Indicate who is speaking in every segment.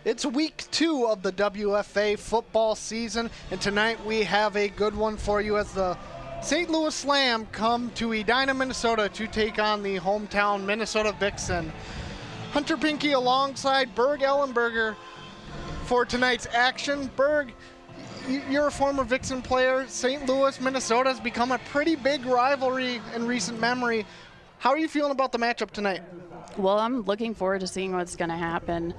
Speaker 1: It's week 2 of the WFA football season, and tonight we have a good one for you as the St. Louis Slam come to Edina, Minnesota to take on the hometown Minnesota Vixen. Hunter Pinky alongside Berg Ellenberger for tonight's action. Berg, you're a former Vixen player. St. Louis, Minnesota has become a pretty big rivalry in recent memory. How are you feeling about the matchup tonight?
Speaker 2: Well, I'm looking forward to seeing what's going to happen.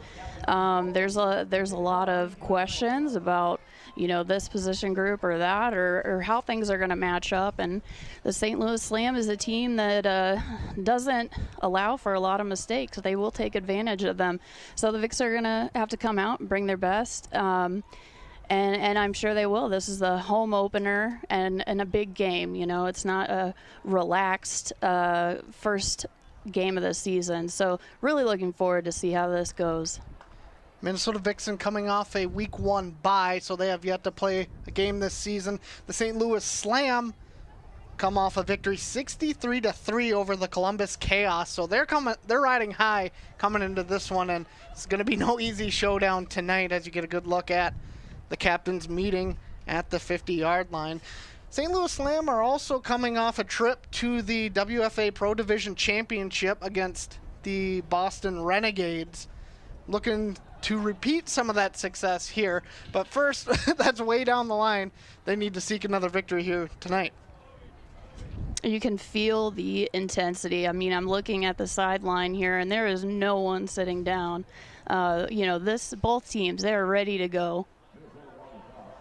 Speaker 2: There's a lot of questions about, this position group or that, or how things are going to match up. And the St. Louis Slam is a team that doesn't allow for a lot of mistakes. They will take advantage of them. So the Vixen are going to have to come out and bring their best. And I'm sure they will. This is the home opener and a big game. It's not a relaxed first game of the season. So really looking forward to see how this goes.
Speaker 1: Minnesota Vixen coming off a week 1 bye, so they have yet to play a game this season. The St. Louis Slam come off a victory 63-3 over the Columbus Chaos. So they're riding high coming into this one, and it's going to be no easy showdown tonight as you get a good look at the captains meeting at the 50-yard line. St. Louis Slam are also coming off a trip to the WFA Pro Division Championship against the Boston Renegades, looking to repeat some of that success here. But first, that's way down the line. They need to seek another victory here tonight.
Speaker 2: You can feel the intensity. I mean, I'm looking at the sideline here, and there is no one sitting down. Both teams, they're ready to go.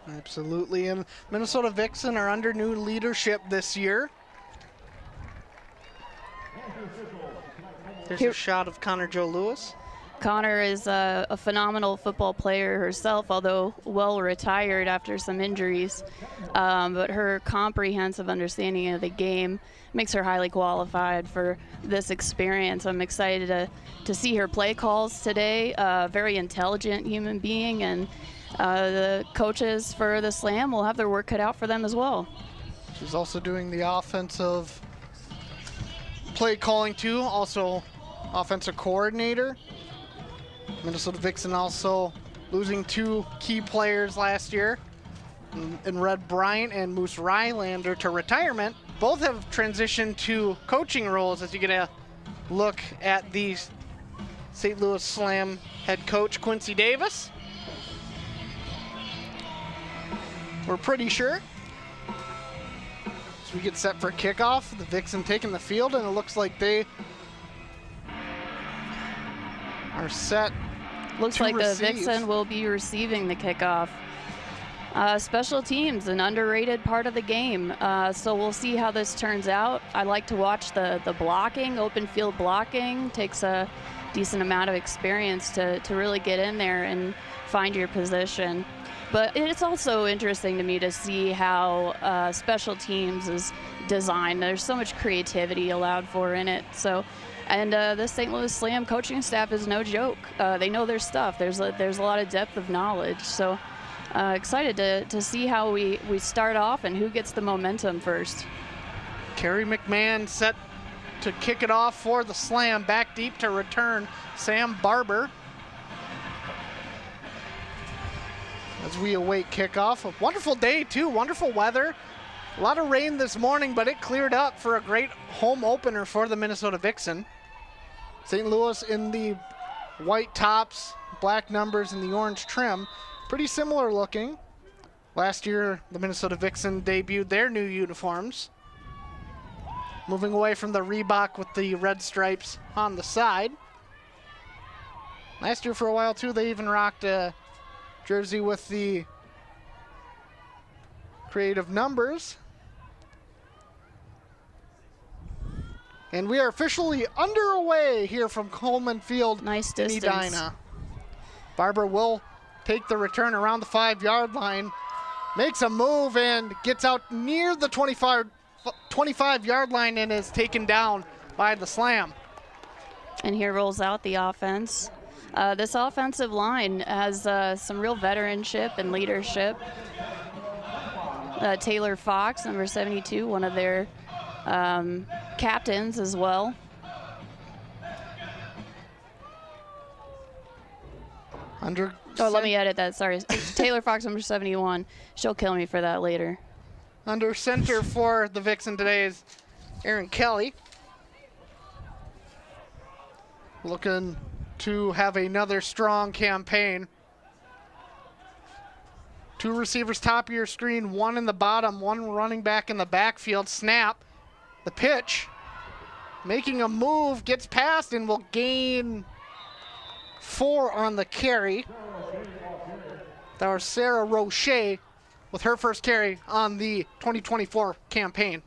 Speaker 1: Absolutely, and Minnesota Vixen are under new leadership this year. There's a shot of Connor Joe Lewis.
Speaker 2: Connor is a phenomenal football player herself, although well retired after some injuries. But her comprehensive understanding of the game makes her highly qualified for this experience. I'm excited to see her play calls today. Very intelligent human being, and the coaches for the Slam will have their work cut out for them as well.
Speaker 1: She's also doing the offensive play calling too, also offensive coordinator. Minnesota Vixen also losing 2 key players last year in Red Bryant and Moose Rylander to retirement. Both have transitioned to coaching roles as you get a look at the St. Louis Slam head coach Quincy Davis. We're pretty sure. So we get set for kickoff. The Vixen taking the field, and it looks like they are set.
Speaker 2: Looks like the Vixen will be receiving the kickoff. Special teams, an underrated part of the game. So we'll see how this turns out. I like to watch the blocking, open field blocking. Takes a decent amount of experience to really get in there and find your position. But it's also interesting to me to see how special teams is designed. There's so much creativity allowed for in it. And the St. Louis Slam coaching staff is no joke. They know their stuff. There's a lot of depth of knowledge. So excited to see how we start off and who gets the momentum first.
Speaker 1: Kerry McMahon set to kick it off for the Slam. Back deep to return Sam Barber. As we await kickoff. A wonderful day too, wonderful weather. A lot of rain this morning, but it cleared up for a great home opener for the Minnesota Vixen. St. Louis in the white tops, black numbers, and the orange trim. Pretty similar looking. Last year, the Minnesota Vixen debuted their new uniforms. Moving away from the Reebok with the red stripes on the side. Last year for a while too, they even rocked a jersey with the creative numbers. And we are officially underway here from Coleman Field
Speaker 2: nice
Speaker 1: in
Speaker 2: distance.
Speaker 1: Edina. Barber will take the return around the 5-yard line, makes a move and gets out near the 25-yard line and is taken down by the Slam.
Speaker 2: And here rolls out the offense. This offensive line has some real veteranship and leadership. Taylor Fox, number 72, one of their captains as well. Let me edit that. Sorry. Taylor Fox, number 71. She'll kill me for that later.
Speaker 1: Under center for the Vixen today is Aaron Kelly. Looking to have another strong campaign. 2 receivers top of your screen, 1 in the bottom, 1 running back in the backfield. Snap. The pitch. Making a move, gets past and will gain 4 on the carry. That was Sarah Roche with her first carry on the 2024 campaign.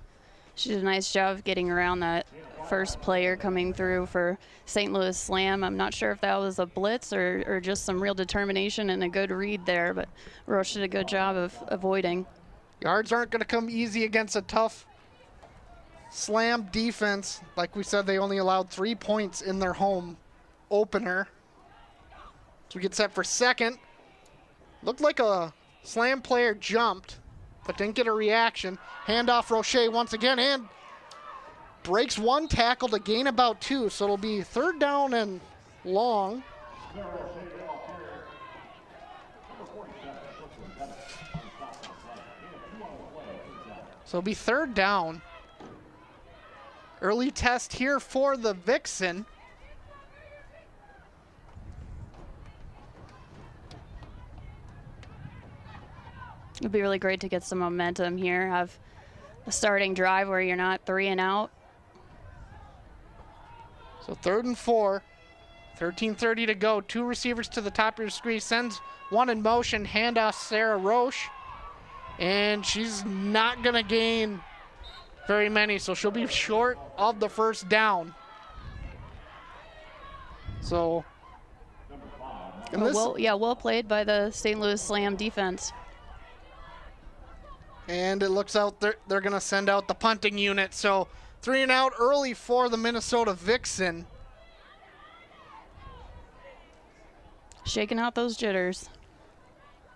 Speaker 2: She did a nice job of getting around that first player coming through for St. Louis Slam. I'm not sure if that was a blitz or just some real determination and a good read there, but Roche did a good job of avoiding.
Speaker 1: Yards aren't going to come easy against a tough Slam defense. Like we said, they only allowed 3 points in their home opener. So we get set for second. Looked like a Slam player jumped, but didn't get a reaction. Handoff Roche once again, and breaks 1 tackle to gain about 2, so it'll be 3rd down and long. So it'll be 3rd down. Early test here for the Vixen.
Speaker 2: It'd be really great to get some momentum here, have a starting drive where you're not 3 and out.
Speaker 1: So 3rd and 4, 13:30 to go. 2 receivers to the top of your screen, sends 1 in motion, handoff Sarah Roche, and she's not gonna gain very many, so she'll be short of the 1st down. So,
Speaker 2: well played by the St. Louis Slam defense.
Speaker 1: And it looks out they're going to send out the punting unit. So 3 and out early for the Minnesota Vixen.
Speaker 2: Shaking out those jitters.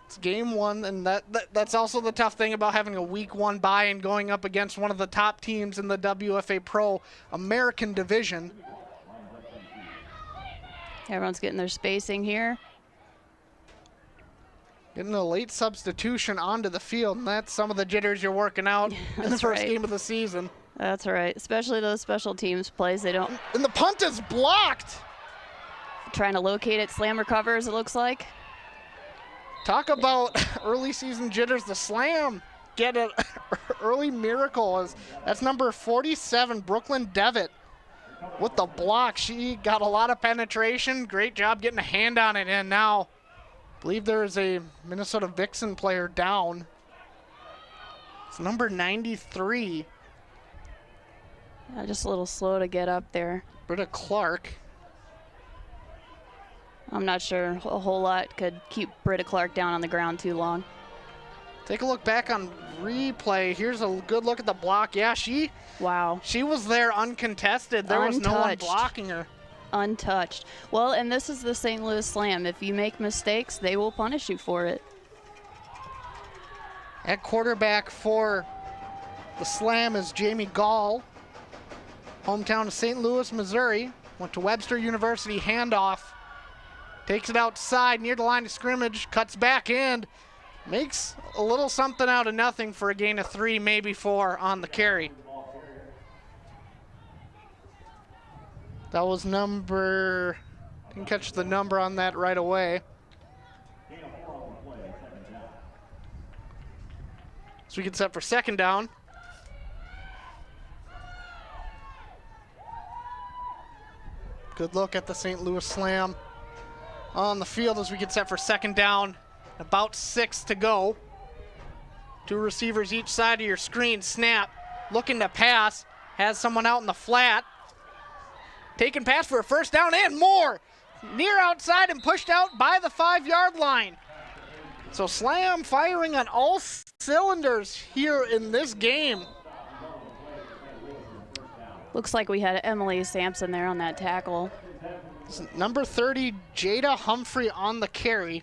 Speaker 1: It's game 1, and that's also the tough thing about having a week 1 bye and going up against one of the top teams in the WFA Pro American Division.
Speaker 2: Everyone's getting their spacing here.
Speaker 1: Getting a late substitution onto the field, and that's some of the jitters you're working out in the first game of the season.
Speaker 2: That's right, especially those special teams plays. They don't.
Speaker 1: And the punt is blocked.
Speaker 2: Trying to locate it. Slam recovers, it looks like.
Speaker 1: Talk about early season jitters. The Slam get an early miracle. That's number 47, Brooklyn Devitt, with the block. She got a lot of penetration. Great job getting a hand on it, and now I believe there is a Minnesota Vixen player down. It's number 93.
Speaker 2: Just a little slow to get up there.
Speaker 1: Britta Clark.
Speaker 2: I'm not sure a whole lot could keep Britta Clark down on the ground too long.
Speaker 1: Take a look back on replay. Here's a good look at the block. Yeah, she was there uncontested. There was no one blocking her.
Speaker 2: Untouched. Well, and this is the St. Louis Slam. If you make mistakes, they will punish you for it.
Speaker 1: At quarterback for the Slam is Jamie Gall. Hometown of St. Louis, Missouri. Went to Webster University. Handoff. Takes it outside near the line of scrimmage. Cuts back in. Makes a little something out of nothing for a gain of 3, maybe 4 on the carry. That was number, didn't catch the number on that right away. So we get set for 2nd down. Good look at the St. Louis Slam on the field as we get set for 2nd down. About 6 to go. 2 receivers each side of your screen. Snap, looking to pass, has someone out in the flat. Taking pass for a 1st down and more. Near outside and pushed out by the 5-yard line. So Slam firing on all cylinders here in this game.
Speaker 2: Looks like we had Emily Sampson there on that tackle.
Speaker 1: Number 30, Jada Humphrey on the carry.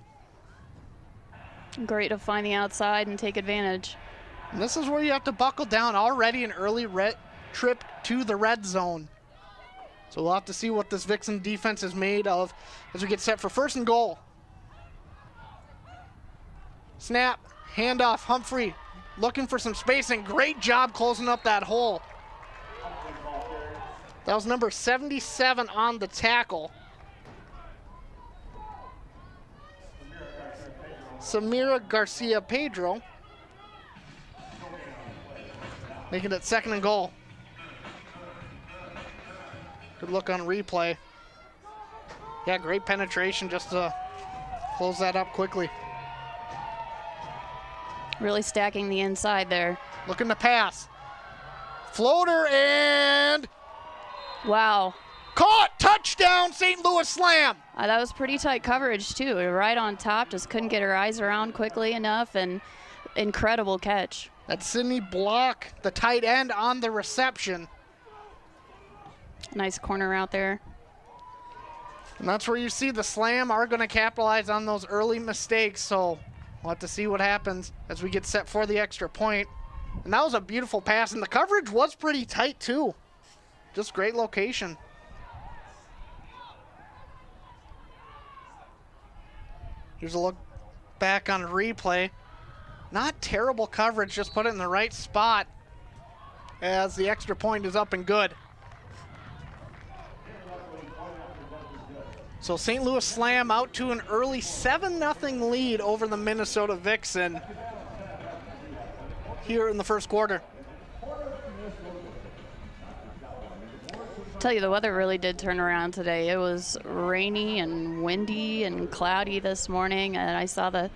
Speaker 2: Great to find the outside and take advantage.
Speaker 1: And this is where you have to buckle down. Already an early trip to the red zone. So we'll have to see what this Vixen defense is made of as we get set for 1st and goal. Snap, handoff, Humphrey looking for some spacing. Great job closing up that hole. That was number 77 on the tackle. Samira Garcia Pedro. Making it 2nd and goal. Good look on replay. Yeah, great penetration just to close that up quickly.
Speaker 2: Really stacking the inside there.
Speaker 1: Looking to pass. Floater and
Speaker 2: wow.
Speaker 1: Caught! Touchdown, St. Louis Slam!
Speaker 2: That was pretty tight coverage too. Right on top, just couldn't get her eyes around quickly enough, and incredible catch.
Speaker 1: That's Sydney Block, the tight end, on the reception.
Speaker 2: Nice corner out there.
Speaker 1: And that's where you see the Slam are going to capitalize on those early mistakes, so we'll have to see what happens as we get set for the extra point. And that was a beautiful pass, and the coverage was pretty tight too. Just great location. Here's a look back on replay. Not terrible coverage, just put it in the right spot as the extra point is up and good. So St. Louis Slam out to an early 7-0 lead over the Minnesota Vixen here in the first quarter.
Speaker 2: Tell you, the weather really did turn around today. It was rainy and windy and cloudy this morning, and I saw the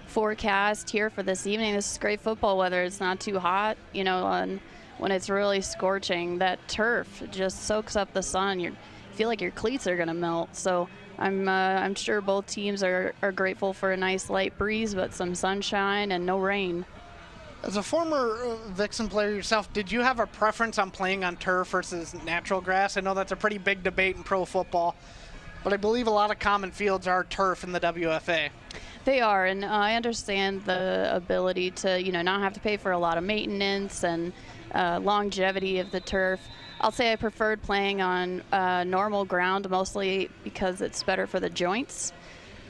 Speaker 2: forecast here for this evening. This is great football weather. It's not too hot, you know, and when it's really scorching, that turf just soaks up the sun. You feel like your cleats are gonna melt. So I'm sure both teams are grateful for a nice light breeze, but some sunshine and no rain.
Speaker 1: As a former Vixen player yourself, did you have a preference on playing on turf versus natural grass? I know that's a pretty big debate in pro football, but I believe a lot of common fields are turf in the WFA.
Speaker 2: They are, and I understand the ability to, you know, not have to pay for a lot of maintenance and longevity of the turf. I'll say I preferred playing on normal ground, mostly because it's better for the joints.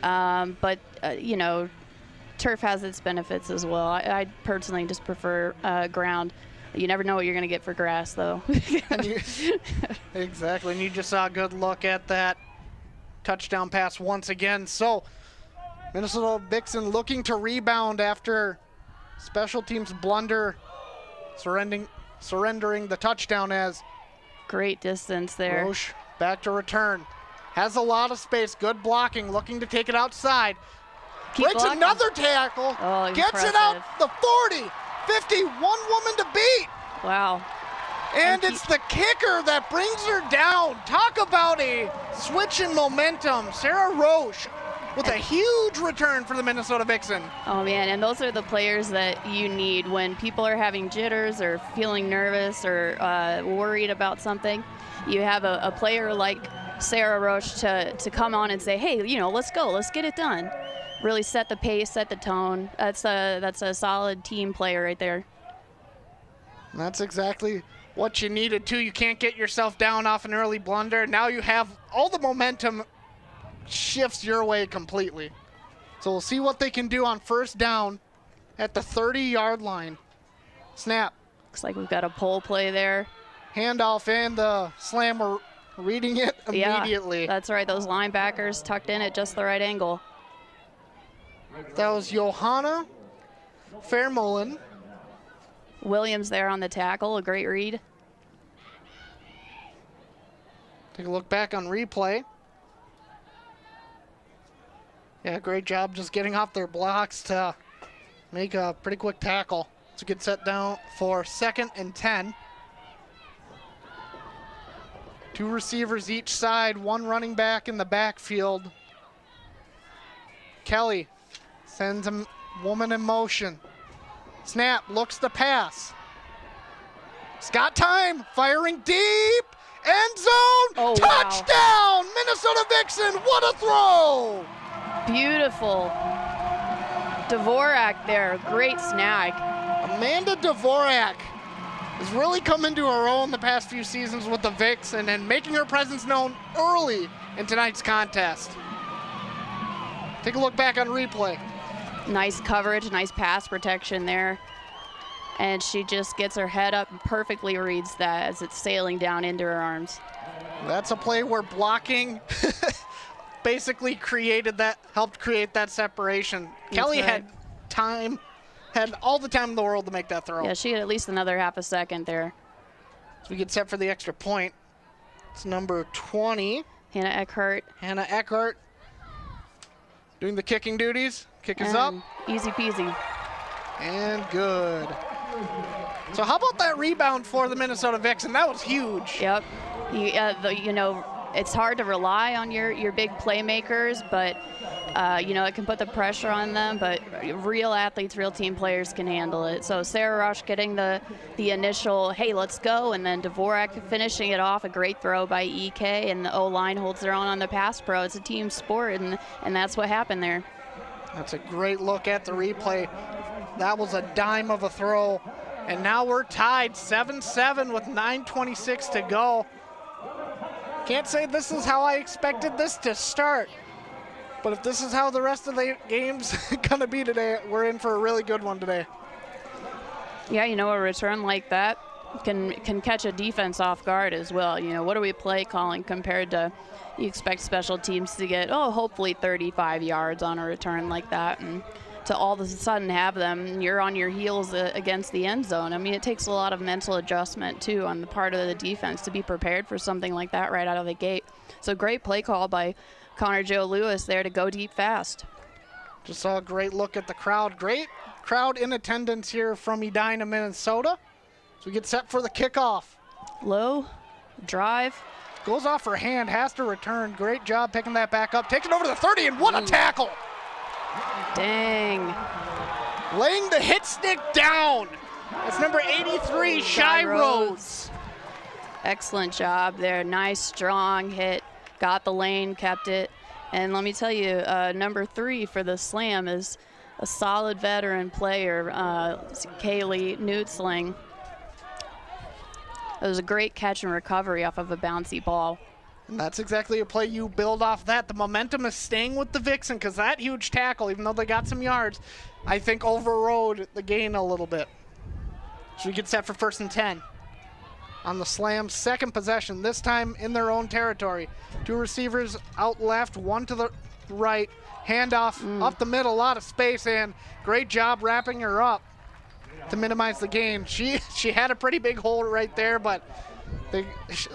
Speaker 2: But you know, turf has its benefits as well. I personally just prefer ground. You never know what you're going to get for grass, though.
Speaker 1: Exactly, and you just saw a good look at that touchdown pass once again. So Minnesota Vixen looking to rebound after special teams blunder, surrendering the touchdown as
Speaker 2: great distance there.
Speaker 1: Roche back to return. Has a lot of space, good blocking, looking to take it outside. Breaks another tackle, gets it out the 40, 50, one woman to beat.
Speaker 2: Wow.
Speaker 1: And it's the kicker that brings her down. Talk about a switch in momentum. Sarah Roche with a huge return for the Minnesota Vixen.
Speaker 2: Oh man, and those are the players that you need when people are having jitters or feeling nervous or worried about something. You have a player like Sarah Roche to come on and say, hey, you know, let's go, let's get it done. Really set the pace, set the tone. That's a solid team player right there.
Speaker 1: And that's exactly what you needed too. You can't get yourself down off an early blunder. Now you have all the momentum shifts your way completely. So we'll see what they can do on first down at the 30-yard line. Snap.
Speaker 2: Looks like we've got a pole play there.
Speaker 1: Handoff, and the Slam were reading it immediately.
Speaker 2: Yeah, that's right. Those linebackers tucked in at just the right angle.
Speaker 1: That was Johanna Fairmollen.
Speaker 2: Williams there on the tackle, a great read.
Speaker 1: Take a look back on replay. Yeah, great job just getting off their blocks to make a pretty quick tackle. It's a good set down for 2nd and 10. Two receivers each side, one running back in the backfield. Kelly sends a woman in motion. Snap, looks to pass. He's got time, firing deep, end zone,
Speaker 2: oh,
Speaker 1: touchdown!
Speaker 2: Wow.
Speaker 1: Minnesota Vixen, what a throw!
Speaker 2: Beautiful. Dvorak there, great snag.
Speaker 1: Amanda Dvorak has really come into her own the past few seasons with the Vixen and making her presence known early in tonight's contest. Take a look back on replay.
Speaker 2: Nice coverage, nice pass protection there. And she just gets her head up and perfectly reads that as it's sailing down into her arms.
Speaker 1: That's a play where blocking basically helped create that separation.
Speaker 2: That's
Speaker 1: Kelly
Speaker 2: right.
Speaker 1: had all the time in the world to make that throw.
Speaker 2: Yeah, she had at least another half a second there.
Speaker 1: So we get set for the extra point. It's number 20.
Speaker 2: Hannah
Speaker 1: Eckhart doing the kicking duties. Kick is up.
Speaker 2: Easy peasy.
Speaker 1: And good. So how about that rebound for the Minnesota Vixen? That was huge.
Speaker 2: Yep. It's hard to rely on your big playmakers, but it can put the pressure on them. But real athletes, real team players can handle it. So Sarah Rush getting the initial, hey, let's go, and then Dvorak finishing it off. A great throw by EK, and the O-line holds their own on the pass pro. It's a team sport, and that's what happened there.
Speaker 1: That's a great look at the replay. That was a dime of a throw. And now we're tied 7-7 with 9:26 to go. Can't say this is how I expected this to start. But if this is how the rest of the game's gonna be today, we're in for a really good one today.
Speaker 2: Yeah, a return like that can catch a defense off guard as well. What are we play calling compared to, you expect special teams to get, hopefully 35 yards on a return like that, and to all of a sudden have them, you're on your heels against the end zone. I mean, it takes a lot of mental adjustment, too, on the part of the defense to be prepared for something like that right out of the gate. So great play call by Connor Joe Lewis there to go deep fast.
Speaker 1: Just saw a great look at the crowd. Great crowd in attendance here from Edina, Minnesota. So we get set for the kickoff.
Speaker 2: Low, drive.
Speaker 1: Goes off her hand, has to return. Great job picking that back up. Takes it over to the 30, and what a tackle!
Speaker 2: Dang.
Speaker 1: Laying the hit stick down. That's number 83, Shy Rhodes.
Speaker 2: Excellent job there. Nice, strong hit. Got the lane, kept it. And let me tell you, number 3 for the slam is a solid veteran player, Kaylee Nutzling. It was a great catch and recovery off of a bouncy ball.
Speaker 1: And that's exactly a play you build off that. The momentum is staying with the Vixen because that huge tackle, even though they got some yards, I think overrode the gain a little bit. So we get set for 1st and 10. On the Slam's second possession, this time in their own territory. 2 receivers out left, 1 to the right. Handoff up the middle, a lot of space, and great job wrapping her up to minimize the gain. She had a pretty big hole right there, but they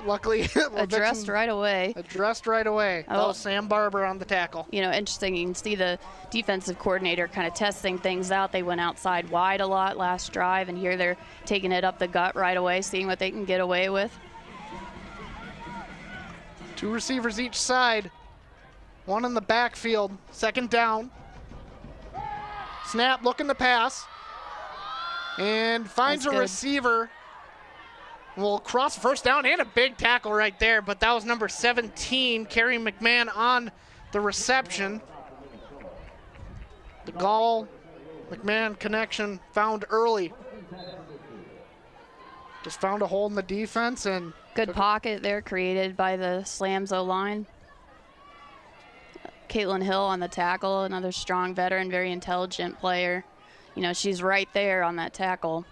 Speaker 1: luckily
Speaker 2: addressed right away.
Speaker 1: That was Sam Barber on the tackle.
Speaker 2: Interesting. You can see the defensive coordinator kind of testing things out. They went outside wide a lot last drive, and here they're taking it up the gut right away, seeing what they can get away with.
Speaker 1: 2 receivers each side. 1 in the backfield. 2nd down. Snap, looking to pass. And finds a receiver. Will cross 1st down, and a big tackle right there, but that was number 17, Carrie McMahon, on the reception. The Gall-McMahon connection found early. Just found a hole in the defense. And
Speaker 2: good pocket there created by the Slams O-line. Caitlin Hill on the tackle, another strong veteran, very intelligent player. She's right there on that tackle.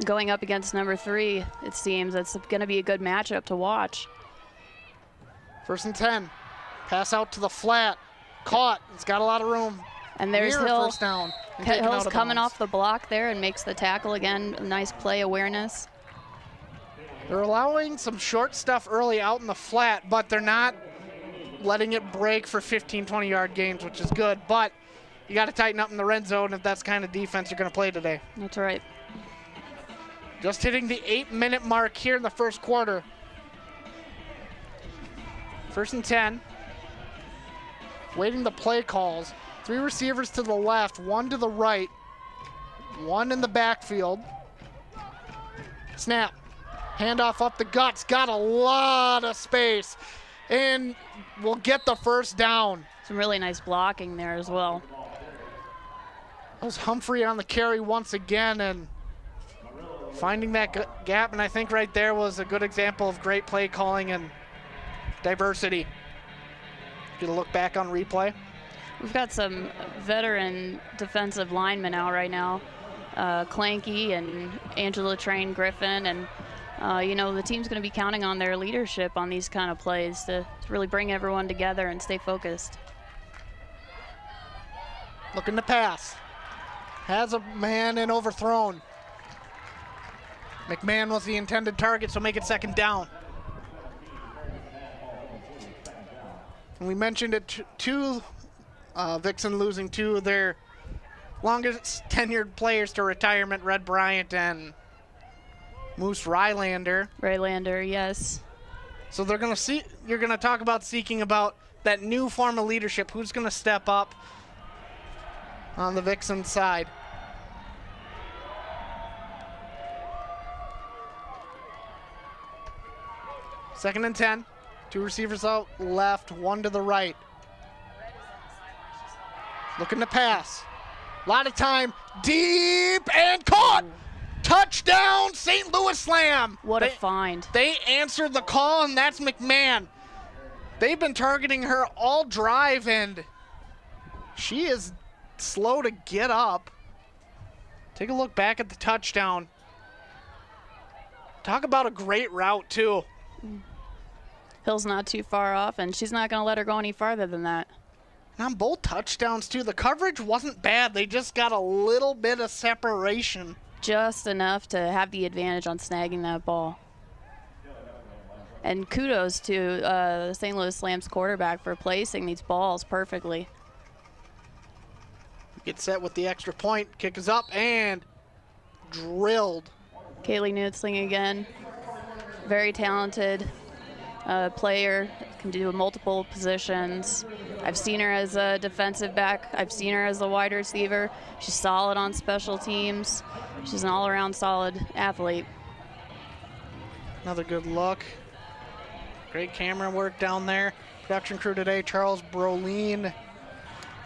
Speaker 2: Going up against number 3, it seems it's going to be a good matchup to watch.
Speaker 1: 1st and 10. Pass out to the flat. Caught. It's got a lot of room.
Speaker 2: And there's Hill.
Speaker 1: 1st down.
Speaker 2: Hill's coming off the block there and makes the tackle again. Nice play awareness.
Speaker 1: They're allowing some short stuff early out in the flat, but they're not letting it break for 15, 20-yard gains, which is good. But you got to tighten up in the red zone if that's the kind of defense you're going to play today.
Speaker 2: That's right.
Speaker 1: Just hitting the 8-minute mark here in the 1st quarter. 1st and 10. Waiting the play calls. 3 receivers to the left, 1 to the right, 1 in the backfield. Snap. Handoff up the guts. Got a lot of space. And we'll get the 1st down.
Speaker 2: Some really nice blocking there as well.
Speaker 1: That was Humphrey on the carry once again, and finding that gap, and I think right there was a good example of great play calling and diversity. Get a look back on replay.
Speaker 2: We've got some veteran defensive linemen out right now, Clanky and Angela Train Griffin, and you know, the team's going to be counting on their leadership on these kind of plays to really bring everyone together and stay focused.
Speaker 1: Looking to pass. Has a man and overthrown. McMahon was the intended target, so make it second down. And we mentioned it too, Vixen losing two of their longest tenured players to retirement, Red Bryant and Moose Rylander.
Speaker 2: Rylander, yes.
Speaker 1: So they're going to see, you're going to talk about seeking about that new form of leadership. Who's going to step up on the Vixen side? Second and 10. Two receivers out left, one to the right. Looking to pass. A lot of time. Deep and caught. Touchdown, St. Louis Slam.
Speaker 2: What a find.
Speaker 1: They answered the call, and that's McMahon. They've been targeting her all drive, and she is slow to get up. Take a look back at the touchdown. Talk about a great route, too.
Speaker 2: Hill's not too far off, and she's not going to let her go any farther than that.
Speaker 1: And on both touchdowns, too, the coverage wasn't bad. They just got a little bit of separation.
Speaker 2: Just enough to have the advantage on snagging that ball. And kudos to the St. Louis Slams quarterback for placing these balls perfectly.
Speaker 1: Get set with the extra point. Kick is up and drilled.
Speaker 2: Kaylee Nutzling again. Very talented player. Can do multiple positions. I've seen her as a defensive back. I've seen her as a wide receiver. She's solid on special teams. She's an all-around solid athlete.
Speaker 1: Another good look. Great camera work down there. Production crew today, Charles Brolin,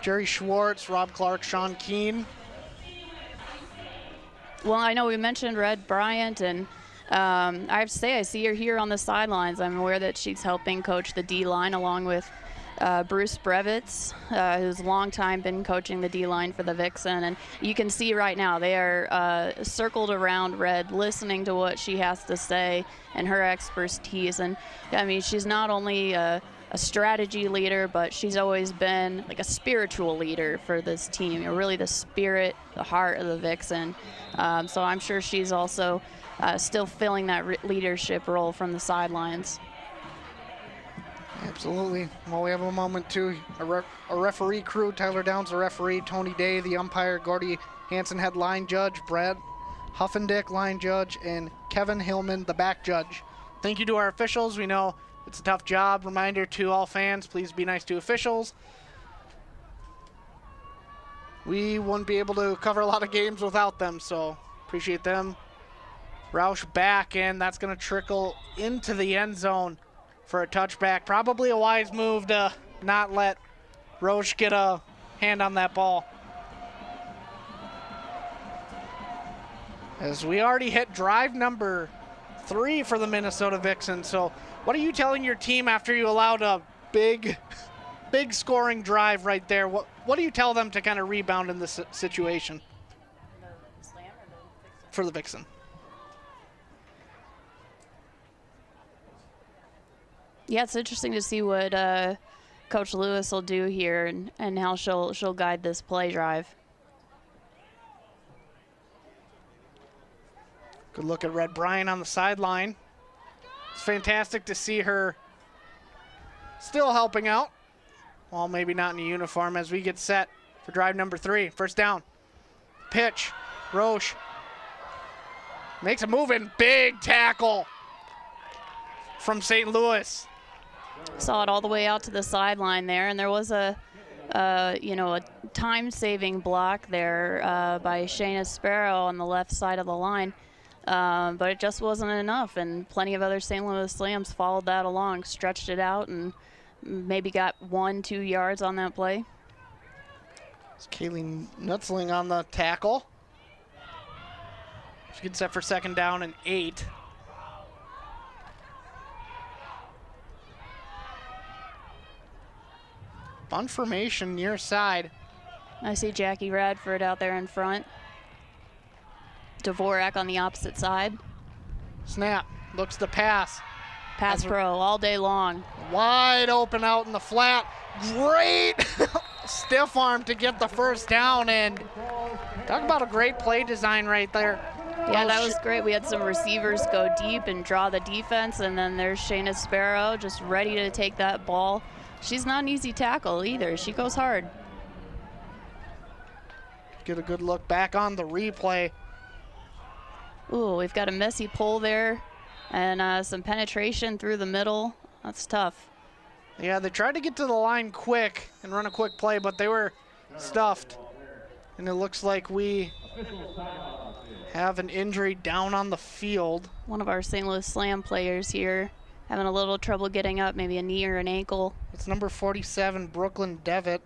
Speaker 1: Jerry Schwartz, Rob Clark, Sean Keene.
Speaker 2: Well, I know we mentioned Red Bryant, and I have to say I see her here on the sidelines. I'm aware that she's helping coach the D-line along with Bruce Brevitz, who's a long time been coaching the D-line for the Vixen. And you can see right now they are circled around Red, listening to what she has to say and her expertise. And I mean, she's not only a strategy leader, but she's always been like a spiritual leader for this team. You know, really the spirit, the heart of the Vixen. So I'm sure she's also still filling that leadership role from the sidelines.
Speaker 1: Absolutely. Well, we have a moment too. A referee crew. Tyler Downs, the referee. Tony Day, the umpire. Gordy Hansen, head line judge. Brad Huffendick, line judge. And Kevin Hillman, the back judge. Thank you to our officials. We know it's a tough job. Reminder to all fans, please be nice to officials. We wouldn't be able to cover a lot of games without them, so appreciate them. Roush back, and that's going to trickle into the end zone for a touchback. Probably a wise move to not let Roche get a hand on that ball. As we already hit drive number 3 for the Minnesota Vixen. So what are you telling your team after you allowed a big scoring drive right there? What do you tell them to kind of rebound in this situation?
Speaker 2: The Slam or the Vixen?
Speaker 1: For the Vixen.
Speaker 2: Yeah, it's interesting to see what Coach Lewis will do here and how she'll guide this play drive.
Speaker 1: Good look at Red Bryant on the sideline. It's fantastic to see her still helping out. Well, maybe not in a uniform as we get set for drive number 3. First down. Pitch. Roche makes a move and big tackle from St. Louis.
Speaker 2: Saw it all the way out to the sideline there, and there was a time-saving block there by Shayna Sparrow on the left side of the line, but it just wasn't enough, and plenty of other St. Louis Slams followed that along, stretched it out, and maybe got 1-2 yards on that play.
Speaker 1: It's Kaylee Nutzling on the tackle. She gets set for second down and 8. Bunt formation near side.
Speaker 2: I see Jackie Radford out there in front. Dvorak on the opposite side.
Speaker 1: Snap, looks to pass.
Speaker 2: Pass pro all day long.
Speaker 1: Wide open out in the flat. Great stiff arm to get the first down, and talk about a great play design right there.
Speaker 2: Yeah, that was great. We had some receivers go deep and draw the defense, and then there's Shayna Sparrow just ready to take that ball. She's not an easy tackle either. She goes hard.
Speaker 1: Get a good look back on the replay.
Speaker 2: Ooh, we've got a messy pull there and some penetration through the middle. That's tough.
Speaker 1: Yeah, they tried to get to the line quick and run a quick play, but they were stuffed. And it looks like we have an injury down on the field.
Speaker 2: One of our St. Louis Slam players here having a little trouble getting up, maybe a knee or an ankle.
Speaker 1: It's number 47, Brooklyn Devitt.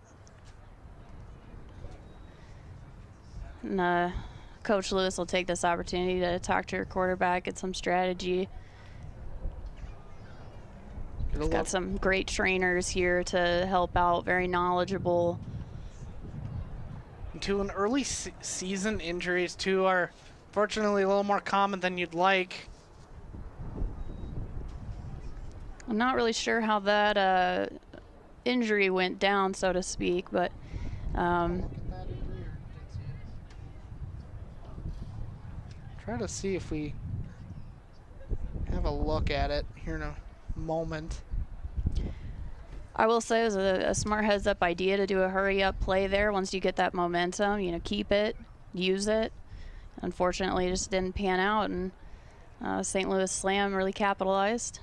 Speaker 2: And Coach Lewis will take this opportunity to talk to her quarterback, get some strategy. We've got some great trainers here to help out, very knowledgeable.
Speaker 1: To an early season injuries too are fortunately a little more common than you'd like.
Speaker 2: I'm not really sure how that injury went down, so to speak, but
Speaker 1: try to see if we have a look at it here in a moment.
Speaker 2: I will say it was a smart heads-up idea to do a hurry-up play there. Once you get that momentum, you know, keep it, use it. Unfortunately, it just didn't pan out, and St. Louis Slam really capitalized.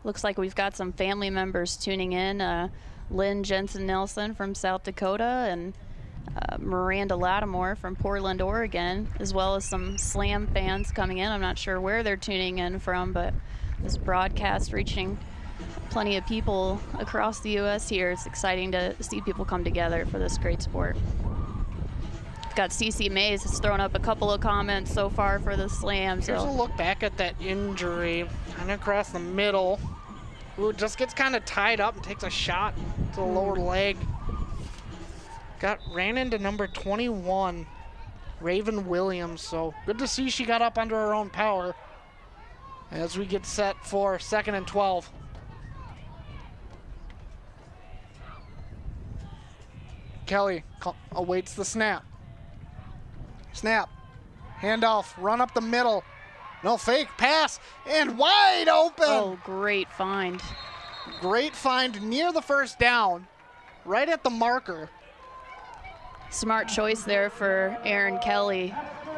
Speaker 2: Looks like we've got some family members tuning in. Lynn Jensen-Nelson from South Dakota and Miranda Lattimore from Portland, Oregon, as well as some Slam fans coming in. I'm not sure where they're tuning in from, but this broadcast reaching plenty of people across the U.S. here. It's exciting to see people come together for this great sport. We've got CC Mays has thrown up a couple of comments so far for the Slam.
Speaker 1: Here's a look back at that injury, kind of across the middle. Ooh, just gets kind of tied up and takes a shot to the lower leg. Ran into number 21, Raven Williams. So good to see she got up under her own power as we get set for 2nd and 12. Kelly awaits the snap. Snap. Handoff. Run up the middle. No fake. Pass. And wide open.
Speaker 2: Oh, great find.
Speaker 1: Great find near the first down. Right at the marker.
Speaker 2: Smart choice there for Aaron Kelly.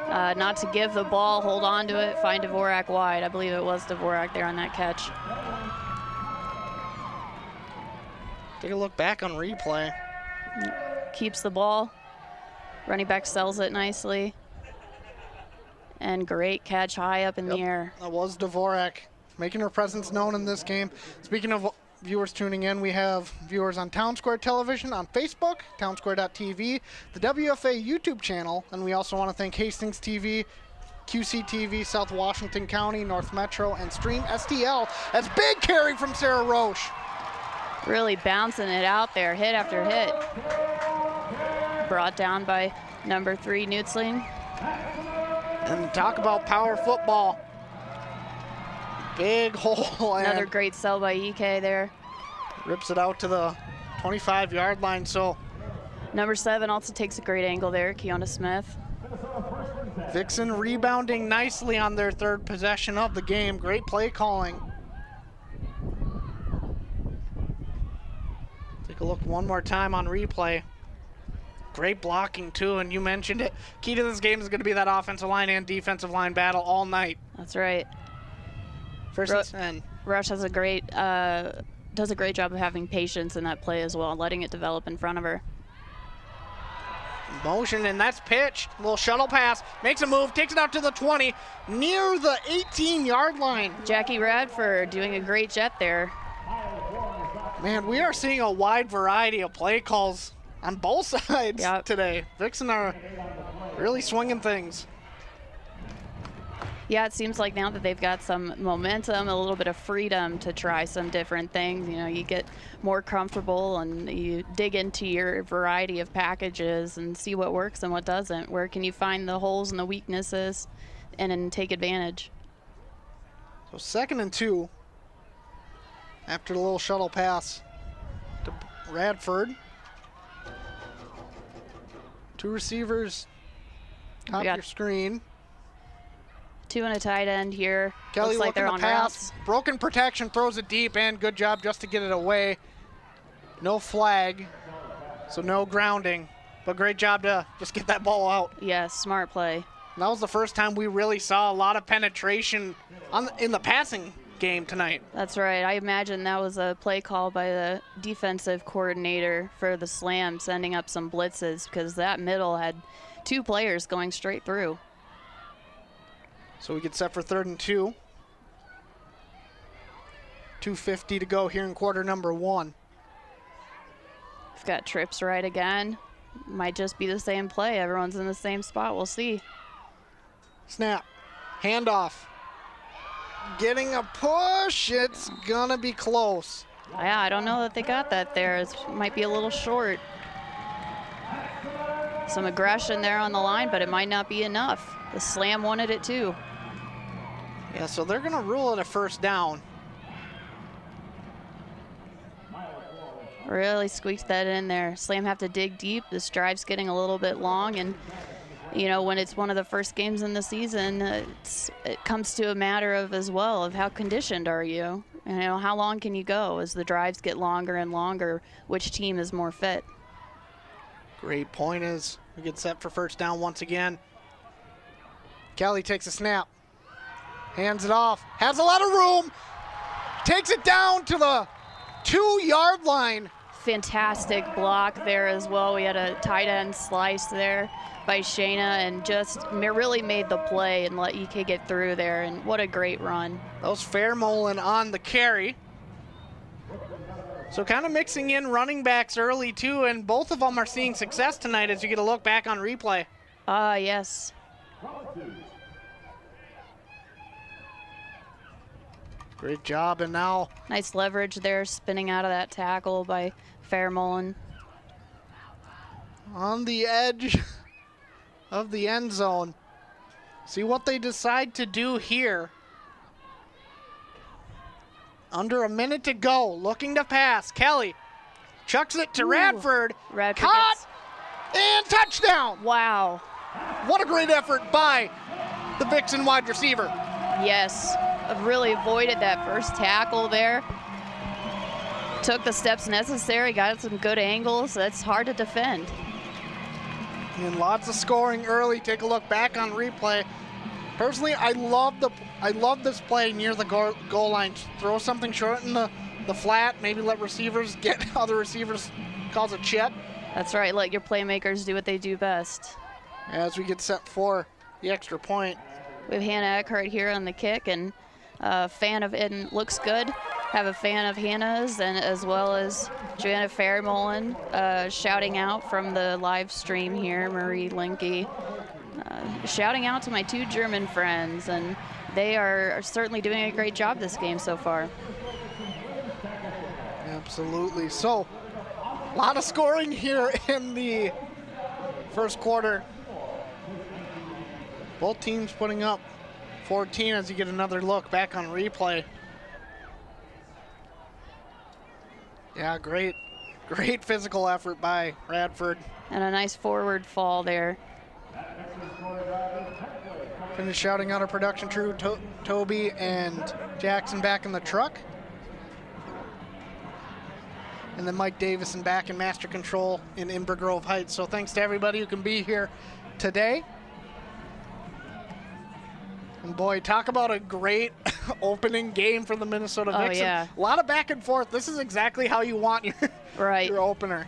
Speaker 2: Not to give the ball, hold on to it, find Dvorak wide. I believe it was Dvorak there on that catch.
Speaker 1: Take a look back on replay.
Speaker 2: Keeps the ball. Running back sells it nicely. And great catch high up in the air.
Speaker 1: That was Dvorak making her presence known in this game. Speaking of viewers tuning in, we have viewers on Town Square Television on Facebook, townsquare.tv, the WFA YouTube channel, and we also want to thank Hastings TV, QCTV, South Washington County, North Metro, and Stream STL. That's big carry from Sarah Roche.
Speaker 2: Really bouncing it out there, hit after hit. Brought down by number 3, Nutzling.
Speaker 1: And talk about power football. Big hole.
Speaker 2: Another great sell by EK there.
Speaker 1: Rips it out to the 25-yard line. So
Speaker 2: number 7 also takes a great angle there, Keona Smith.
Speaker 1: Vixen rebounding nicely on their 3rd possession of the game. Great play calling. Take a look one more time on replay. Great blocking too, and you mentioned it. Key to this game is going to be that offensive line and defensive line battle all night.
Speaker 2: That's right.
Speaker 1: First and 10.
Speaker 2: Rush has a great does a great job of having patience in that play as well, letting it develop in front of her.
Speaker 1: Motion, and that's pitch. Little shuttle pass. Makes a move, takes it out to the 20, near the 18-yard line.
Speaker 2: Jackie Radford doing a great jet there.
Speaker 1: Man, we are seeing a wide variety of play calls on both sides today. Vixen are really swinging things.
Speaker 2: Yeah, it seems like now that they've got some momentum, a little bit of freedom to try some different things, you know, you get more comfortable and you dig into your variety of packages and see what works and what doesn't. Where can you find the holes and the weaknesses and then take advantage?
Speaker 1: So 2nd and 2 after the little shuttle pass to Radford. 2 receivers, top of your screen.
Speaker 2: 2 and a tight end here.
Speaker 1: Kelly
Speaker 2: looks like they're on
Speaker 1: pass.
Speaker 2: routes.
Speaker 1: Broken protection, throws it deep, and good job just to get it away. No flag, so no grounding, but great job to just get that ball out.
Speaker 2: Yes, smart play.
Speaker 1: And that was the first time we really saw a lot of penetration in the passing game tonight.
Speaker 2: That's right. I imagine that was a play call by the defensive coordinator for the Slam, sending up some blitzes, because that middle had 2 players going straight through.
Speaker 1: So we get set for 3rd and 2. 2:50 to go here in quarter number 1.
Speaker 2: We've got trips right again. Might just be the same play. Everyone's in the same spot. We'll see.
Speaker 1: Snap. Handoff. Getting a push. It's going to be close.
Speaker 2: Yeah, I don't know that they got that there. It might be a little short. Some aggression there on the line, but it might not be enough. The Slam wanted it too.
Speaker 1: Yeah, so they're going to rule it a 1st down.
Speaker 2: Really squeaked that in there. Slam have to dig deep. This drive's getting a little bit long, and you know, when it's one of the first games in the season, it comes to a matter of as well of how conditioned are you. You know, how long can you go as the drives get longer and longer? Which team is more fit?
Speaker 1: Great point as we get set for 1st down once again. Kelly takes a snap, hands it off, has a lot of room, takes it down to the 2-yard line.
Speaker 2: Fantastic block there as well. We had a tight end slice there by Shayna and just really made the play and let EK get through there, and what a great run.
Speaker 1: That was Fairmolin on the carry. So kind of mixing in running backs early too, and both of them are seeing success tonight as you get a look back on replay.
Speaker 2: Yes.
Speaker 1: Great job, and now
Speaker 2: nice leverage there, spinning out of that tackle by Fairmolin.
Speaker 1: On the edge of the end zone. See what they decide to do here. Under a minute to go, looking to pass. Kelly chucks it to Radford.
Speaker 2: Radford
Speaker 1: caught and touchdown.
Speaker 2: Wow.
Speaker 1: What a great effort by the Vixen wide receiver.
Speaker 2: Yes, really avoided that first tackle there. Took the steps necessary, got some good angles. That's hard to defend.
Speaker 1: And lots of scoring early. Take a look back on replay. Personally, I love this play near the goal line. Throw something short in the flat, maybe let receivers get other receivers, calls a chip.
Speaker 2: That's right, let your playmakers do what they do best.
Speaker 1: As we get set for the extra point.
Speaker 2: We have Hannah Eckhart here on the kick, and a fan of it, and looks good. Have a fan of Hannah's, and as well as Joanna Fairmolin shouting out from the live stream here, Marie Linke. Shouting out to my 2 German friends, and they are certainly doing a great job this game so far.
Speaker 1: Absolutely. So, a lot of scoring here in the first quarter. Both teams putting up 14 as you get another look back on replay. Yeah, great physical effort by Radford.
Speaker 2: And a nice forward fall there.
Speaker 1: Finish shouting out our production crew, Toby and Jackson back in the truck. And then Mike Davison back in master control in Inver Grove Heights. So thanks to everybody who can be here today. And boy, talk about a great opening game for the Minnesota Vixen.
Speaker 2: Yeah.
Speaker 1: A lot of back and forth. This is exactly how you want your opener.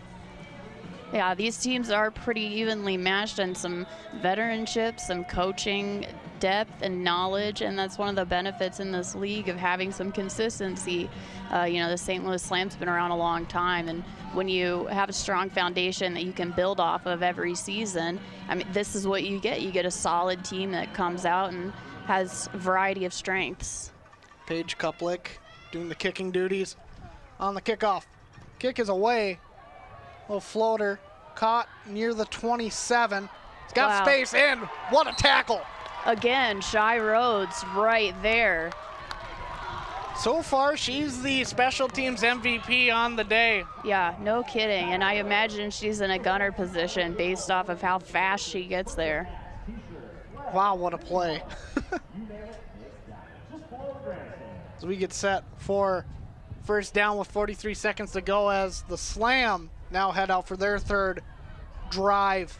Speaker 2: Yeah, these teams are pretty evenly matched, and some veteranship, some coaching depth and knowledge, and that's one of the benefits in this league of having some consistency. You know, the St. Louis Slam's been around a long time, and when you have a strong foundation that you can build off of every season, I mean, this is what you get. You get a solid team that comes out and has a variety of strengths.
Speaker 1: Paige Kuplick doing the kicking duties on the kickoff. Kick is away. Little floater caught near the 27. It's got space in. What a tackle.
Speaker 2: Again, Shy Rhodes right there.
Speaker 1: So far, she's the special teams MVP on the day.
Speaker 2: Yeah, no kidding. And I imagine she's in a gunner position based off of how fast she gets there.
Speaker 1: Wow, what a play. As we get set for first down with 43 seconds to go as the Slam now head out for their third drive.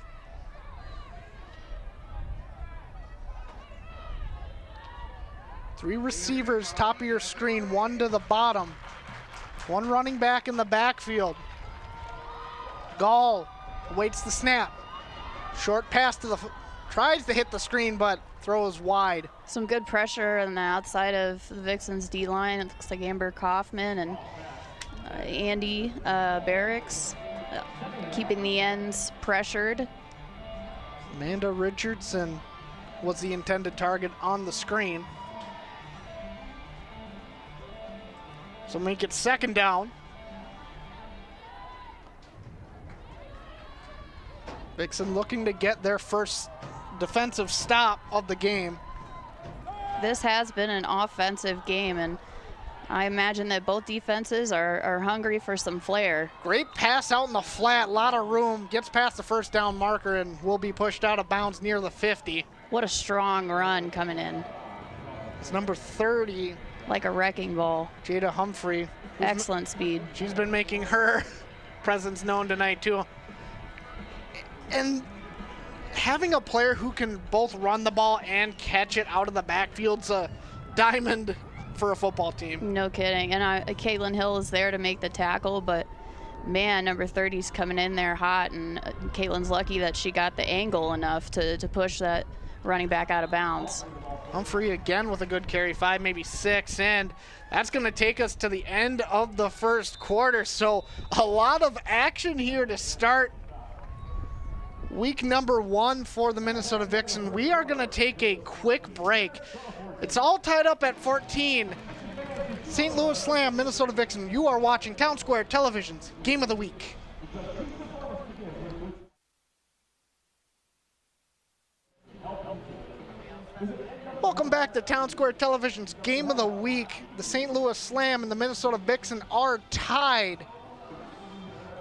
Speaker 1: Three receivers, top of your screen, one to the bottom. One running back in the backfield. Gall awaits the snap. Short pass to the, tries to hit the screen, but throws wide.
Speaker 2: Some good pressure on the outside of the Vixen's D-line. It looks like Amber Kaufman and Andy Barracks keeping the ends pressured.
Speaker 1: Amanda Richardson was the intended target on the screen. So make it second down. Vixen looking to get their first defensive stop of the game.
Speaker 2: This has been an offensive game, and I imagine that both defenses are hungry for some flair.
Speaker 1: Great pass out in the flat, a lot of room, gets past the first down marker and will be pushed out of bounds near the 50.
Speaker 2: What a strong run coming in.
Speaker 1: It's number 30.
Speaker 2: Like a wrecking ball.
Speaker 1: Jada Humphrey.
Speaker 2: Excellent speed.
Speaker 1: She's been making her presence known tonight too. And having a player who can both run the ball and catch it out of the backfield's a diamond for a football team.
Speaker 2: No kidding. And Caitlin Hill is there to make the tackle, but man, number 30's coming in there hot, and Caitlin's lucky that she got the angle enough to push that running back out of bounds.
Speaker 1: Humphrey again with a good carry, 5, maybe 6, and that's going to take us to the end of the first quarter. So a lot of action here to start week number 1 for the Minnesota Vixen. We are going to take a quick break. It's all tied up at 14. St. Louis Slam, Minnesota Vixen. You are watching Town Square Television's Game of the Week. Welcome back to Town Square Television's Game of the Week. The St. Louis Slam and the Minnesota Vixen are tied.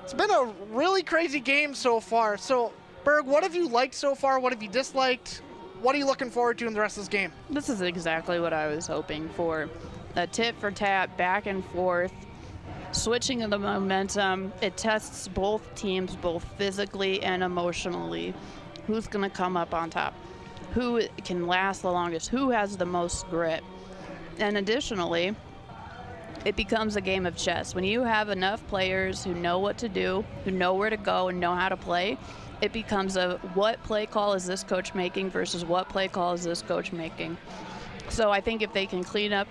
Speaker 1: It's been a really crazy game so far. So, Berg, what have you liked so far? What have you disliked? What are you looking forward to in the rest of this game?
Speaker 2: This is exactly what I was hoping for. A tit for tat, back and forth, switching of the momentum. It tests both teams, both physically and emotionally. Who's going to come up on top? Who can last the longest? Who has the most grit? And additionally, it becomes a game of chess. When you have enough players who know what to do, who know where to go and know how to play, it becomes a what play call is this coach making versus what play call is this coach making. So I think if they can clean up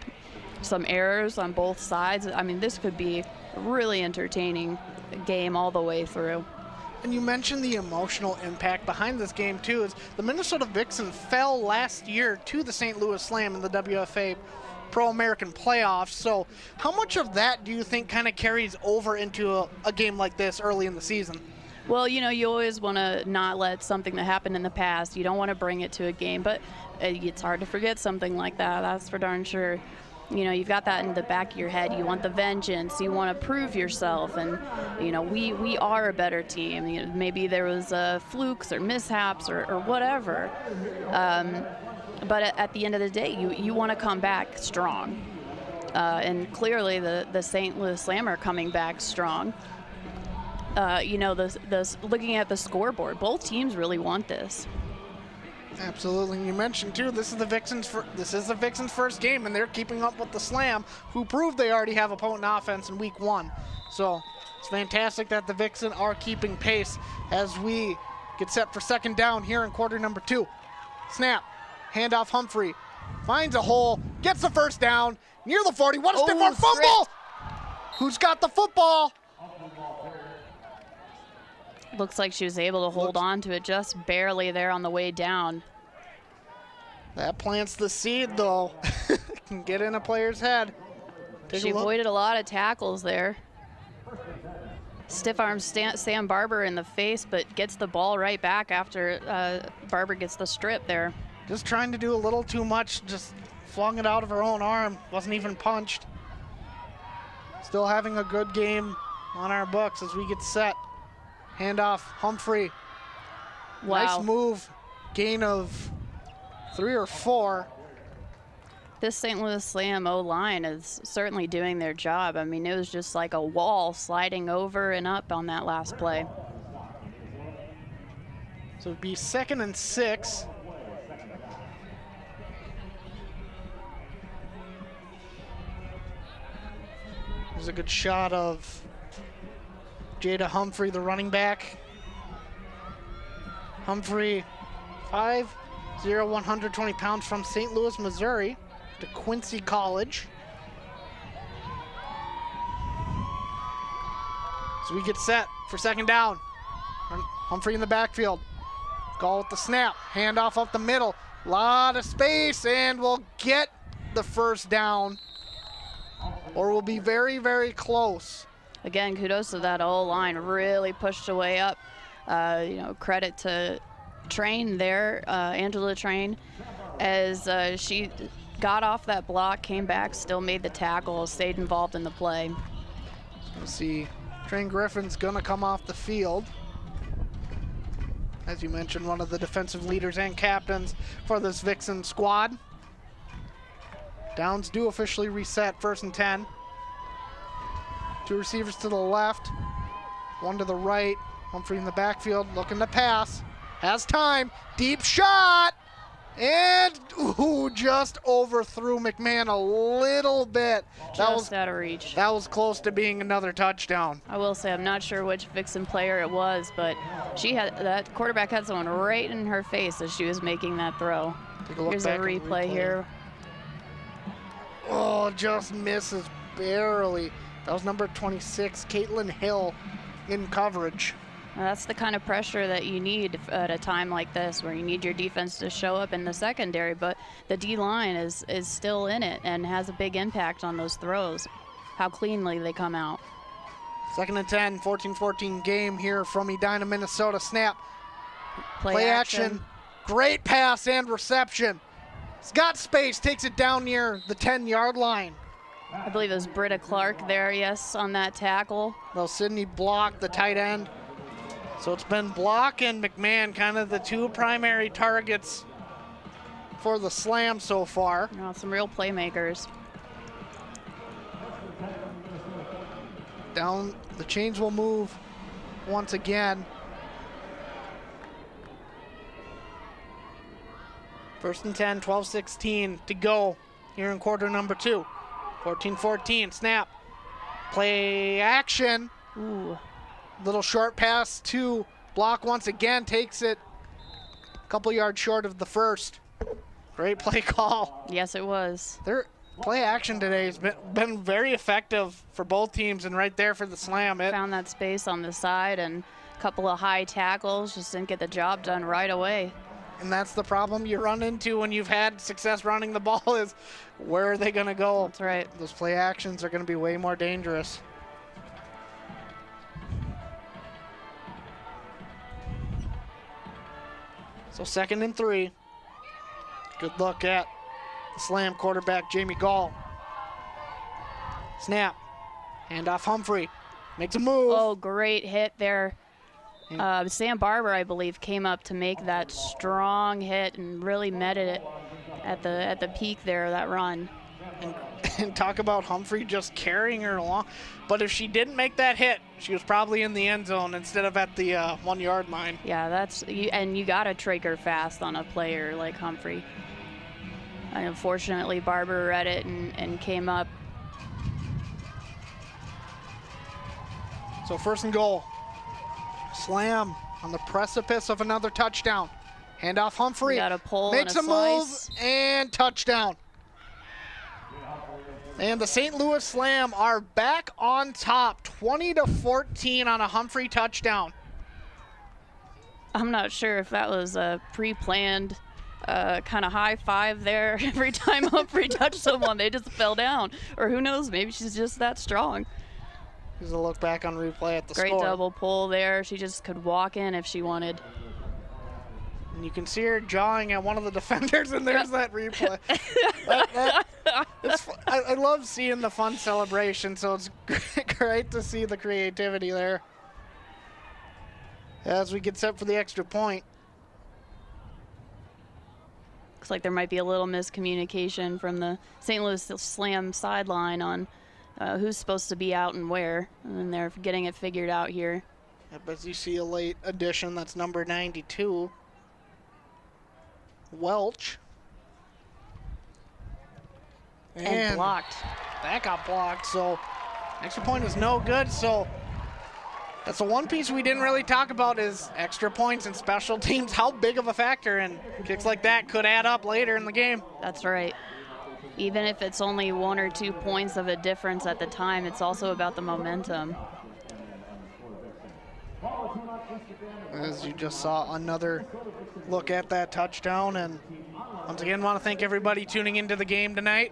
Speaker 2: some errors on both sides, I mean, this could be a really entertaining game all the way through.
Speaker 1: And you mentioned the emotional impact behind this game too. Is the Minnesota Vixen fell last year to the St. Louis Slam in the WFA Pro-American playoffs. So how much of that do you think kind of carries over into a game like this early in the season?
Speaker 2: Well, you know, you always want to not let something that happened in the past, you don't want to bring it to a game, but it's hard to forget something like that, that's for darn sure. You know, you've got that in the back of your head. You want the vengeance. You want to prove yourself. And, you know, we are a better team. You know, maybe there was flukes or mishaps or whatever. But at the end of the day, you want to come back strong. And clearly the St. Louis Slam are coming back strong. You know, looking at the scoreboard, both teams really want this.
Speaker 1: Absolutely. And you mentioned too, this is the Vixen's first game, and they're keeping up with the Slam, who proved they already have a potent offense in week 1. So it's fantastic that the Vixen are keeping pace as we get set for second down here in quarter number 2. Snap, handoff Humphrey, finds a hole, gets the first down near the 40. What a stiff arm fumble! Who's got the football?
Speaker 2: Looks like she was able to hold on to it just barely there on the way down.
Speaker 1: That plants the seed, though. Can get in a player's head.
Speaker 2: She avoided a lot of tackles there. Stiff arms Sam Barber in the face, but gets the ball right back after Barber gets the strip there.
Speaker 1: Just trying to do a little too much, just flung it out of her own arm. Wasn't even punched. Still having a good game on our books as we get set. Handoff, Humphrey.
Speaker 2: Wow.
Speaker 1: Nice move. Gain of 3 or 4.
Speaker 2: This St. Louis Slam O-line is certainly doing their job. I mean, it was just like a wall sliding over and up on that last play.
Speaker 1: So it'd be 2nd and 6. There's a good shot of Jada Humphrey, the running back. Humphrey, 5'0", 120 pounds, from St. Louis, Missouri, to Quincy College. So we get set for 2nd down. Humphrey in the backfield. Gall with the snap. Handoff up the middle. Lot of space, and we'll get the 1st down. Or we'll be very, very close.
Speaker 2: Again, kudos to that O-line. Really pushed away up. You know, credit to Train there, Angela Train, as she got off that block, came back, still made the tackle, stayed involved in the play.
Speaker 1: We'll see Train Griffin's gonna come off the field. As you mentioned, one of the defensive leaders and captains for this Vixen squad. Downs do officially reset, 1st and 10. 2 receivers to the left, 1 to the right. Humphrey in the backfield, looking to pass. Has time, deep shot, and just overthrew McMahon a little bit.
Speaker 2: Just out of reach.
Speaker 1: That was close to being another touchdown.
Speaker 2: I will say I'm not sure which Vixen player it was, but that quarterback had someone right in her face as she was making that throw. Here's a replay here.
Speaker 1: Oh, just misses barely. That was number 26, Caitlin Hill, in coverage.
Speaker 2: That's the kind of pressure that you need at a time like this, where you need your defense to show up in the secondary, but the D-line is still in it and has a big impact on those throws, how cleanly they come out.
Speaker 1: 2nd and 10, 14-14 game here from Edina, Minnesota. Snap, play action, great pass and reception. He's got space, takes it down near the 10-yard line.
Speaker 2: I believe it was Britta Clark there, yes, on that tackle.
Speaker 1: Well, Sydney blocked the tight end. So it's been Block and McMahon, kind of the 2 primary targets for the Slam so far.
Speaker 2: Oh, some real playmakers.
Speaker 1: Down, the chains will move once again. 1st and 10, 12-16 to go here in quarter number 2. 14-14, snap, play action.
Speaker 2: Ooh.
Speaker 1: Little short pass to Block once again, takes it a couple yards short of the 1st. Great play call.
Speaker 2: Yes, it was.
Speaker 1: Their play action today has been very effective for both teams, and right there for the Slam.
Speaker 2: Found that space on the side and a couple of high tackles, just didn't get the job done right away.
Speaker 1: And that's the problem you run into when you've had success running the ball, is where are they going to go?
Speaker 2: That's right.
Speaker 1: Those play actions are going to be way more dangerous. So 2nd and 3. Good look at the Slam quarterback, Jamie Gall. Snap. Handoff Humphrey. Makes a move.
Speaker 2: Oh, great hit there. Sam Barber, I believe, came up to make that strong hit and really met it at the peak there of that run.
Speaker 1: And talk about Humphrey just carrying her along. But if she didn't make that hit, she was probably in the end zone instead of at the 1-yard line.
Speaker 2: Yeah, and you got to trigger fast on a player like Humphrey. And unfortunately, Barber read it and came up.
Speaker 1: So 1st and goal. Slam on the precipice of another touchdown. Handoff Humphrey.
Speaker 2: Got a pull
Speaker 1: makes
Speaker 2: and a
Speaker 1: move and touchdown. And the St. Louis Slam are back on top, 20-14 on a Humphrey touchdown.
Speaker 2: I'm not sure if that was a pre-planned kind of high five there every time Humphrey touched someone. They just fell down. Or who knows, maybe she's just that strong.
Speaker 1: Here's a look back on replay at the
Speaker 2: Great
Speaker 1: score.
Speaker 2: double pull there. She just could walk in if she wanted.
Speaker 1: And you can see her jawing at one of the defenders, and there's that replay. I love seeing the fun celebration, so it's great to see the creativity there as we get set for the extra point.
Speaker 2: Looks like there might be a little miscommunication from the St. Louis Slam sideline on who's supposed to be out and where, and they're getting it figured out here.
Speaker 1: Yep, as you see a late addition, that's number 92. Welch.
Speaker 2: And blocked.
Speaker 1: That got blocked, so extra point is no good. So that's the one piece we didn't really talk about is extra points and special teams, how big of a factor, and kicks like that could add up later in the game.
Speaker 2: That's right. Even if it's only 1 or 2 points of a difference at the time, it's also about the momentum.
Speaker 1: As you just saw, another look at that touchdown, and once again want to thank everybody tuning into the game tonight.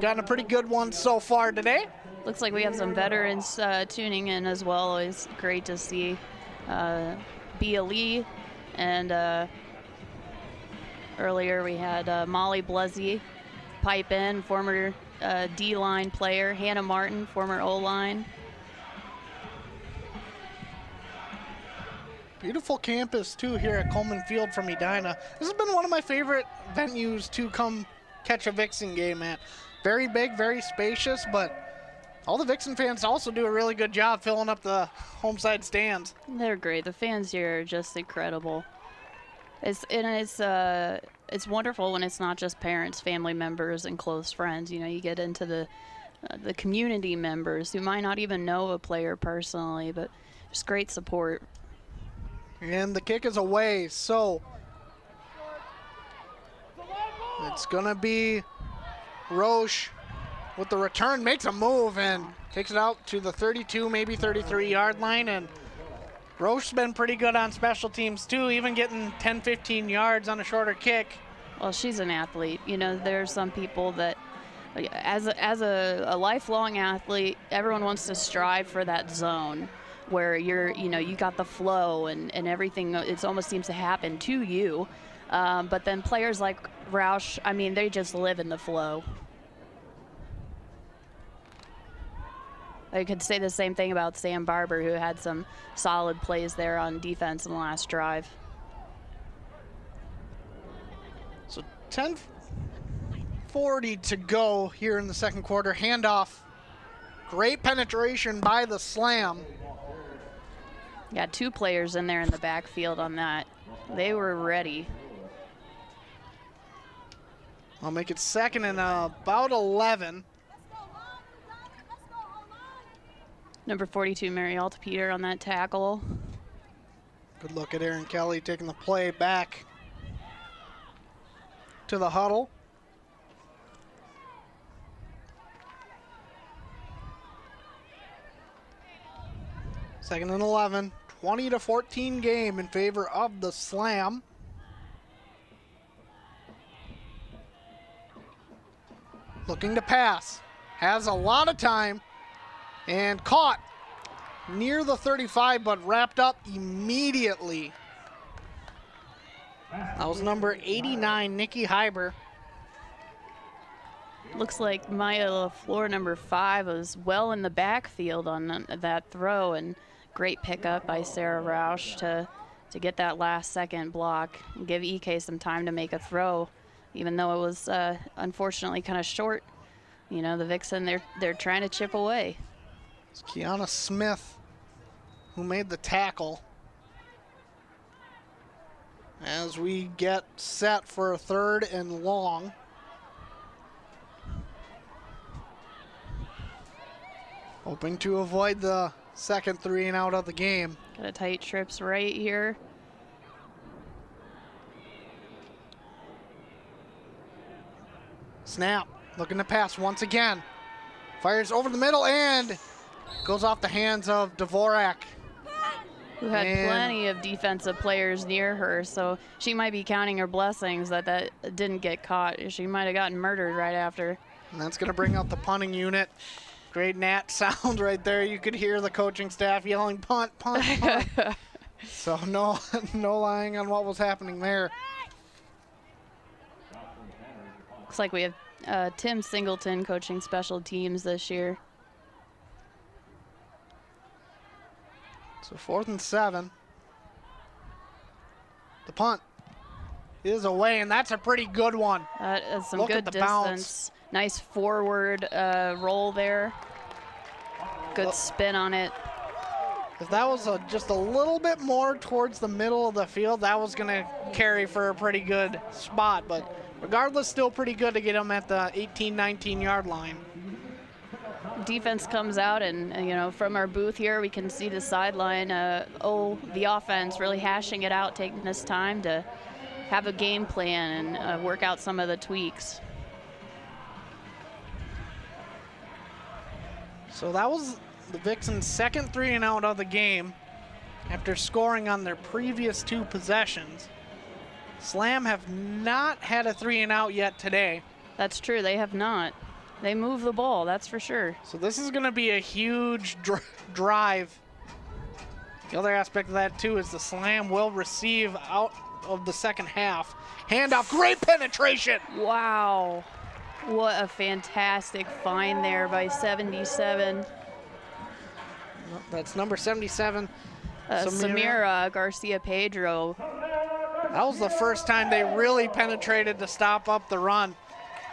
Speaker 1: Gotten a pretty good one so far today.
Speaker 2: Looks like we have some veterans tuning in as well. It's great to see Bia Lee, and earlier we had Molly Blezzy pipe in, former D-line player, Hannah Martin, former O-line.
Speaker 1: Beautiful campus, too, here at Coleman Field from Edina. This has been one of my favorite venues to come catch a Vixen game at. Very big, very spacious, but all the Vixen fans also do a really good job filling up the home side stands.
Speaker 2: They're great. The fans here are just incredible. It's wonderful when it's not just parents, family members, and close friends. You know, you get into the community members who might not even know a player personally, but just great support.
Speaker 1: And the kick is away, so it's going to be Roche with the return, makes a move and takes it out to the 32, maybe 33-yard line. And Roche's been pretty good on special teams, too, even getting 10, 15 yards on a shorter kick.
Speaker 2: Well, she's an athlete. You know, there are some people that, as a lifelong athlete, everyone wants to strive for that zone where you got the flow and everything. It almost seems to happen to you. But then players like Roush, I mean, they just live in the flow. I could say the same thing about Sam Barber, who had some solid plays there on defense in the last drive.
Speaker 1: So 10:40 to go here in the second quarter. Handoff. Great penetration by the Slam.
Speaker 2: Got 2 players in there in the backfield on that. They were ready.
Speaker 1: I'll make it second and about 11.
Speaker 2: Number 42, Mary Altapeter on that tackle.
Speaker 1: Good look at Aaron Kelly taking the play back to the huddle. Second and 11, 20-14 game in favor of the Slam. Looking to pass, has a lot of time, and caught near the 35, but wrapped up immediately. That was number 89, Nikki Hyber.
Speaker 2: Looks like Maya LaFleur, number 5, was well in the backfield on that throw, and great pickup by Sarah Roush to get that last second block and give EK some time to make a throw, even though it was unfortunately kind of short. You know, the Vixen, they're trying to chip away.
Speaker 1: It's Kiana Smith who made the tackle. As we get set for a 3rd and long. Hoping to avoid the second 3 and out of the game.
Speaker 2: Got a tight trips right here.
Speaker 1: Snap, looking to pass once again. Fires over the middle and goes off the hands of Dvorak.
Speaker 2: Who had plenty of defensive players near her, so she might be counting her blessings that didn't get caught. She might have gotten murdered right after.
Speaker 1: And that's going to bring out the punting unit. Great Nat sound right there. You could hear the coaching staff yelling, punt, punt, punt. So no lying on what was happening there.
Speaker 2: Looks like we have Tim Singleton coaching special teams this year.
Speaker 1: So 4th and 7. The punt is away, and that's a pretty good one.
Speaker 2: That is some
Speaker 1: Look
Speaker 2: good
Speaker 1: at the
Speaker 2: distance.
Speaker 1: bounce.
Speaker 2: Nice forward roll there. Good spin on it.
Speaker 1: If that was just a little bit more towards the middle of the field, that was going to carry for a pretty good spot. But regardless, still pretty good to get him at the 18, 19-yard line.
Speaker 2: Defense comes out, and you know, from our booth here, we can see the sideline. The offense really hashing it out, taking this time to have a game plan and work out some of the tweaks.
Speaker 1: So that was the Vixen's second 3-and-out of the game after scoring on their previous 2 possessions. Slam have not had a 3-and-out yet today.
Speaker 2: That's true, they have not. They move the ball, that's for sure.
Speaker 1: So this is going to be a huge drive. The other aspect of that, too, is the Slam will receive out of the second half. Handoff, great penetration.
Speaker 2: Wow, what a fantastic find there by 77.
Speaker 1: That's number 77.
Speaker 2: Samira Garcia-Pedro.
Speaker 1: That was the first time they really penetrated to stop up the run.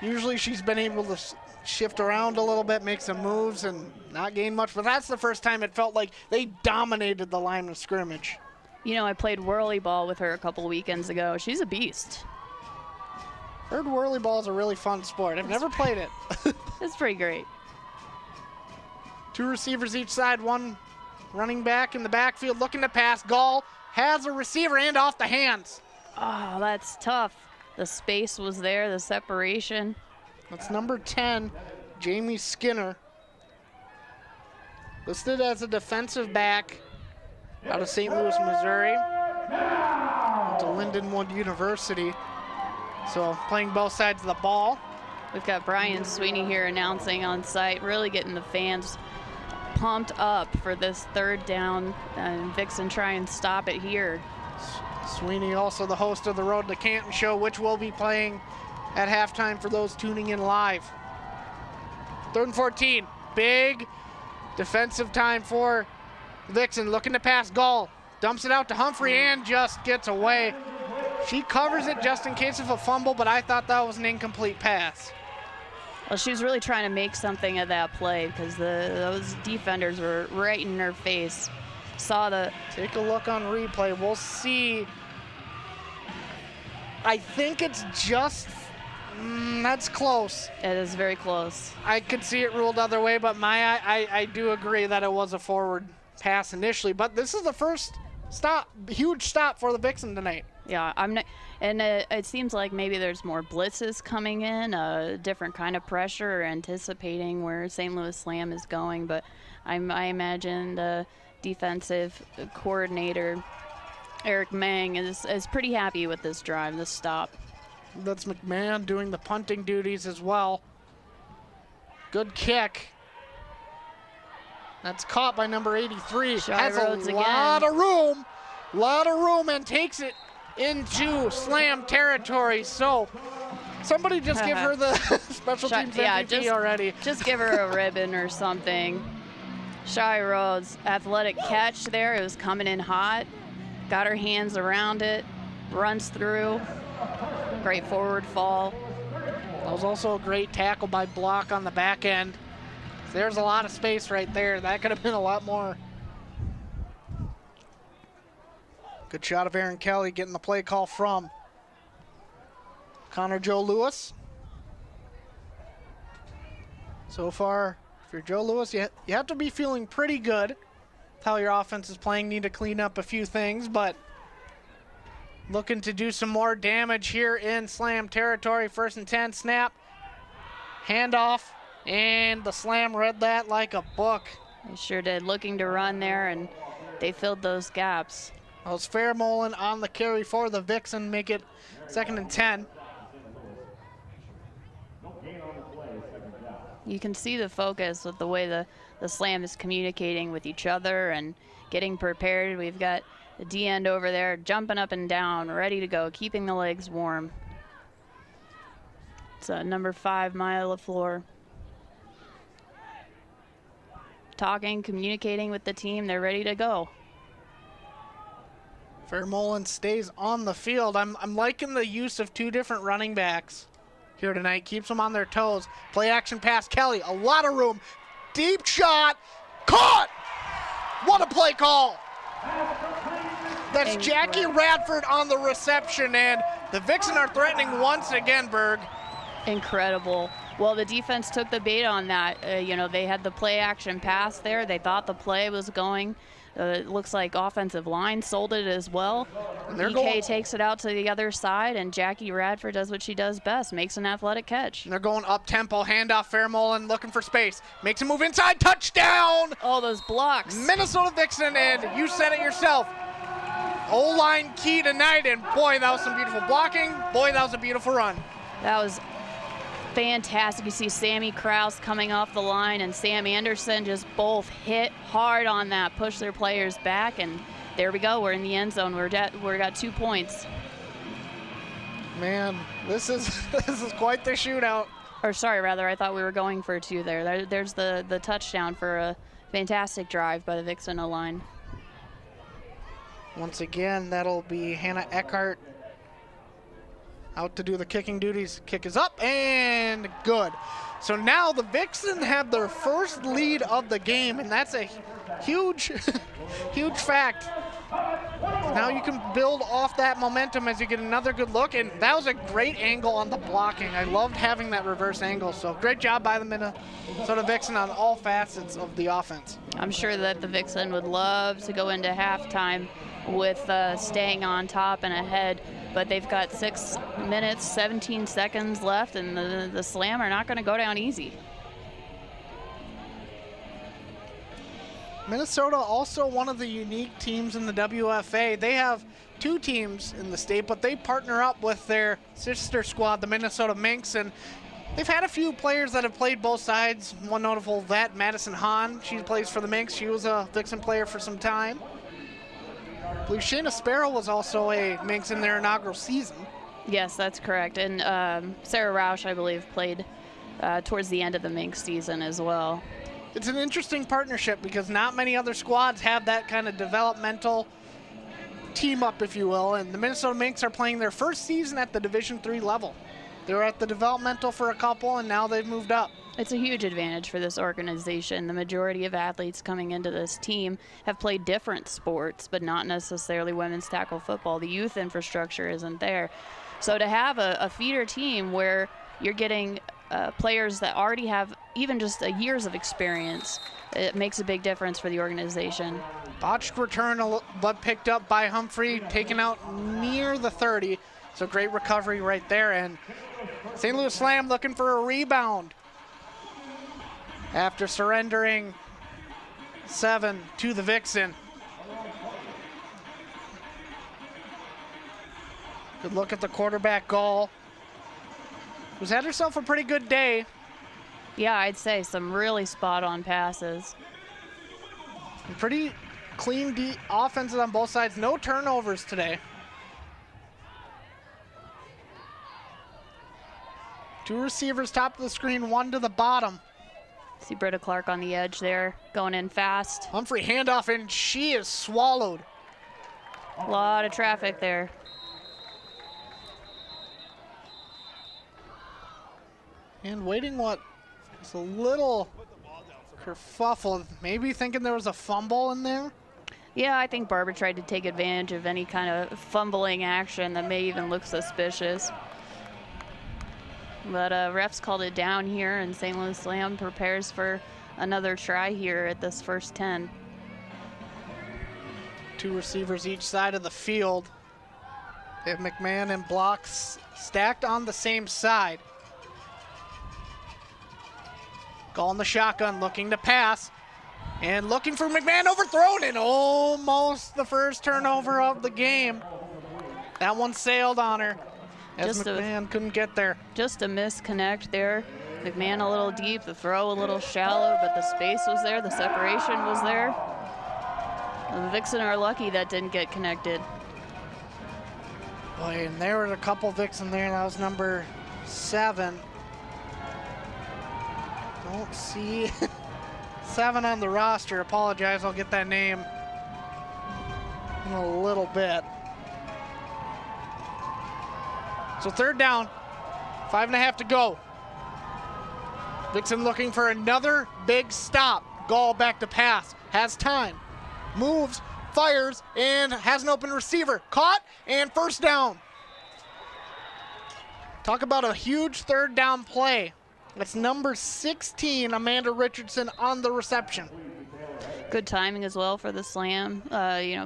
Speaker 1: Usually she's been able to shift around a little bit, make some moves, and not gain much, but that's the first time it felt like they dominated the line of scrimmage.
Speaker 2: You know, I played whirly ball with her a couple weekends ago. She's a beast.
Speaker 1: Heard whirly ball is a really fun sport. I've never played it.
Speaker 2: It's pretty great.
Speaker 1: 2 receivers each side, 1 running back in the backfield looking to pass. Gall has a receiver and off the hands.
Speaker 2: Oh, that's tough. The space was there, the separation.
Speaker 1: That's number 10, Jamie Skinner. Listed as a defensive back out of St. Louis, Missouri, to Lindenwood University. So playing both sides of the ball.
Speaker 2: We've got Brian Sweeney here announcing on site, really getting the fans pumped up for this 3rd down, and Vixen try and stop it here.
Speaker 1: Sweeney also the host of the Road to Canton show, which will be playing at halftime for those tuning in live. 3rd and 14, big defensive time for Vixen, looking to pass. Gall dumps it out to Humphrey and just gets away. She covers it just in case of a fumble, but I thought that was an incomplete pass.
Speaker 2: Well, she was really trying to make something of that play because those defenders were right in her face.
Speaker 1: Take a look on replay. We'll see. I think it's just, that's close.
Speaker 2: It is very close.
Speaker 1: I could see it ruled other way, but I do agree that it was a forward pass initially. But this is the first huge stop for the Vixen tonight.
Speaker 2: Yeah, and it seems like maybe there's more blitzes coming in, a different kind of pressure, anticipating where St. Louis Slam is going. But I imagine the defensive coordinator, Eric Mang, is pretty happy with this drive, this stop.
Speaker 1: That's McMahon doing the punting duties as well. Good kick. That's caught by number 83. Has a lot of room, and takes it into Slam territory. So somebody just give her the special teams MVP already.
Speaker 2: Just give her a ribbon or something. Shy Rhodes, athletic catch there. It was coming in hot. Got her hands around it, runs through. Great forward fall.
Speaker 1: That was also a great tackle by Block on the back end. There's a lot of space right there. That could have been a lot more. Good shot of Aaron Kelly getting the play call from Connor Joe Lewis. So far, if you're Joe Lewis, you have to be feeling pretty good with how your offense is playing. Need to clean up a few things, but looking to do some more damage here in Slam territory. 1st and 10, snap, handoff, and the Slam read that like a book.
Speaker 2: They sure did. Looking to run there, and they filled those gaps.
Speaker 1: Well, it's Fairmolin on the carry for the Vixen, make it 2nd and 10.
Speaker 2: You can see the focus with the way the Slam is communicating with each other and getting prepared. We've got the D end over there jumping up and down, ready to go, keeping the legs warm. It's number 5, Maya LaFleur. Talking, communicating with the team, they're ready to go.
Speaker 1: Fairmolin stays on the field. I'm liking the use of 2 different running backs here tonight. Keeps them on their toes. Play action pass, Kelly. A lot of room. Deep shot. Caught! What a play call! That's Jackie Radford on the reception, and the Vixen are threatening once again, Berg.
Speaker 2: Incredible. Well, the defense took the bait on that. You know, they had the play action pass there. They thought the play was going. It looks like offensive line sold it as well. DK takes it out to the other side, and Jackie Radford does what she does best, makes an athletic catch.
Speaker 1: And they're going up-tempo, handoff, Fairmolin looking for space. Makes a move inside, touchdown!
Speaker 2: Oh, those blocks.
Speaker 1: Minnesota Vixen, and you said it yourself. O-line key tonight, and boy, that was some beautiful blocking. Boy, that was a beautiful run.
Speaker 2: That was fantastic. You see Sammy Kraus coming off the line and Sam Anderson just both hit hard on that, push their players back, and there we go. We're in the end zone. We're got 2 points.
Speaker 1: Man, this is quite the shootout.
Speaker 2: Or sorry, rather, I thought we were going for 2 there. There's the touchdown for a fantastic drive by the Vixen O-line.
Speaker 1: Once again, that'll be Hannah Eckhart out to do the kicking duties. Kick is up and good. So now the Vixen have their first lead of the game, and that's a huge, huge fact. Now you can build off that momentum as you get another good look, and that was a great angle on the blocking. I loved having that reverse angle, so great job by the Minnesota Vixen on all facets of the offense.
Speaker 2: I'm sure that the Vixen would love to go into halftime with staying on top and ahead, but they've got 6 minutes, 17 seconds left, and the Slam are not going to go down easy.
Speaker 1: Minnesota also one of the unique teams in the WFA. They have 2 teams in the state, but they partner up with their sister squad, the Minnesota Minx, and they've had a few players that have played both sides. One notable vet, Madison Hahn. She plays for the Minx. She was a Vixen player for some time. I believe Shayna Sparrow was also a Minx in their inaugural season.
Speaker 2: Yes, that's correct. And Sarah Roush, I believe, played towards the end of the Minx season as well.
Speaker 1: It's an interesting partnership because not many other squads have that kind of developmental team up, if you will, and the Minnesota Minx are playing their first season at the Division III level. They were at the developmental for a couple, and now they've moved up.
Speaker 2: It's a huge advantage for this organization. The majority of athletes coming into this team have played different sports, but not necessarily women's tackle football. The youth infrastructure isn't there. So to have a feeder team where you're getting players that already have even just years of experience, it makes a big difference for the organization.
Speaker 1: Botched return, but picked up by Humphrey, taken out near the 30. So great recovery right there. And St. Louis Slam looking for a rebound after surrendering 7 to the Vixen. Good look at the quarterback goal. Who's had herself a pretty good day.
Speaker 2: Yeah, I'd say some really spot-on passes.
Speaker 1: Pretty clean offenses on both sides. No turnovers today. 2 receivers top of the screen, 1 to the bottom.
Speaker 2: See Britta Clark on the edge there, going in fast.
Speaker 1: Humphrey handoff, and she is swallowed.
Speaker 2: A lot of traffic there.
Speaker 1: And waiting what was a little kerfuffle, maybe thinking there was a fumble in there.
Speaker 2: Yeah, I think Barbara tried to take advantage of any kind of fumbling action that may even look suspicious. But refs called it down here, and St. Louis Slam prepares for another try here at this first 10.
Speaker 1: 2 receivers each side of the field. They have McMahon and Blocks stacked on the same side. Calling the shotgun, looking to pass. And looking for McMahon, overthrown, and almost the first turnover of the game. That one sailed on her as McMahon couldn't get there.
Speaker 2: Just a misconnect there. McMahon a little deep, the throw a little shallow, but the space was there, the separation was there. The Vixen are lucky that didn't get connected.
Speaker 1: Boy, and there were a couple Vixen there. That was number 7. Don't see 7 on the roster. Apologize, I'll get that name in a little bit. So 3rd down, 5.5 to go. Vixen looking for another big stop. Gall back to pass, has time, moves, fires, and has an open receiver. Caught, and 1st down. Talk about a huge 3rd down play. That's number 16, Amanda Richardson, on the reception.
Speaker 2: Good timing as well for the slam.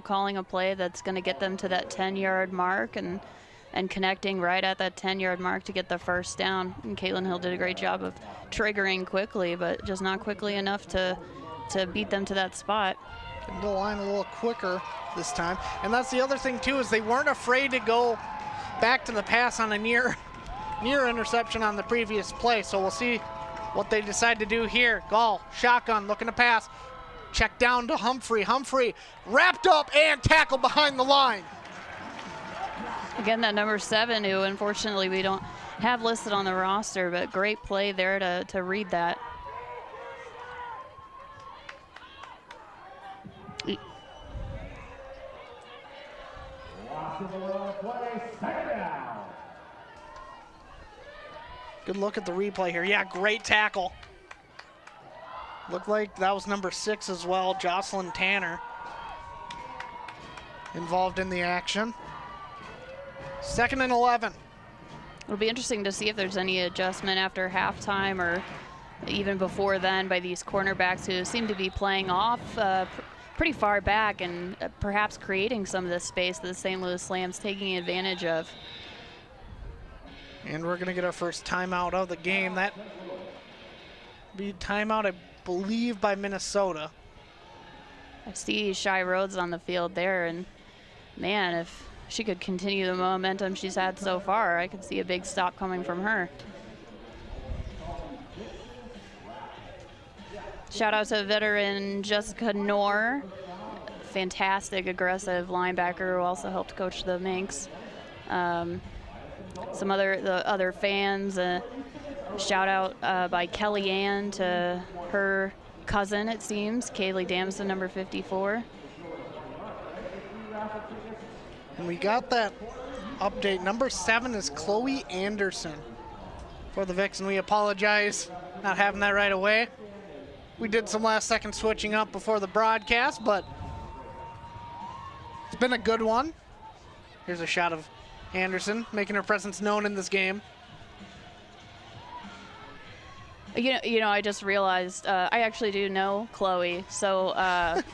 Speaker 2: Calling a play that's going to get them to that 10-yard mark and connecting right at that 10-yard mark to get the 1st down. And Caitlin Hill did a great job of triggering quickly, but just not quickly enough to beat them to that spot.
Speaker 1: Getting the line a little quicker this time. And that's the other thing, too, is they weren't afraid to go back to the pass on a near interception on the previous play. So we'll see what they decide to do here. Gall, shotgun, looking to pass. Check down to Humphrey. Humphrey wrapped up and tackled behind the line.
Speaker 2: Again, that number 7, who unfortunately we don't have listed on the roster, but great play there to read that.
Speaker 1: Good look at the replay here. Yeah, great tackle. Looked like that was number 6 as well, Jocelyn Tanner, involved in the action. 2nd and 11.
Speaker 2: It'll be interesting to see if there's any adjustment after halftime or even before then by these cornerbacks who seem to be playing off pretty far back and perhaps creating some of this space that the St. Louis Slam's taking advantage of.
Speaker 1: And we're going to get our first timeout of the game. That be timeout, I believe, by Minnesota.
Speaker 2: I see Shy Rhodes on the field there, and man, if she could continue the momentum she's had so far, I could see a big stop coming from her. Shout out to veteran Jessica Knorr, fantastic, aggressive linebacker who also helped coach the Minx. The other fans, shout out by Kellyanne to her cousin, it seems, Kaylee Damson, number 54.
Speaker 1: And we got that update. Number 7 is Chloe Anderson for the Vixen. We apologize not having that right away. We did some last-second switching up before the broadcast, but it's been a good one. Here's a shot of Anderson making her presence known in this game.
Speaker 2: You know, I just realized I actually do know Chloe, so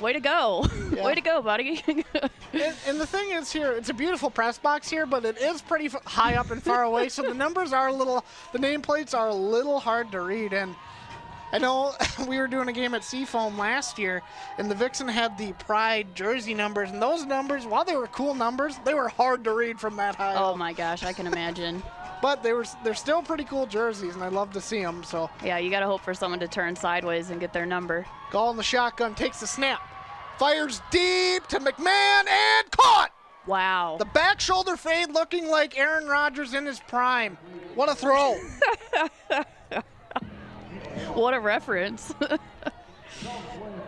Speaker 2: way to go.
Speaker 1: Yeah.
Speaker 2: Way to go, buddy.
Speaker 1: and the thing is here, it's a beautiful press box here, but it is pretty high up and far away, so the numbers are the nameplates are a little hard to read. And I know we were doing a game at Seafoam last year, and the Vixen had the Pride jersey numbers, and those numbers, while they were cool numbers, they were hard to read from that high
Speaker 2: Oh
Speaker 1: up.
Speaker 2: my gosh, I can imagine.
Speaker 1: But they're still pretty cool jerseys, and I love to see them. So
Speaker 2: yeah, you got to hope for someone to turn sideways and get their number.
Speaker 1: Gall in the shotgun, takes the snap, fires deep to McMahon, and caught!
Speaker 2: Wow.
Speaker 1: The back shoulder fade looking like Aaron Rodgers in his prime. What a throw.
Speaker 2: What a reference.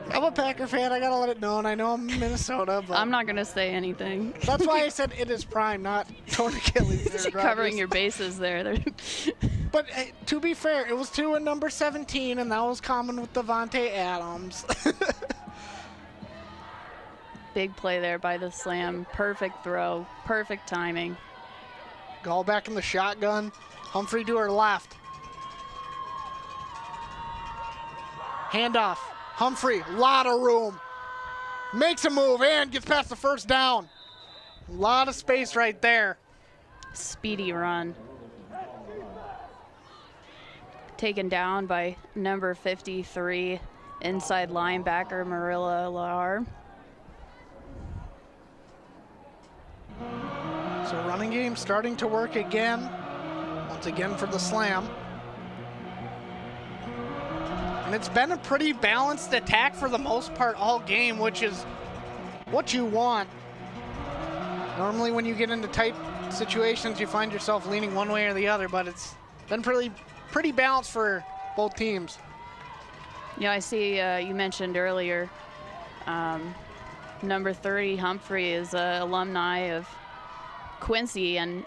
Speaker 1: I'm a Packer fan. I got to let it know, and I know I'm in Minnesota. But
Speaker 2: I'm not going to say anything.
Speaker 1: That's why I said it is prime, not torn Achilles.
Speaker 2: Covering your bases there.
Speaker 1: But hey, to be fair, it was to a number 17, and that was common with Devontae Adams.
Speaker 2: Big play there by the Slam. Perfect throw. Perfect timing.
Speaker 1: Gall back in the shotgun. Humphrey to her left. Handoff. Humphrey, lot of room. Makes a move and gets past the first down. A lot of space right there.
Speaker 2: Speedy run. Taken down by number 53, inside linebacker Marilla Lar.
Speaker 1: So running game starting to work again. Once again for the Slam. And it's been a pretty balanced attack for the most part all game, which is what you want. Normally when you get into tight situations, you find yourself leaning one way or the other, but it's been pretty balanced for both teams.
Speaker 2: Yeah, I see you mentioned earlier number 30, Humphrey, is an alumni of Quincy, and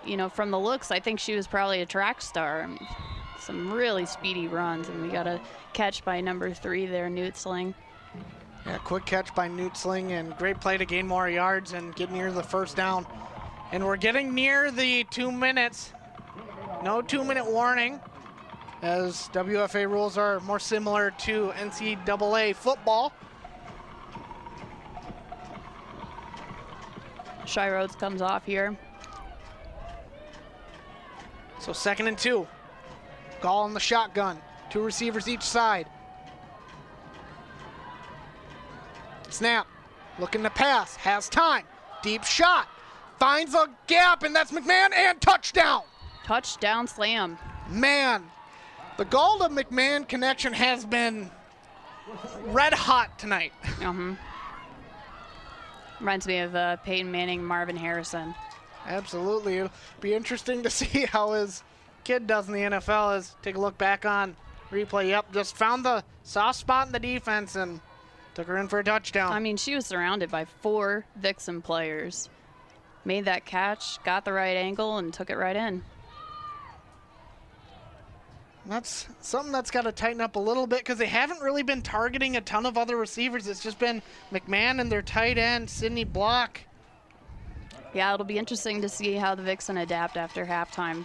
Speaker 2: you know, from the looks, I think she was probably a track star. I mean, some really speedy runs, and we got a catch by number 3 there, Nutzling.
Speaker 1: Yeah, quick catch by Nutzling, and great play to gain more yards and get near the first down. And we're getting near the 2 minutes. No 2-minute warning, as WFA rules are more similar to NCAA football.
Speaker 2: Shy Rhodes comes off here.
Speaker 1: So 2nd and 2. Gall in the shotgun. 2 receivers each side. Snap. Looking to pass. Has time. Deep shot. Finds a gap, and that's McMahon, and touchdown.
Speaker 2: Touchdown Slam.
Speaker 1: Man, the Gall to McMahon connection has been red hot tonight.
Speaker 2: Reminds me of Peyton Manning, Marvin Harrison.
Speaker 1: Absolutely. It'll be interesting to see how his kid does in the NFL. As take a look back on replay. Yep, just found the soft spot in the defense and took her in for a touchdown.
Speaker 2: I mean, she was surrounded by 4 Vixen players. Made that catch, got the right angle, and took it right in.
Speaker 1: That's something that's got to tighten up a little bit, because they haven't really been targeting a ton of other receivers. It's just been McMahon and their tight end, Sydney Block.
Speaker 2: Yeah, it'll be interesting to see how the Vixen adapt after halftime.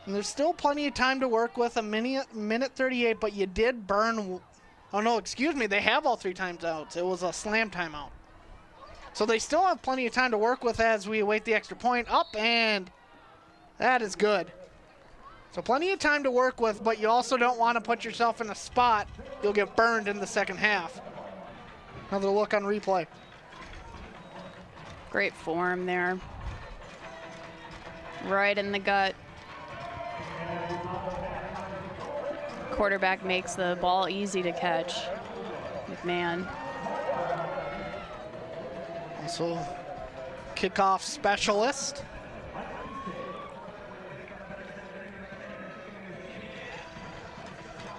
Speaker 1: And there's still plenty of time to work with, minute 38, but you did burn. Oh, no, excuse me. They have all 3 timeouts. It was a Slam timeout. So they still have plenty of time to work with as we await the extra point. Up, and that is good. So plenty of time to work with, but you also don't want to put yourself in a spot you'll get burned in the second half. Another look on replay.
Speaker 2: Great form there. Right in the gut. Quarterback makes the ball easy to catch. McMahon.
Speaker 1: Also, kickoff specialist.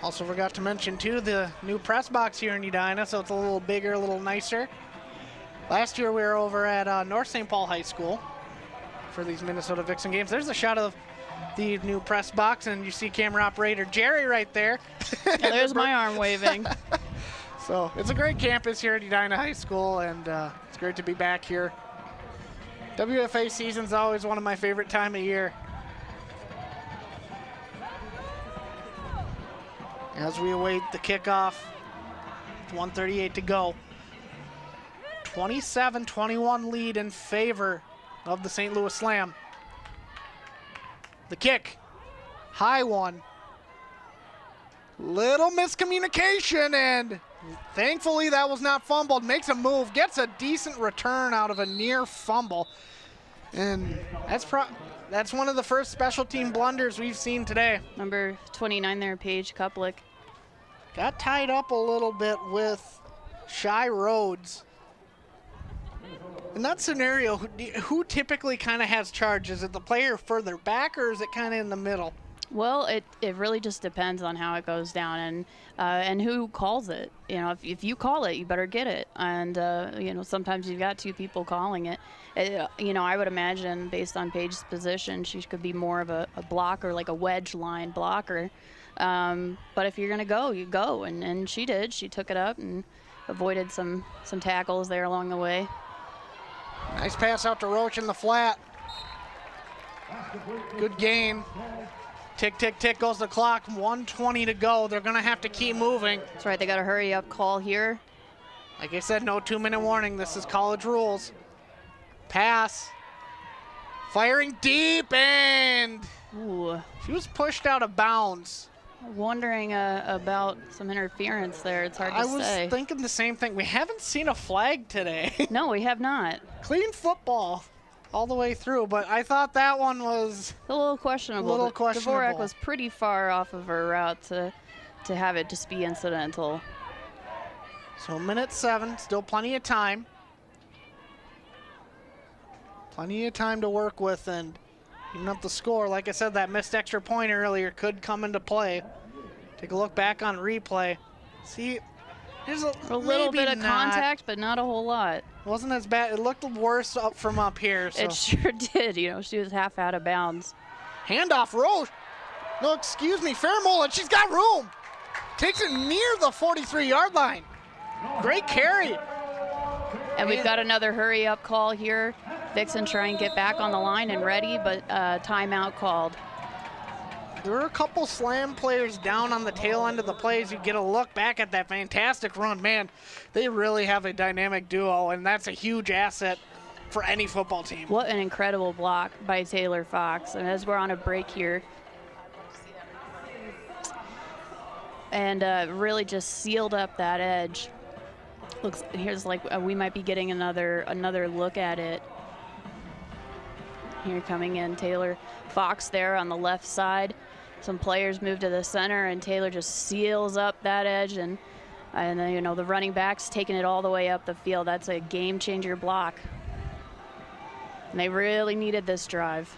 Speaker 1: Also forgot to mention, too, the new press box here in Edina, so it's a little bigger, a little nicer. Last year we were over at North St. Paul High School for these Minnesota Vixen games. There's a shot of the new press box, and you see camera operator Jerry right there.
Speaker 2: Yeah, there's my arm waving.
Speaker 1: So it's a great campus here at Edina High School, and it's great to be back here. WFA season's always one of my favorite time of year. As we await the kickoff, 1:38 to go. 27-21 lead in favor of the St. Louis Slam. The kick, high one. Little miscommunication, and thankfully that was not fumbled. Makes a move, gets a decent return out of a near fumble. And that's one of the first special team blunders we've seen today.
Speaker 2: Number 29 there, Paige Kuplick.
Speaker 1: Got tied up a little bit with Shy Rhodes. In that scenario, who typically kind of has charge? Is it the player further back, or is it kind of in the middle?
Speaker 2: Well, it really just depends on how it goes down and who calls it. You know, if you call it, you better get it. And you know, sometimes you've got 2 people calling it. You know, I would imagine based on Paige's position, she could be more of a blocker, like a wedge line blocker. But if you're gonna go, you go, and she did. She took it up and avoided some tackles there along the way.
Speaker 1: Nice pass out to Roach in the flat. Good gain. Tick, tick, tick goes the clock. 1:20 to go. They're going to have to keep moving.
Speaker 2: That's right. They got a hurry up call here.
Speaker 1: Like I said, no 2-minute warning. This is college rules. Pass. Firing deep, and
Speaker 2: Ooh.
Speaker 1: she was pushed out of bounds.
Speaker 2: wondering about some interference there. It's hard to say.
Speaker 1: I was thinking the same thing. We haven't seen a flag today.
Speaker 2: No, we have not.
Speaker 1: Clean football all the way through, but I thought that one was
Speaker 2: a little questionable. Dvorak was pretty far off of her route to have it just be incidental.
Speaker 1: So minute 7, still plenty of time. Plenty of time to work with, and even up the score. Like I said, that missed extra point earlier could come into play. Take a look back on replay. See, there's
Speaker 2: a little bit of contact, but not a whole lot.
Speaker 1: Wasn't as bad. It looked worse up from up here. So.
Speaker 2: It sure did. You know, she was half out of bounds.
Speaker 1: Handoff, Roche. No, excuse me, Fairmolen. She's got room. Takes it near the 43-yard line. Great carry.
Speaker 2: And we've got another hurry-up call here. Vixen try and get back on the line and ready, but timeout called.
Speaker 1: There were a couple Slam players down on the tail end of the plays. You get a look back at that fantastic run. Man, they really have a dynamic duo, and that's a huge asset for any football team.
Speaker 2: What an incredible block by Taylor Fox. And as we're on a break here, and really just sealed up that edge. Looks here's like we might be getting another look at it. Here coming in, Taylor Fox there on the left side. Some players move to the center, and Taylor just seals up that edge, and then, you know, the running back's taking it all the way up the field. That's a game-changer block. And they really needed this drive.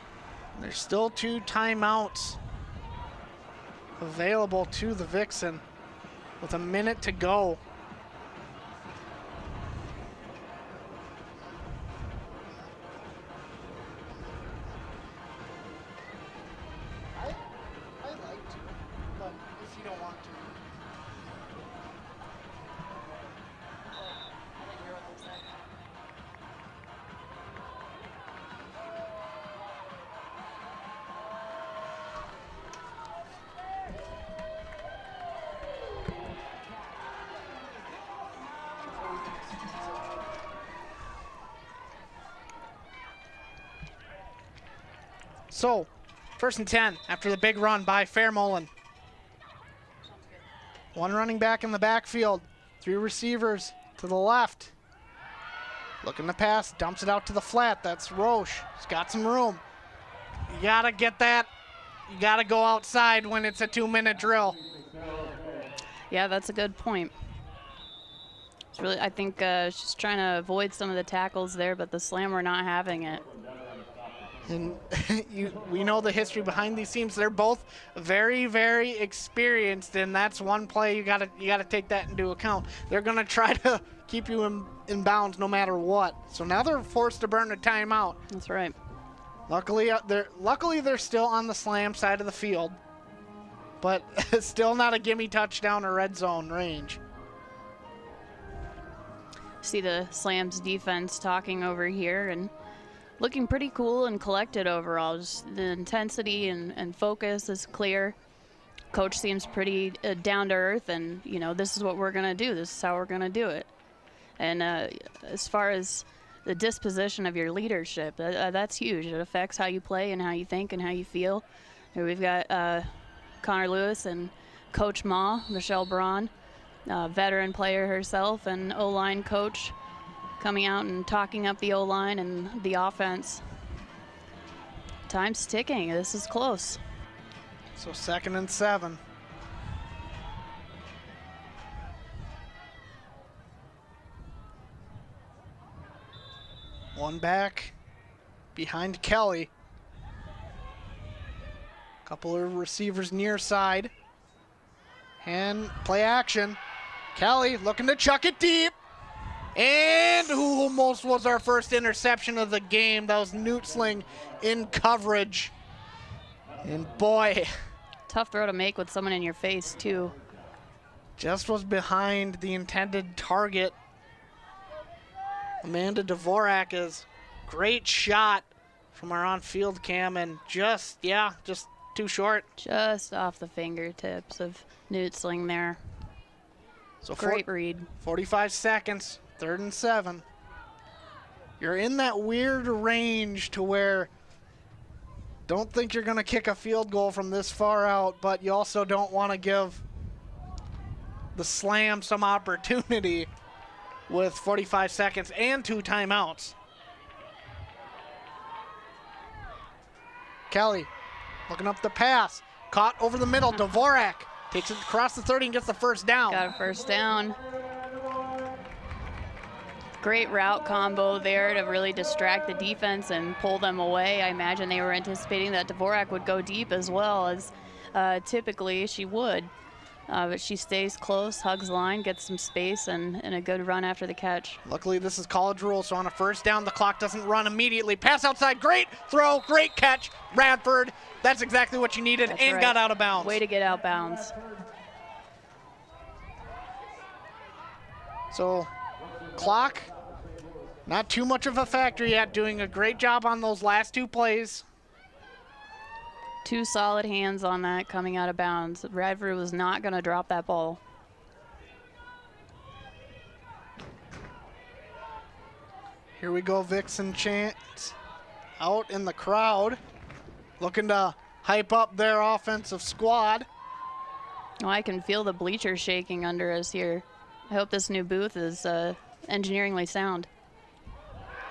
Speaker 1: There's still 2 timeouts available to the Vixen with a minute to go. So, 1st and 10 after the big run by Fairmolen. 1 running back in the backfield. 3 receivers to the left. Looking to pass, dumps it out to the flat. That's Roche. He's got some room. You gotta get that. You gotta go outside when it's a 2-minute drill.
Speaker 2: Yeah, that's a good point. It's really, I think she's trying to avoid some of the tackles there, but the Slam were not having it.
Speaker 1: And we know the history behind these teams. They're both very, very experienced, and that's one play you gotta take that into account. They're gonna try to keep you in bounds no matter what. So now they're forced to burn a timeout.
Speaker 2: That's right.
Speaker 1: Luckily they're still on the Slam side of the field, but still not a gimme touchdown or red zone range.
Speaker 2: See the Slams defense talking over here and looking pretty cool and collected overall. Just the intensity and focus is clear. Coach seems pretty down to earth, and you know, this is what we're gonna do. This is how we're gonna do it. And as far as the disposition of your leadership, that's huge. It affects how you play and how you think and how you feel. Here we've got Connor Lewis and Coach Ma, Michelle Braun, veteran player herself, and O-line coach, coming out and talking up the O-line and the offense. Time's ticking. This is close.
Speaker 1: So 2nd and 7. One back behind Kelly. Couple of receivers near side. And play action. Kelly looking to chuck it deep. And who almost was our first interception of the game. That was Newtsling in coverage. And boy.
Speaker 2: Tough throw to make with someone in your face, too.
Speaker 1: Just was behind the intended target. Amanda Dvorak is great shot from our on-field cam, and just too short.
Speaker 2: Just off the fingertips of Newtsling there. So great read.
Speaker 1: 45 seconds. 3rd and 7. You're in that weird range to where Don't think you're going to kick a field goal from this far out, but you also don't want to give the Slam some opportunity with 45 seconds and 2 timeouts. Kelly looking up the pass. Caught over the middle. Dvorak takes it across the 30 and gets the first down.
Speaker 2: Got a first down. Great route combo there to really distract the defense and pull them away. I imagine they were anticipating that Dvorak would go deep as well as typically she would. But she stays close, hugs line, gets some space, and a good run after the catch.
Speaker 1: Luckily, this is college rule, so on a first down, the clock doesn't run immediately. Pass outside, great throw, great catch. Radford, that's exactly what you needed.
Speaker 2: That's
Speaker 1: and
Speaker 2: right.
Speaker 1: Got out of bounds.
Speaker 2: Way to get out bounds.
Speaker 1: So, clock, not too much of a factor yet, doing a great job on those last 2 plays.
Speaker 2: 2 solid hands on that coming out of bounds. Radford was not going to drop that ball.
Speaker 1: Here we go, Vixen chants out in the crowd, looking to hype up their offensive squad.
Speaker 2: Oh, I can feel the bleachers shaking under us here. I hope this new booth is engineeringly sound.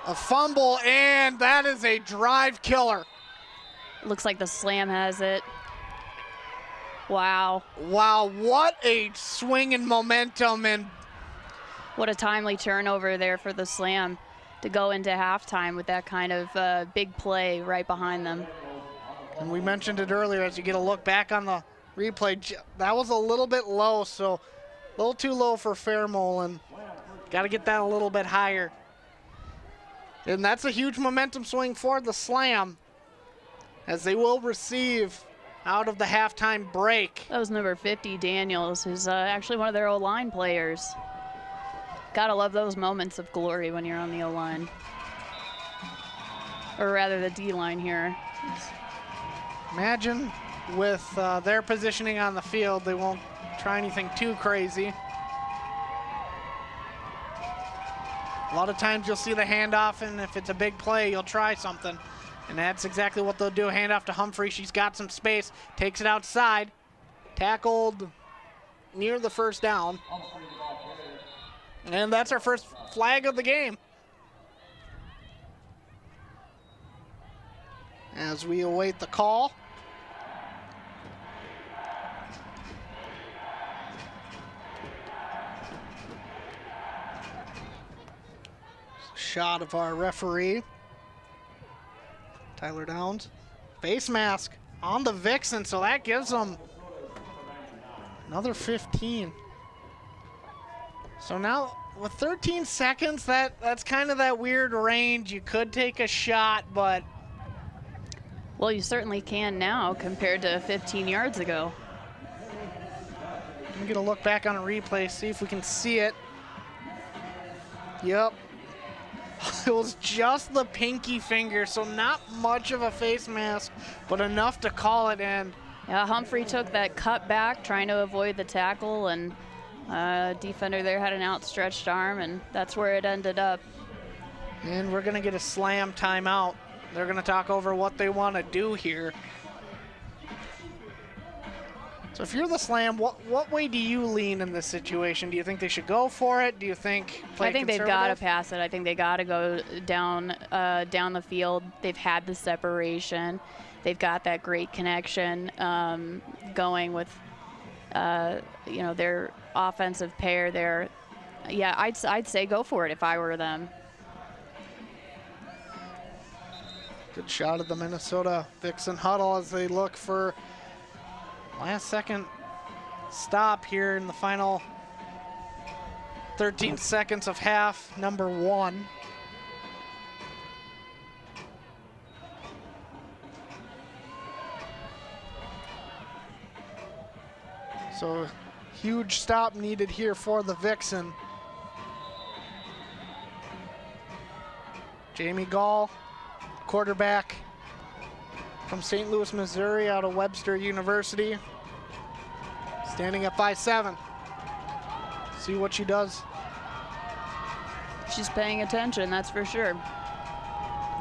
Speaker 1: A fumble, and that is a drive killer.
Speaker 2: Looks like the Slam has it. Wow.
Speaker 1: Wow, what a swing in momentum, and
Speaker 2: what a timely turnover there for the Slam to go into halftime with that kind of big play right behind them.
Speaker 1: And we mentioned it earlier, as you get a look back on the replay, that was a little bit low, so a little too low for Fairmolin. Got to get that a little bit higher. And that's a huge momentum swing for the Slam, as they will receive out of the halftime break.
Speaker 2: That was number 50, Daniels, who's actually one of their O-line players. Gotta love those moments of glory when you're on the O-line. Or rather the D-line here.
Speaker 1: Imagine with their positioning on the field, they won't try anything too crazy. A lot of times you'll see the handoff, and if it's a big play, you'll try something. And that's exactly what they'll do. Handoff to Humphrey. She's got some space. Takes it outside. Tackled near the first down. And that's our first flag of the game. As we await the call. Shot of our referee. Tyler Downs. Face mask on the Vixen, so that gives them another 15. So now with 13 seconds, that's kind of that weird range. You could take a shot, but...
Speaker 2: Well, you certainly can now compared to 15 yards ago.
Speaker 1: I'm gonna look back on a replay, see if we can see it. Yep. It was just the pinky finger, so not much of a face mask, but enough to call it in.
Speaker 2: Yeah, Humphrey took that cut back, trying to avoid the tackle, and defender there had an outstretched arm, and that's where it ended up.
Speaker 1: And we're gonna get a Slam timeout. They're gonna talk over what they wanna do here. So if you're the Slam, what way do you lean in this situation? Do you think they should go for it? Do you think play
Speaker 2: I think they've got to pass it. I think they got to go down the field. They've had the separation. They've got that great connection going with their offensive pair there. Yeah, I'd say go for it if I were them.
Speaker 1: Good shot of the Minnesota Vixen huddle as they look for last second stop here in the final 13 seconds of half number 1. So huge stop needed here for the Vixen. Jamie Gall, quarterback from St. Louis, Missouri, out of Webster University. Standing at 5'7". See what she does.
Speaker 2: She's paying attention, that's for sure.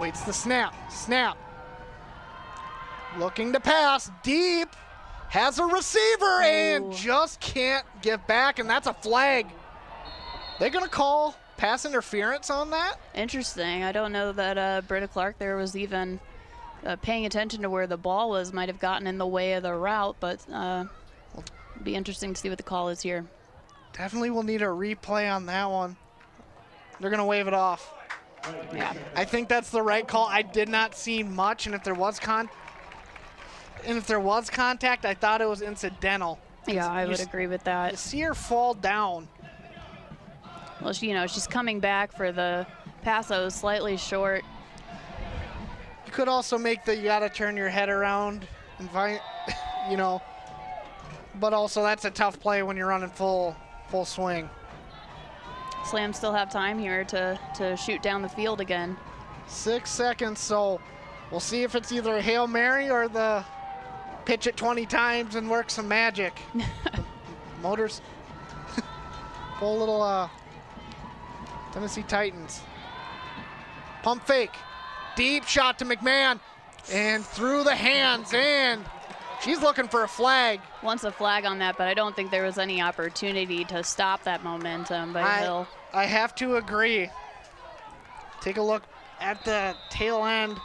Speaker 1: Waits the snap. Snap. looking to pass deep, has a receiver and just can't get back, and that's a flag. They're going to call pass interference on that?
Speaker 2: Interesting. I don't know that Britta Clark there was even paying attention to where the ball was. Might have gotten in the way of the route, but it'll be interesting to see what the call is here.
Speaker 1: Definitely will need a replay on that one. They're going to wave it off.
Speaker 2: Yeah.
Speaker 1: I think that's the right call. I did not see much, and if there was contact, I thought it was incidental.
Speaker 2: Yeah, I would agree with that.
Speaker 1: You see her fall down.
Speaker 2: Well, she's coming back for the pass that was slightly short.
Speaker 1: You could also make you got to turn your head around and find, but also that's a tough play when you're running full swing.
Speaker 2: Slam still have time here to shoot down the field again.
Speaker 1: 6 seconds, so we'll see if it's either a Hail Mary or the pitch it 20 times and work some magic. Motors. Pull a little Tennessee Titans. Pump fake. Deep shot to McMahon. And through the hands, and she's looking for a flag.
Speaker 2: Wants a flag on that, but I don't think there was any opportunity to stop that momentum by Hill.
Speaker 1: I have to agree. Take a look at the tail end.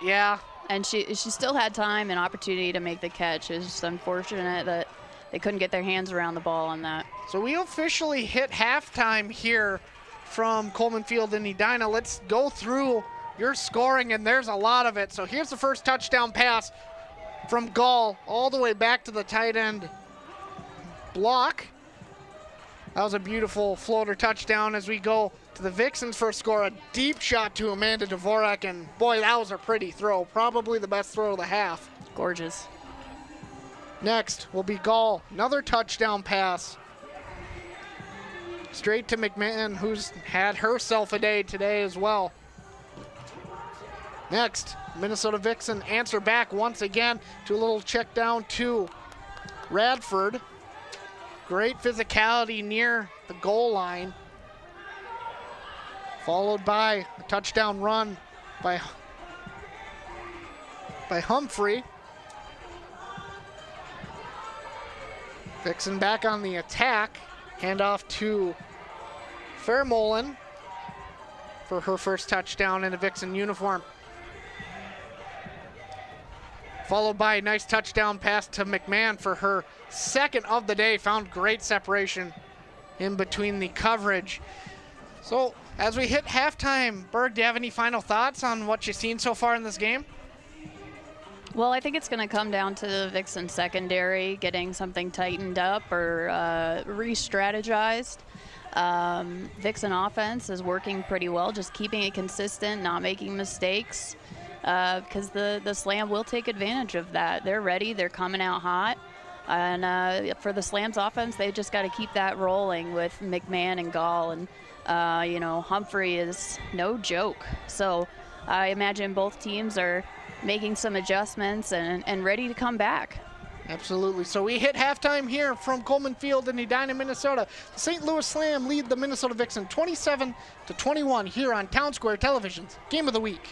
Speaker 1: Yeah.
Speaker 2: And she still had time and opportunity to make the catch. It's just unfortunate that they couldn't get their hands around the ball on that.
Speaker 1: So we officially hit halftime here from Coleman Field in Edina. Let's go through your scoring, and there's a lot of it. So here's the first touchdown pass from Gall all the way back to the tight end block. That was a beautiful floater touchdown. As we go to the Vixens' first score, a deep shot to Amanda Dvorak, and boy, that was a pretty throw. Probably the best throw of the half.
Speaker 2: Gorgeous.
Speaker 1: Next will be Gall, another touchdown pass. Straight to McMahon, who's had herself a day today as well. Next, Minnesota Vixen answer back once again to a little check down to Radford. Great physicality near the goal line. Followed by a touchdown run by Humphrey. Vixen back on the attack. Handoff to Fairmolin for her first touchdown in a Vixen uniform. Followed by a nice touchdown pass to McMahon for her second of the day. Found great separation in between the coverage. So as we hit halftime, Berg, do you have any final thoughts on what you've seen so far in this game?
Speaker 2: Well, I think it's going to come down to the Vixen secondary getting something tightened up or re-strategized. Vixen offense is working pretty well, just keeping it consistent, not making mistakes, because the Slam will take advantage of that. They're ready. They're coming out hot. And for the Slams offense, they just got to keep that rolling with McMahon and Gall. And, Humphrey is no joke. So I imagine both teams are making some adjustments and ready to come back.
Speaker 1: Absolutely. So we hit halftime here from Coleman Field in Edina, Minnesota. The St. Louis Slam lead the Minnesota Vixen 27-21 here on Town Square Television's Game of the Week.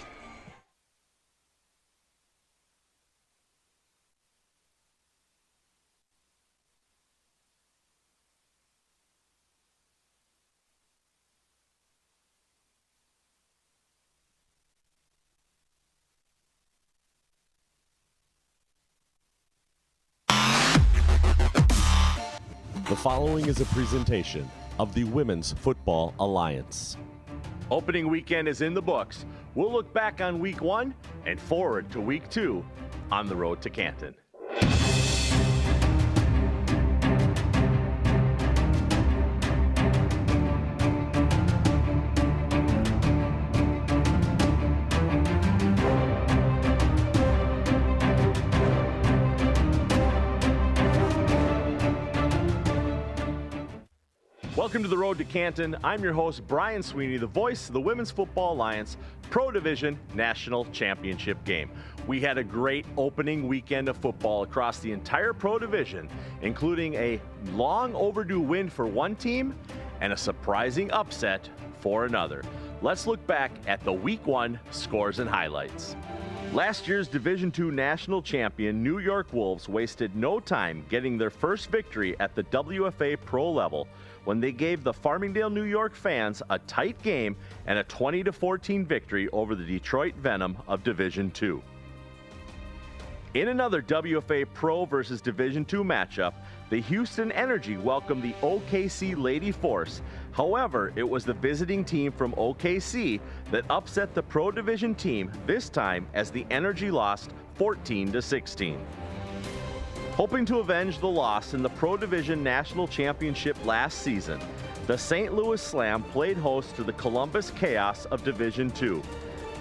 Speaker 3: The following is a presentation of the Women's Football Alliance.
Speaker 4: Opening weekend is in the books. We'll look back on week 1 and forward to week 2 on the road to Canton. Welcome to the Road to Canton. I'm your host, Brian Sweeney, the voice of the Women's Football Alliance Pro Division National Championship game. We had a great opening weekend of football across the entire Pro Division, including a long overdue win for one team and a surprising upset for another. let's look back at the Week 1 scores and highlights. Last year's Division II national champion New York Wolves wasted no time getting their first victory at the WFA Pro level when they gave the Farmingdale, New York fans a tight game and a 20-14 victory over the Detroit Venom of Division II. In another WFA Pro versus Division II matchup, the Houston Energy welcomed the OKC Lady Force. However, it was the visiting team from OKC that upset the Pro Division team, this time as the Energy lost 14-16. Hoping to avenge the loss in the Pro Division National Championship last season, the St. Louis Slam played host to the Columbus Chaos of Division II.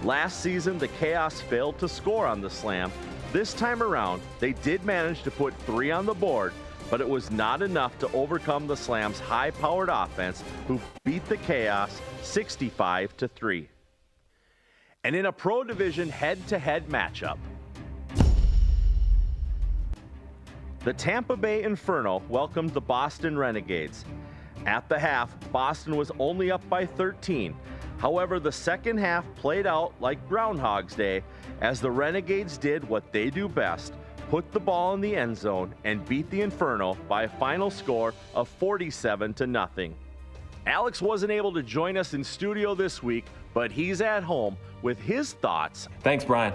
Speaker 4: Last season, the Chaos failed to score on the Slam. This time around, they did manage to put 3 on the board, but it was not enough to overcome the Slam's high-powered offense, who beat the Chaos 65-3. And in a Pro Division head-to-head matchup, the Tampa Bay Inferno welcomed the Boston Renegades. At the half, Boston was only up by 13. However, the second half played out like Groundhog's Day as the Renegades did what they do best, put the ball in the end zone and beat the Inferno by a final score of 47-0. Alex wasn't able to join us in studio this week, but he's at home with his thoughts.
Speaker 5: Thanks, Brian.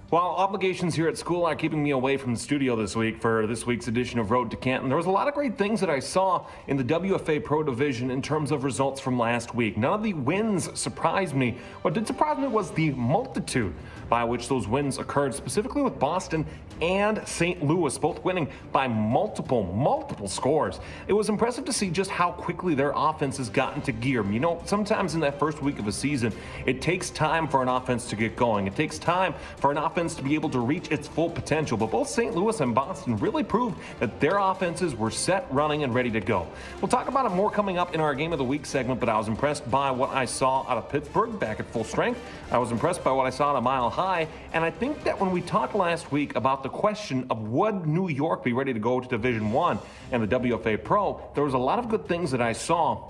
Speaker 5: While obligations here at school are keeping me away from the studio this week for this week's edition of Road to Canton, there was a lot of great things that I saw in the WFA Pro Division in terms of results from last week. None of the wins surprised me. What did surprise me was the multitude by which those wins occurred, specifically with Boston and St. Louis, both winning by multiple scores. It was impressive to see just how quickly their offense has gotten to gear. You know, sometimes in that first week of a season, it takes time for an offense to get going. It takes time for an offense to be able to reach its full potential. But both St. Louis and Boston really proved that their offenses were set, running, and ready to go. We'll talk about it more coming up in our Game of the Week segment, but I was impressed by what I saw out of Pittsburgh back at full strength. I was impressed by what I saw at a Mile High, and I think that when we talked last week about the question of would New York be ready to go to Division I and the WFA Pro, there was a lot of good things that I saw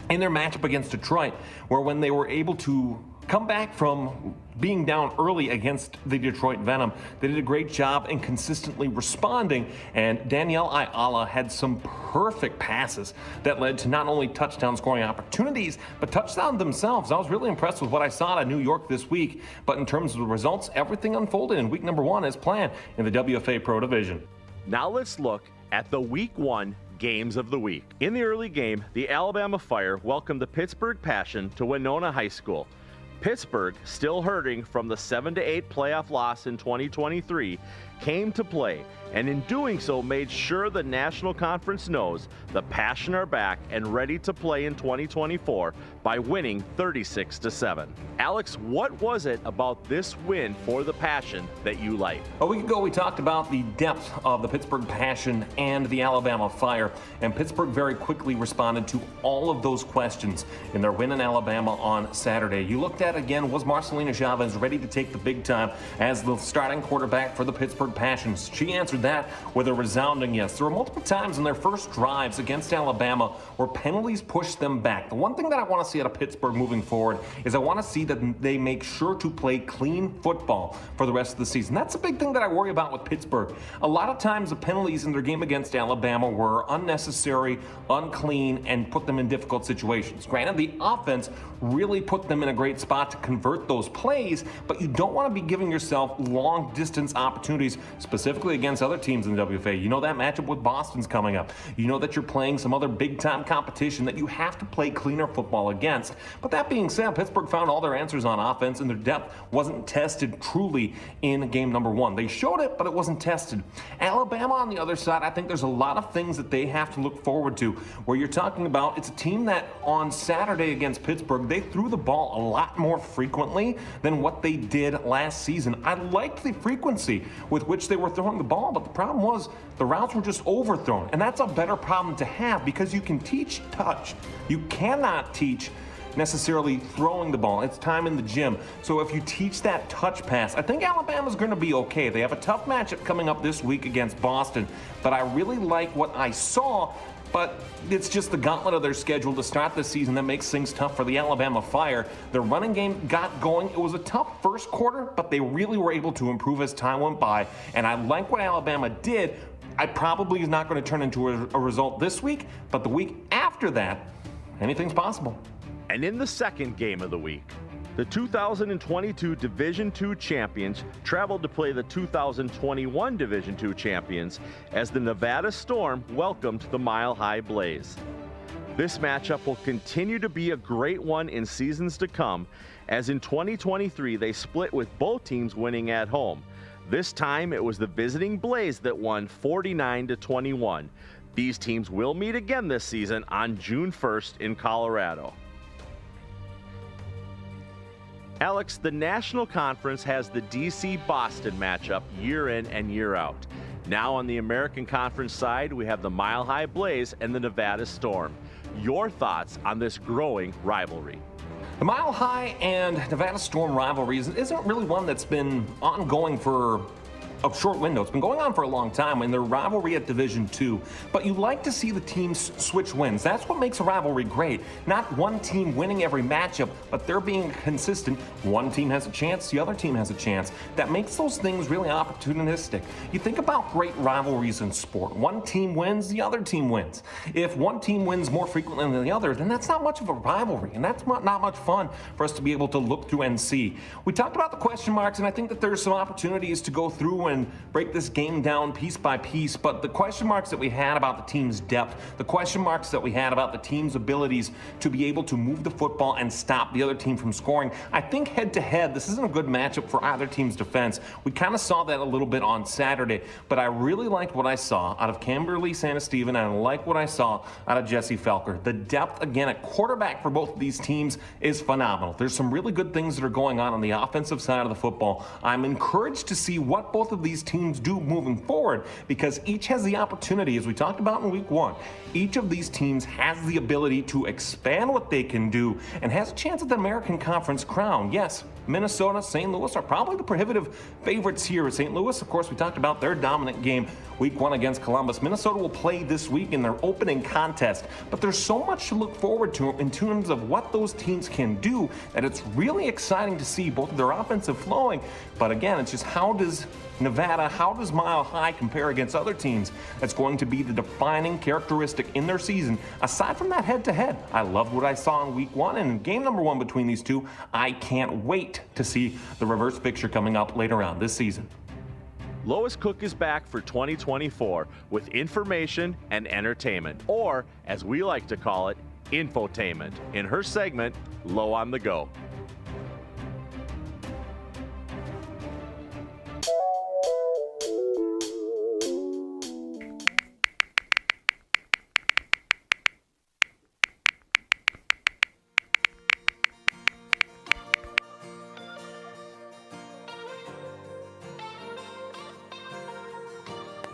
Speaker 5: in their matchup against Detroit, where when they were able to come back from being down early against the Detroit Venom, they did a great job in consistently responding, and Danielle Ayala had some perfect passes that led to not only touchdown scoring opportunities, but touchdowns themselves. I was really impressed with what I saw out of New York this week, but in terms of the results, everything unfolded in week number 1 as planned in the WFA Pro Division.
Speaker 4: Now let's look at the Week 1 games of the week. In the early game, the Alabama Fire welcomed the Pittsburgh Passion to Winona High School. Pittsburgh, still hurting from the 7-8 playoff loss in 2023, came to play, and in doing so made sure the National Conference knows the Passion are back and ready to play in 2024 by winning 36-7. Alex, what was it about this win for the Passion that you liked?
Speaker 5: A week ago, we talked about the depth of the Pittsburgh Passion and the Alabama Fire, and Pittsburgh very quickly responded to all of those questions in their win in Alabama on Saturday. You looked at again, was Marcelina Chavez ready to take the big time as the starting quarterback for the Pittsburgh Passions? She answered that with a resounding yes. There were multiple times in their first drives against Alabama where penalties pushed them back. The one thing that I want to see out of Pittsburgh moving forward is I want to see that they make sure to play clean football for the rest of the season. That's a big thing that I worry about with Pittsburgh. A lot of times the penalties in their game against Alabama were unnecessary, unclean, and put them in difficult situations. Granted, the offense really put them in a great spot to convert those plays, but you don't want to be giving yourself long distance opportunities, specifically against other teams in the WFA. You know that matchup with Boston's coming up. You know that you're playing some other big time competition that you have to play cleaner football against. But that being said, Pittsburgh found all their answers on offense, and their depth wasn't tested truly in game number 1. They showed it, but it wasn't tested. Alabama on the other side, I think there's a lot of things that they have to look forward to, where you're talking about it's a team that on Saturday against Pittsburgh, they threw the ball a lot more frequently than what they did last season. I liked the frequency with which they were throwing the ball, but the problem was the routes were just overthrown, and that's a better problem to have because you can teach touch. You cannot teach necessarily throwing the ball. It's time in the gym. So if you teach that touch pass, I think Alabama's going to be okay. They have a tough matchup coming up this week against Boston, but I really like what I saw But it's just the gauntlet of their schedule to start this season that makes things tough for the Alabama Fire. Their running game got going. It was a tough first quarter, but they really were able to improve as time went by. And I like what Alabama did. I probably is not going to turn into a result this week, but the week after that, anything's possible.
Speaker 4: And in the second game of the week, the 2022 Division II champions traveled to play the 2021 Division II champions as the Nevada Storm welcomed the Mile High Blaze. This matchup will continue to be a great one in seasons to come, as in 2023 they split with both teams winning at home. This time it was the visiting Blaze that won 49-21. These teams will meet again this season on June 1st in Colorado. Alex, the National Conference has the DC-Boston matchup year in and year out. Now on the American Conference side, we have the Mile High Blaze and the Nevada Storm. Your thoughts on this growing rivalry?
Speaker 5: The Mile High and Nevada Storm rivalry isn't really one that's been ongoing for a short window. It's been going on for a long time in their rivalry at Division II. But you like to see the teams switch wins. That's what makes a rivalry great. Not one team winning every matchup, but they're being consistent. One team has a chance, the other team has a chance. That makes those things really opportunistic. You think about great rivalries in sport. One team wins, the other team wins. If one team wins more frequently than the other, then that's not much of a rivalry, and that's not much fun for us to be able to look through and see. We talked about the question marks, and I think that there's some opportunities to go through and break this game down piece by piece, but the question marks that we had about the team's depth, the question marks that we had about the team's abilities to be able to move the football and stop the other team from scoring, I think head-to-head, this isn't a good matchup for either team's defense. We kind of saw that a little bit on Saturday, but I really liked what I saw out of Kimberly Santa-Steven, and I like what I saw out of Jesse Felker. The depth, again, at quarterback for both of these teams is phenomenal. There's some really good things that are going on the offensive side of the football. I'm encouraged to see what both of these teams do moving forward, because each has the opportunity, as we talked about in week one, each of these teams has the ability to expand what they can do and has a chance at the American Conference crown. Yes, Minnesota, St. Louis are probably the prohibitive favorites here. St. Louis, of course, we talked about their dominant game week one against Columbus. Minnesota will play this week in their opening contest, but there's so much to look forward to in terms of what those teams can do that it's really exciting to see both of their offensive flowing. But again, it's just how does Nevada, how does Mile High compare against other teams? That's going to be the defining characteristic in their season. Aside from that head-to-head, I loved what I saw in week one, and in game number one between these two, I can't wait to see the reverse picture coming up later on this season.
Speaker 4: Lois Cook is back for 2024 with information and entertainment, or as we like to call it, infotainment, in her segment, Low on the Go.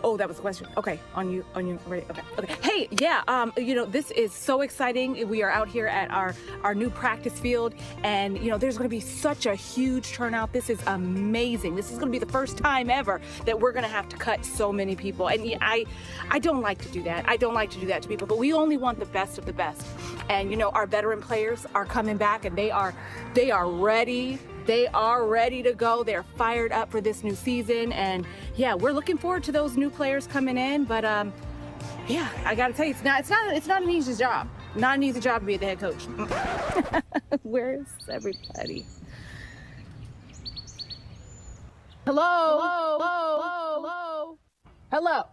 Speaker 6: Oh, that was the question. Okay, on you, ready? Okay. Hey, yeah, this is so exciting. We are out here at our new practice field, and, there's gonna be such a huge turnout. This is amazing. This is gonna be the first time ever that we're gonna have to cut so many people. And I don't like to do that. I don't like to do that to people, but we only want the best of the best. And, our veteran players are coming back, and they are ready. They are ready to go. They're fired up for this new season. And yeah, we're looking forward to those new players coming in. But yeah, I gotta tell you, it's not an easy job. Not an easy job to be the head coach. Where's everybody? Hello? Hello?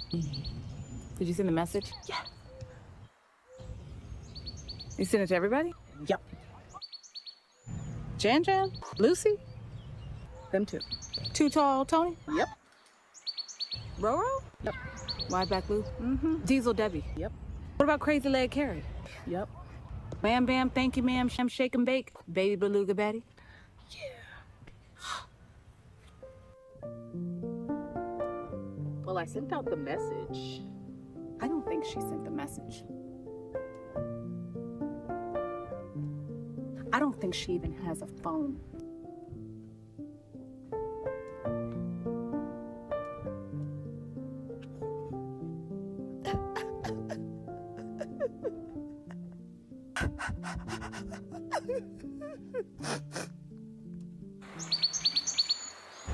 Speaker 6: Did you send the message? Yeah. You sent it to everybody? Yep. Jan, Lucy, them two. Too Tall Tony? Yep. Roro? Yep. Wide Back Lou? Mm-hmm. Diesel Debbie? Yep. What about Crazy Leg Carrot? Yep. Bam Bam, Thank You Ma'am, Shake and Bake, Baby Beluga Betty? Yeah. Well, I sent out the message. I don't think she sent the message. I don't think she even has a phone.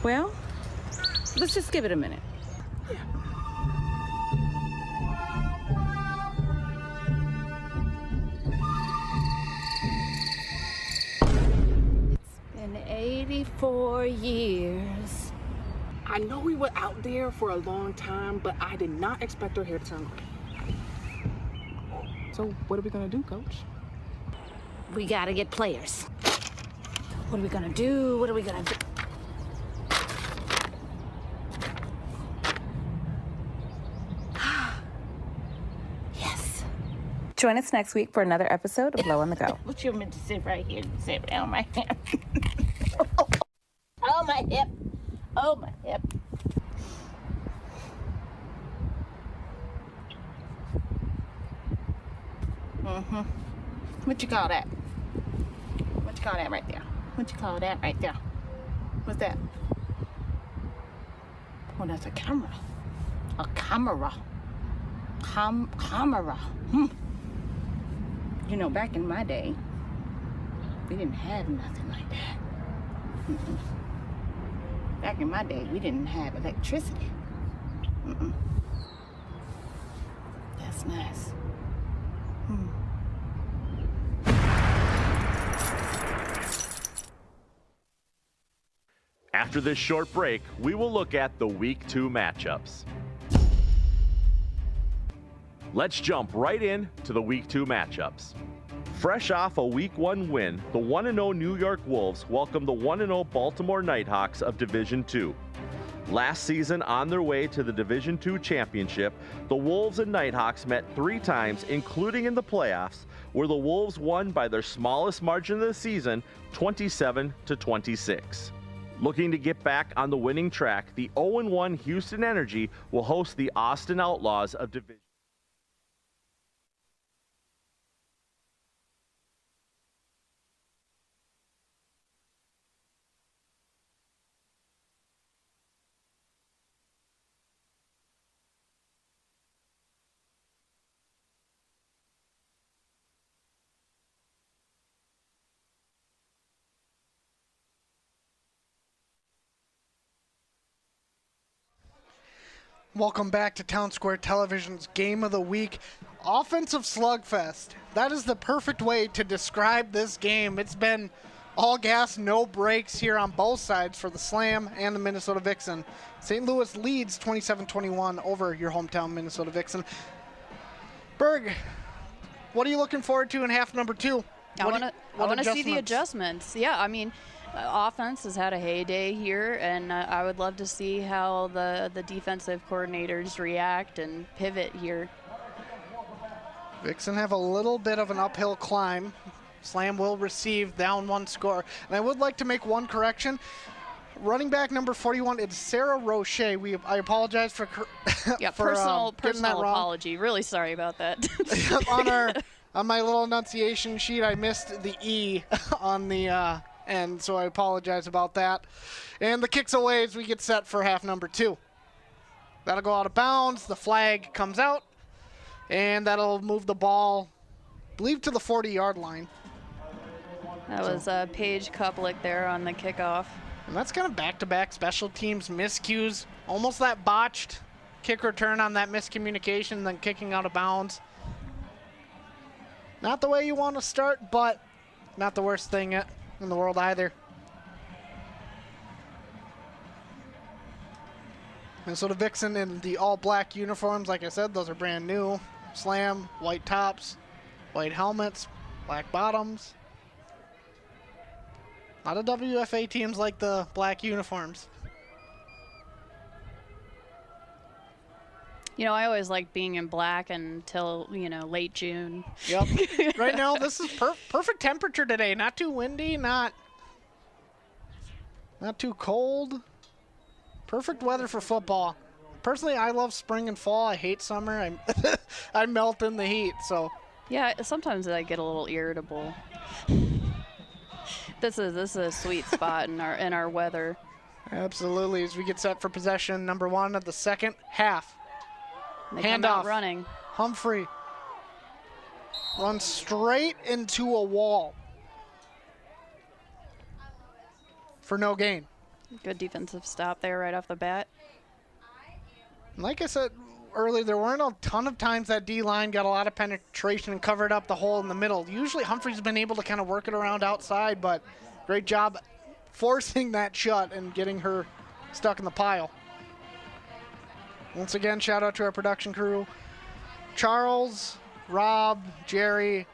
Speaker 6: Well, let's just give it a minute. It's been 84 years.
Speaker 7: I know we were out there for a long time, but I did not expect our hair to turn gray. So what are we gonna do, Coach?
Speaker 6: We gotta get players. What are we gonna do? What are we gonna do? Yes. Join us next week for another episode of Low on the Go.
Speaker 8: What you meant to sit right here and sit on my hip? Oh, my hip. Oh, my hip. Mm-hmm. What you call that? What you call that right there? What you call that right there? What's that? Oh, that's a camera. A camera. Camera. You know, back in my day, we didn't have nothing like that. Mm-mm. Back in my day, we didn't have electricity. Mm-mm. That's nice.
Speaker 4: After this short break, we will look at the Week 2 matchups. Let's jump right in to the Week 2 matchups. Fresh off a Week 1 win, the 1-0 New York Wolves welcome the 1-0 Baltimore Nighthawks of Division 2. Last season, on their way to the Division 2 championship, the Wolves and Nighthawks met 3 times, including in the playoffs, where the Wolves won by their smallest margin of the season, 27-26. Looking to get back on the winning track, the 0-1 Houston Energy will host the Austin Outlaws of Division.
Speaker 1: Welcome back to Town Square Television's Game of the Week. Offensive slugfest. That is the perfect way to describe this game. It's been all gas, no brakes here on both sides for the Slam and the Minnesota Vixen. St. Louis leads 27-21 over your hometown Minnesota Vixen. Berg, what are you looking forward to in half number 2?
Speaker 2: I want to see the adjustments. Yeah, I mean, offense has had a heyday here, and I would love to see how the defensive coordinators react and pivot here.
Speaker 1: Vixen have a little bit of an uphill climb. Slam will receive down 1 score. And I would like to make one correction. Running back number 41 is Sarah Roche. I apologize for
Speaker 2: Yeah,
Speaker 1: for,
Speaker 2: personal
Speaker 1: getting that wrong.
Speaker 2: apology. Really sorry about that.
Speaker 1: on my little enunciation sheet, I missed the E on the end, so I apologize about that. And the kicks away as we get set for half number 2. That'll go out of bounds. The flag comes out, and that'll move the ball, I believe, to the 40-yard line.
Speaker 2: That was Paige Kuplik there on the kickoff.
Speaker 1: And that's kind of back-to-back special teams miscues. Almost that botched kick return on that miscommunication, then kicking out of bounds. Not the way you want to start, but not the worst thing in the world either. And so the Vixen in the all-black uniforms, like I said, those are brand new. Slam, white tops, white helmets, black bottoms. A lot of WFA teams like the black uniforms.
Speaker 2: You know, I always liked being in black until, late June.
Speaker 1: Yep. Right now, this is perfect temperature today. Not too windy, not too cold. Perfect weather for football. Personally, I love spring and fall. I hate summer. I melt in the heat, so.
Speaker 2: Yeah, sometimes I get a little irritable. This is a sweet spot in our weather.
Speaker 1: Absolutely. As we get set for possession number 1 of the second half.
Speaker 2: They come out
Speaker 1: Handoff.
Speaker 2: running.
Speaker 1: Humphrey runs straight into a wall for no gain.
Speaker 2: Good defensive stop there right off the bat.
Speaker 1: Like I said earlier, there weren't a ton of times that D-line got a lot of penetration and covered up the hole in the middle. Usually Humphrey's been able to kind of work it around outside, but great job forcing that shut and getting her stuck in the pile. Once again, shout out to our production crew. Charles, Rob, Jerry,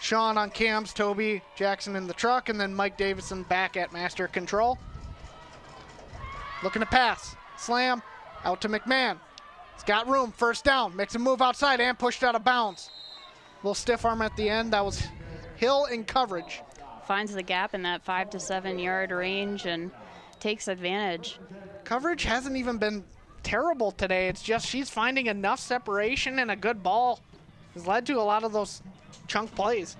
Speaker 1: Sean on cams, Toby, Jackson in the truck, and then Mike Davison back at master control. Looking to pass. Slam out to McMahon. He's got room. First down. Makes a move outside and pushed out of bounds. Little stiff arm at the end. That was Hill in coverage.
Speaker 2: Finds the gap in that 5 to 7 yard range and takes advantage.
Speaker 1: Coverage hasn't even been terrible today. It's just she's finding enough separation, and a good ball has led to a lot of those chunk plays.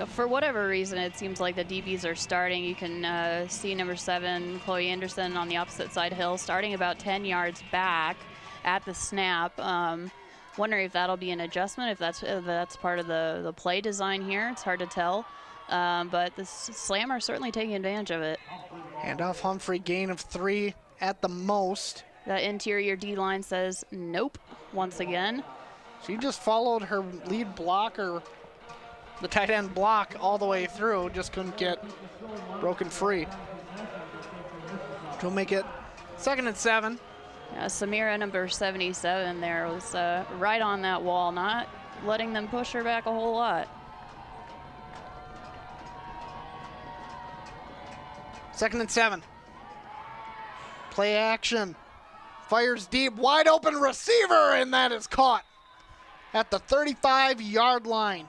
Speaker 2: For whatever reason, it seems like the DBs are starting. You can see number 7, Chloe Anderson, on the opposite side, Hill, starting about 10 yards back at the snap. Wondering if that'll be an adjustment, if that's part of the play design here. It's hard to tell. But the Slam are certainly taking advantage of it.
Speaker 1: Handoff Humphrey, gain of 3 at the most.
Speaker 2: That interior D-line says nope once again.
Speaker 1: She just followed her lead blocker, the tight end block, all the way through. Just couldn't get broken free. We'll make it 2nd and 7.
Speaker 2: Samira, number 77 there, was right on that wall, not letting them push her back a whole lot.
Speaker 1: 2nd and 7. Play action. Fires deep, wide open receiver, and that is caught at the 35-yard line.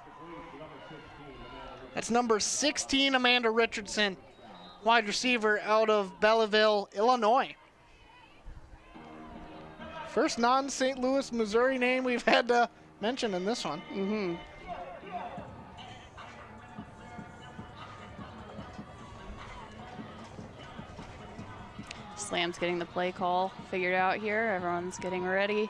Speaker 1: That's number 16, Amanda Richardson, wide receiver out of Belleville, Illinois. First non-St. Louis, Missouri name we've had to mention in this one.
Speaker 2: Mm-hmm. Slam's getting the play call figured out here. Everyone's getting ready.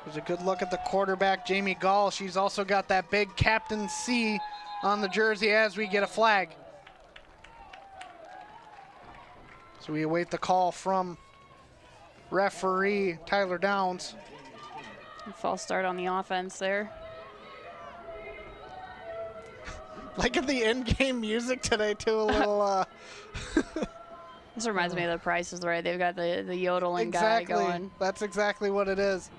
Speaker 1: There's a good look at the quarterback, Jamie Gall. She's also got that big Captain C on the jersey as we get a flag. So we await the call from referee Tyler Downs.
Speaker 2: False start on the offense there.
Speaker 1: Like at the in-game music today too, a little
Speaker 2: This reminds me of The Price is Right. They've got the yodeling
Speaker 1: exactly.
Speaker 2: guy going.
Speaker 1: That's exactly what it is.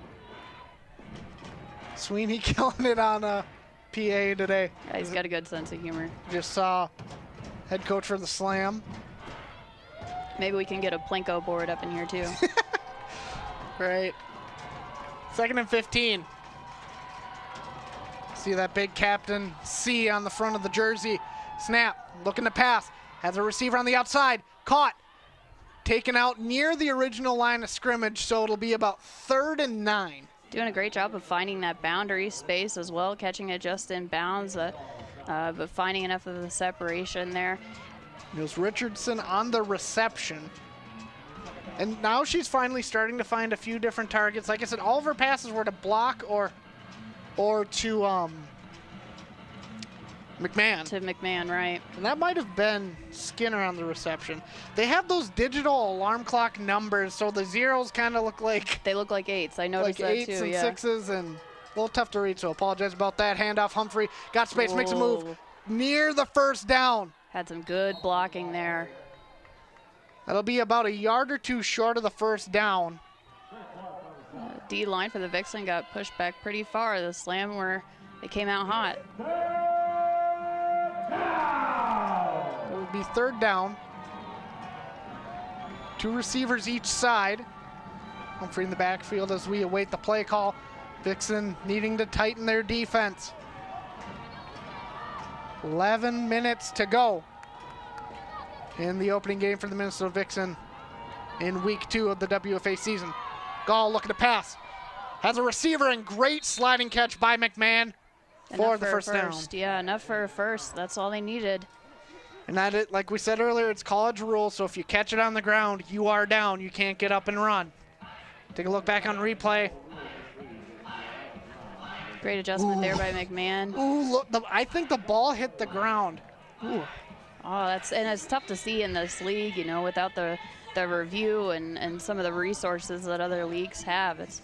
Speaker 1: Sweeney killing it on PA today.
Speaker 2: Yeah, he's got a good sense of humor.
Speaker 1: Just saw head coach for the Slam.
Speaker 2: Maybe we can get a Plinko board up in here too.
Speaker 1: Right. 2nd and 15. See that big Captain C on the front of the jersey. Snap, looking to pass. Has a receiver on the outside. Caught. Taken out near the original line of scrimmage, so it'll be about 3rd and 9.
Speaker 2: Doing a great job of finding that boundary space as well, catching it just in bounds, but finding enough of the separation there.
Speaker 1: It was Richardson on the reception. And now she's finally starting to find a few different targets. Like I said, all of her passes were to block or to McMahon.
Speaker 2: To McMahon, right.
Speaker 1: And that might have been Skinner on the reception. They have those digital alarm clock numbers, so the zeros kind of look like...
Speaker 2: They look like 8s. I noticed
Speaker 1: like
Speaker 2: that too,
Speaker 1: 8s and
Speaker 2: yeah.
Speaker 1: 6s, and a little tough to read, so apologize about that. Handoff Humphrey, got space, makes a move near the first down.
Speaker 2: Had some good blocking there.
Speaker 1: That'll be about a yard or two short of the first down.
Speaker 2: D-line for the Vixen got pushed back pretty far. The Slam where they came out hot.
Speaker 1: It will be 3rd down. 2 receivers each side. Humphrey in the backfield as we await the play call. Vixen needing to tighten their defense. 11 minutes to go in the opening game for the Minnesota Vixen in week 2 of the WFA season. Gall looking to pass. Has a receiver and great sliding catch by McMahon for the first down.
Speaker 2: Yeah, enough for a first. That's all they needed.
Speaker 1: And that, it, like we said earlier, it's college rules, so if you catch it on the ground, you are down. You can't get up and run. Take a look back on replay.
Speaker 2: Great adjustment there by McMahon.
Speaker 1: Ooh, look, I think the ball hit the ground. Ooh.
Speaker 2: Oh, it's tough to see in this league, you know, without the review and some of the resources that other leagues have. It's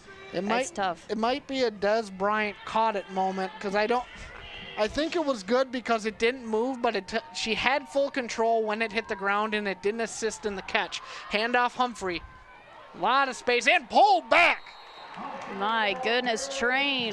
Speaker 2: tough.
Speaker 1: It might be a Des Bryant caught it moment, because I think it was good because it didn't move, but she had full control when it hit the ground, and it didn't assist in the catch. Handoff Humphrey. A lot of space, and pulled back.
Speaker 2: My goodness, Train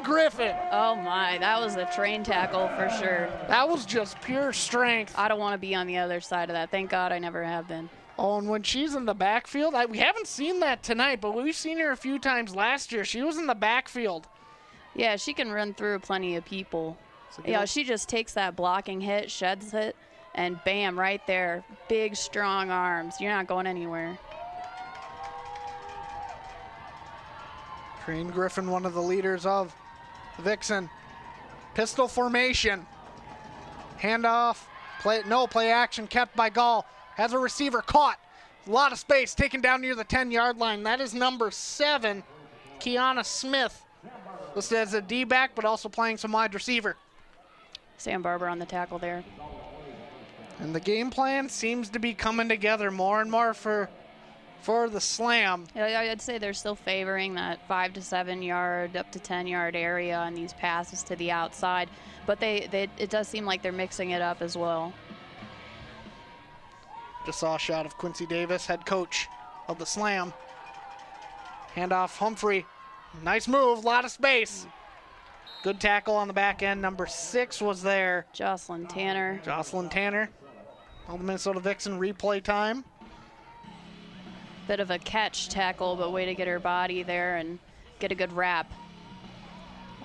Speaker 1: Griffin.
Speaker 2: Oh my, that was a Train tackle for sure.
Speaker 1: That was just pure strength.
Speaker 2: I don't want to be on the other side of that. Thank God I never have been.
Speaker 1: Oh, and when she's in the backfield, we haven't seen that tonight, but we've seen her a few times last year. She was in the backfield.
Speaker 2: Yeah, she can run through plenty of people. Yeah, she just takes that blocking hit, sheds it, and bam, right there. Big, strong arms. You're not going anywhere.
Speaker 1: Train Griffin, one of the leaders of Vixen. Pistol formation. Handoff. Play action kept by Gall. Has a receiver caught. A lot of space taken down near the 10-yard line. That is number 7, Kiana Smith. Listed as a D-back, but also playing some wide receiver.
Speaker 2: Sam Barber on the tackle there.
Speaker 1: And the game plan seems to be coming together more and more for the Slam.
Speaker 2: Yeah, I'd say they're still favoring that 5 to 7 yard, up to 10-yard area on these passes to the outside, but it does seem like they're mixing it up as well.
Speaker 1: Just saw a shot of Quincy Davis, head coach of the Slam. Handoff Humphrey. Nice move, a lot of space. Good tackle on the back end. Number 6 was there.
Speaker 2: Jocelyn Tanner.
Speaker 1: All the Minnesota Vixen replay time.
Speaker 2: Bit of a catch tackle, but way to get her body there and get a good wrap.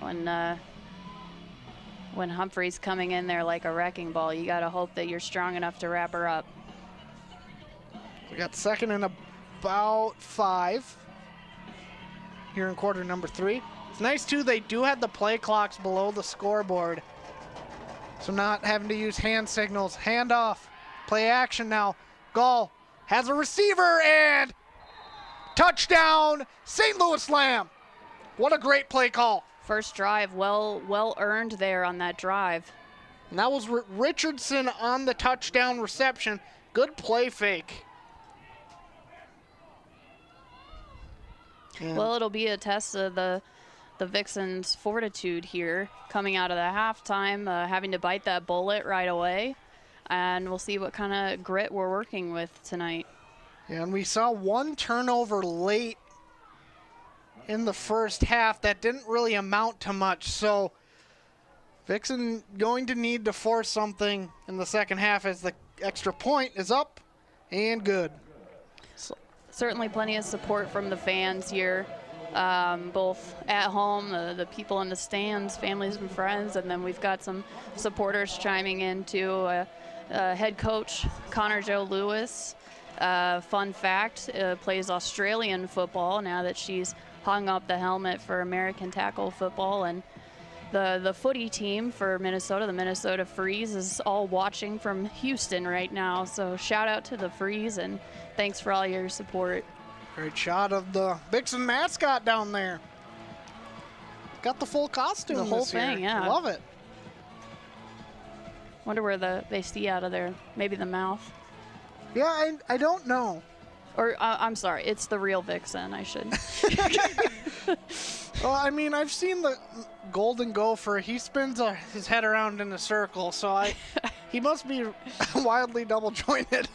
Speaker 2: When Humphrey's coming in there like a wrecking ball, you got to hope that you're strong enough to wrap her up.
Speaker 1: We got second and about 5 here in quarter number 3. It's nice, too, they do have the play clocks below the scoreboard, so not having to use hand signals. Handoff, play action now. Gall has a receiver, and touchdown, St. Louis Slam. What a great play call.
Speaker 2: First drive, well earned there on that drive.
Speaker 1: And that was Richardson on the touchdown reception. Good play fake.
Speaker 2: And well, it'll be a test of the Vixens' fortitude here, coming out of the halftime, having to bite that bullet right away. And we'll see what kind of grit we're working with tonight.
Speaker 1: Yeah, and we saw one turnover late in the first half that didn't really amount to much. So Vixen going to need to force something in the second half as the extra point is up and good.
Speaker 2: So, certainly plenty of support from the fans here, both at home, the people in the stands, families and friends, and then we've got some supporters chiming in too. Head coach Connor Joe Lewis, fun fact, plays Australian football now that she's hung up the helmet for American tackle football. And the footy team for Minnesota, the Minnesota Freeze, is all watching from Houston right now. So shout out to the Freeze and thanks for all your support.
Speaker 1: Great shot of the Vixen mascot down there. Got the full costume.
Speaker 2: The whole
Speaker 1: this
Speaker 2: thing,
Speaker 1: year.
Speaker 2: yeah.
Speaker 1: Love it.
Speaker 2: Wonder where they see out of there. Maybe the mouth.
Speaker 1: Yeah, I don't know.
Speaker 2: Or I'm sorry, it's the real Vixen. I should.
Speaker 1: Well, I mean, I've seen the Golden Gopher. He spins his head around in a circle, so he must be wildly double jointed.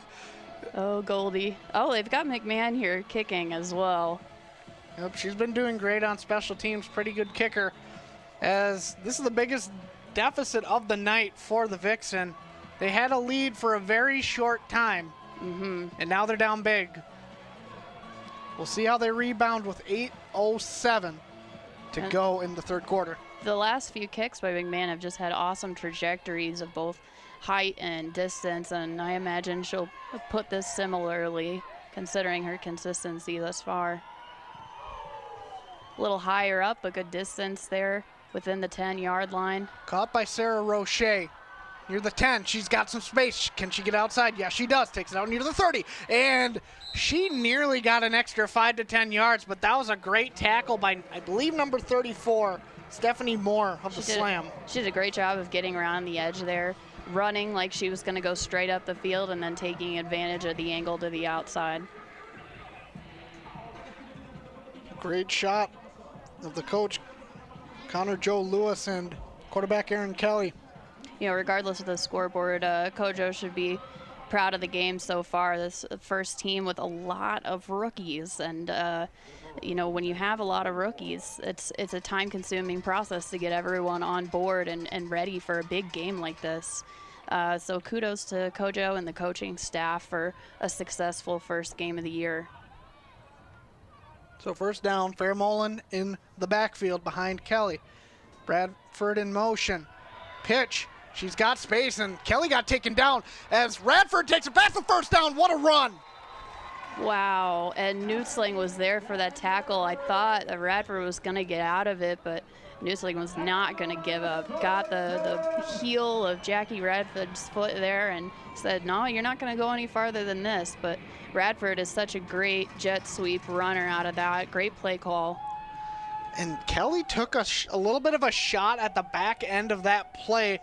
Speaker 2: Oh, Goldie. Oh, they've got McMahon here kicking as well.
Speaker 1: Yep, she's been doing great on special teams. Pretty good kicker. As this is the biggest deficit of the night for the Vixen. They had a lead for a very short time, and now they're down big. We'll see how they rebound with 8:07 to go in the third quarter.
Speaker 2: The last few kicks by McMahon have just had awesome trajectories of both height and distance, and I imagine she'll put this similarly, considering her consistency thus far. A little higher up, but good distance there within the 10-yard line.
Speaker 1: Caught by Sarah Roche. Near the 10, she's got some space. Can she get outside? Yeah, she does. Takes it out near the 30. And she nearly got an extra 5 to 10 yards, but that was a great tackle by, I believe, number 34, Stephanie Moore of the Slam.
Speaker 2: She did a great job of getting around the edge there. running like she was going to go straight up the field and then taking advantage of the angle to the outside.
Speaker 1: Great shot of the coach, Connor Joe Lewis, and quarterback Aaron Kelly.
Speaker 2: You know, regardless of the scoreboard, Coach O should be proud of the game so far. This first team with a lot of rookies, and you know, when you have a lot of rookies, it's a time-consuming process to get everyone on board and ready for a big game like this. So kudos to Coach O and the coaching staff for a successful first game of the year.
Speaker 1: So first down, Fairmolin in the backfield behind Kelly. Bradford in motion. Pitch. She's got space, and Kelly got taken down as Radford takes it back for first down. What a run!
Speaker 2: Wow, and Nutzling was there for that tackle. I thought that Radford was going to get out of it, but Nutzling was not going to give up. Got the heel of Jackie Radford's foot there and said, no, you're not going to go any farther than this. But Radford is such a great jet sweep runner out of that. Great play call.
Speaker 1: And Kelly took a little bit of a shot at the back end of that play.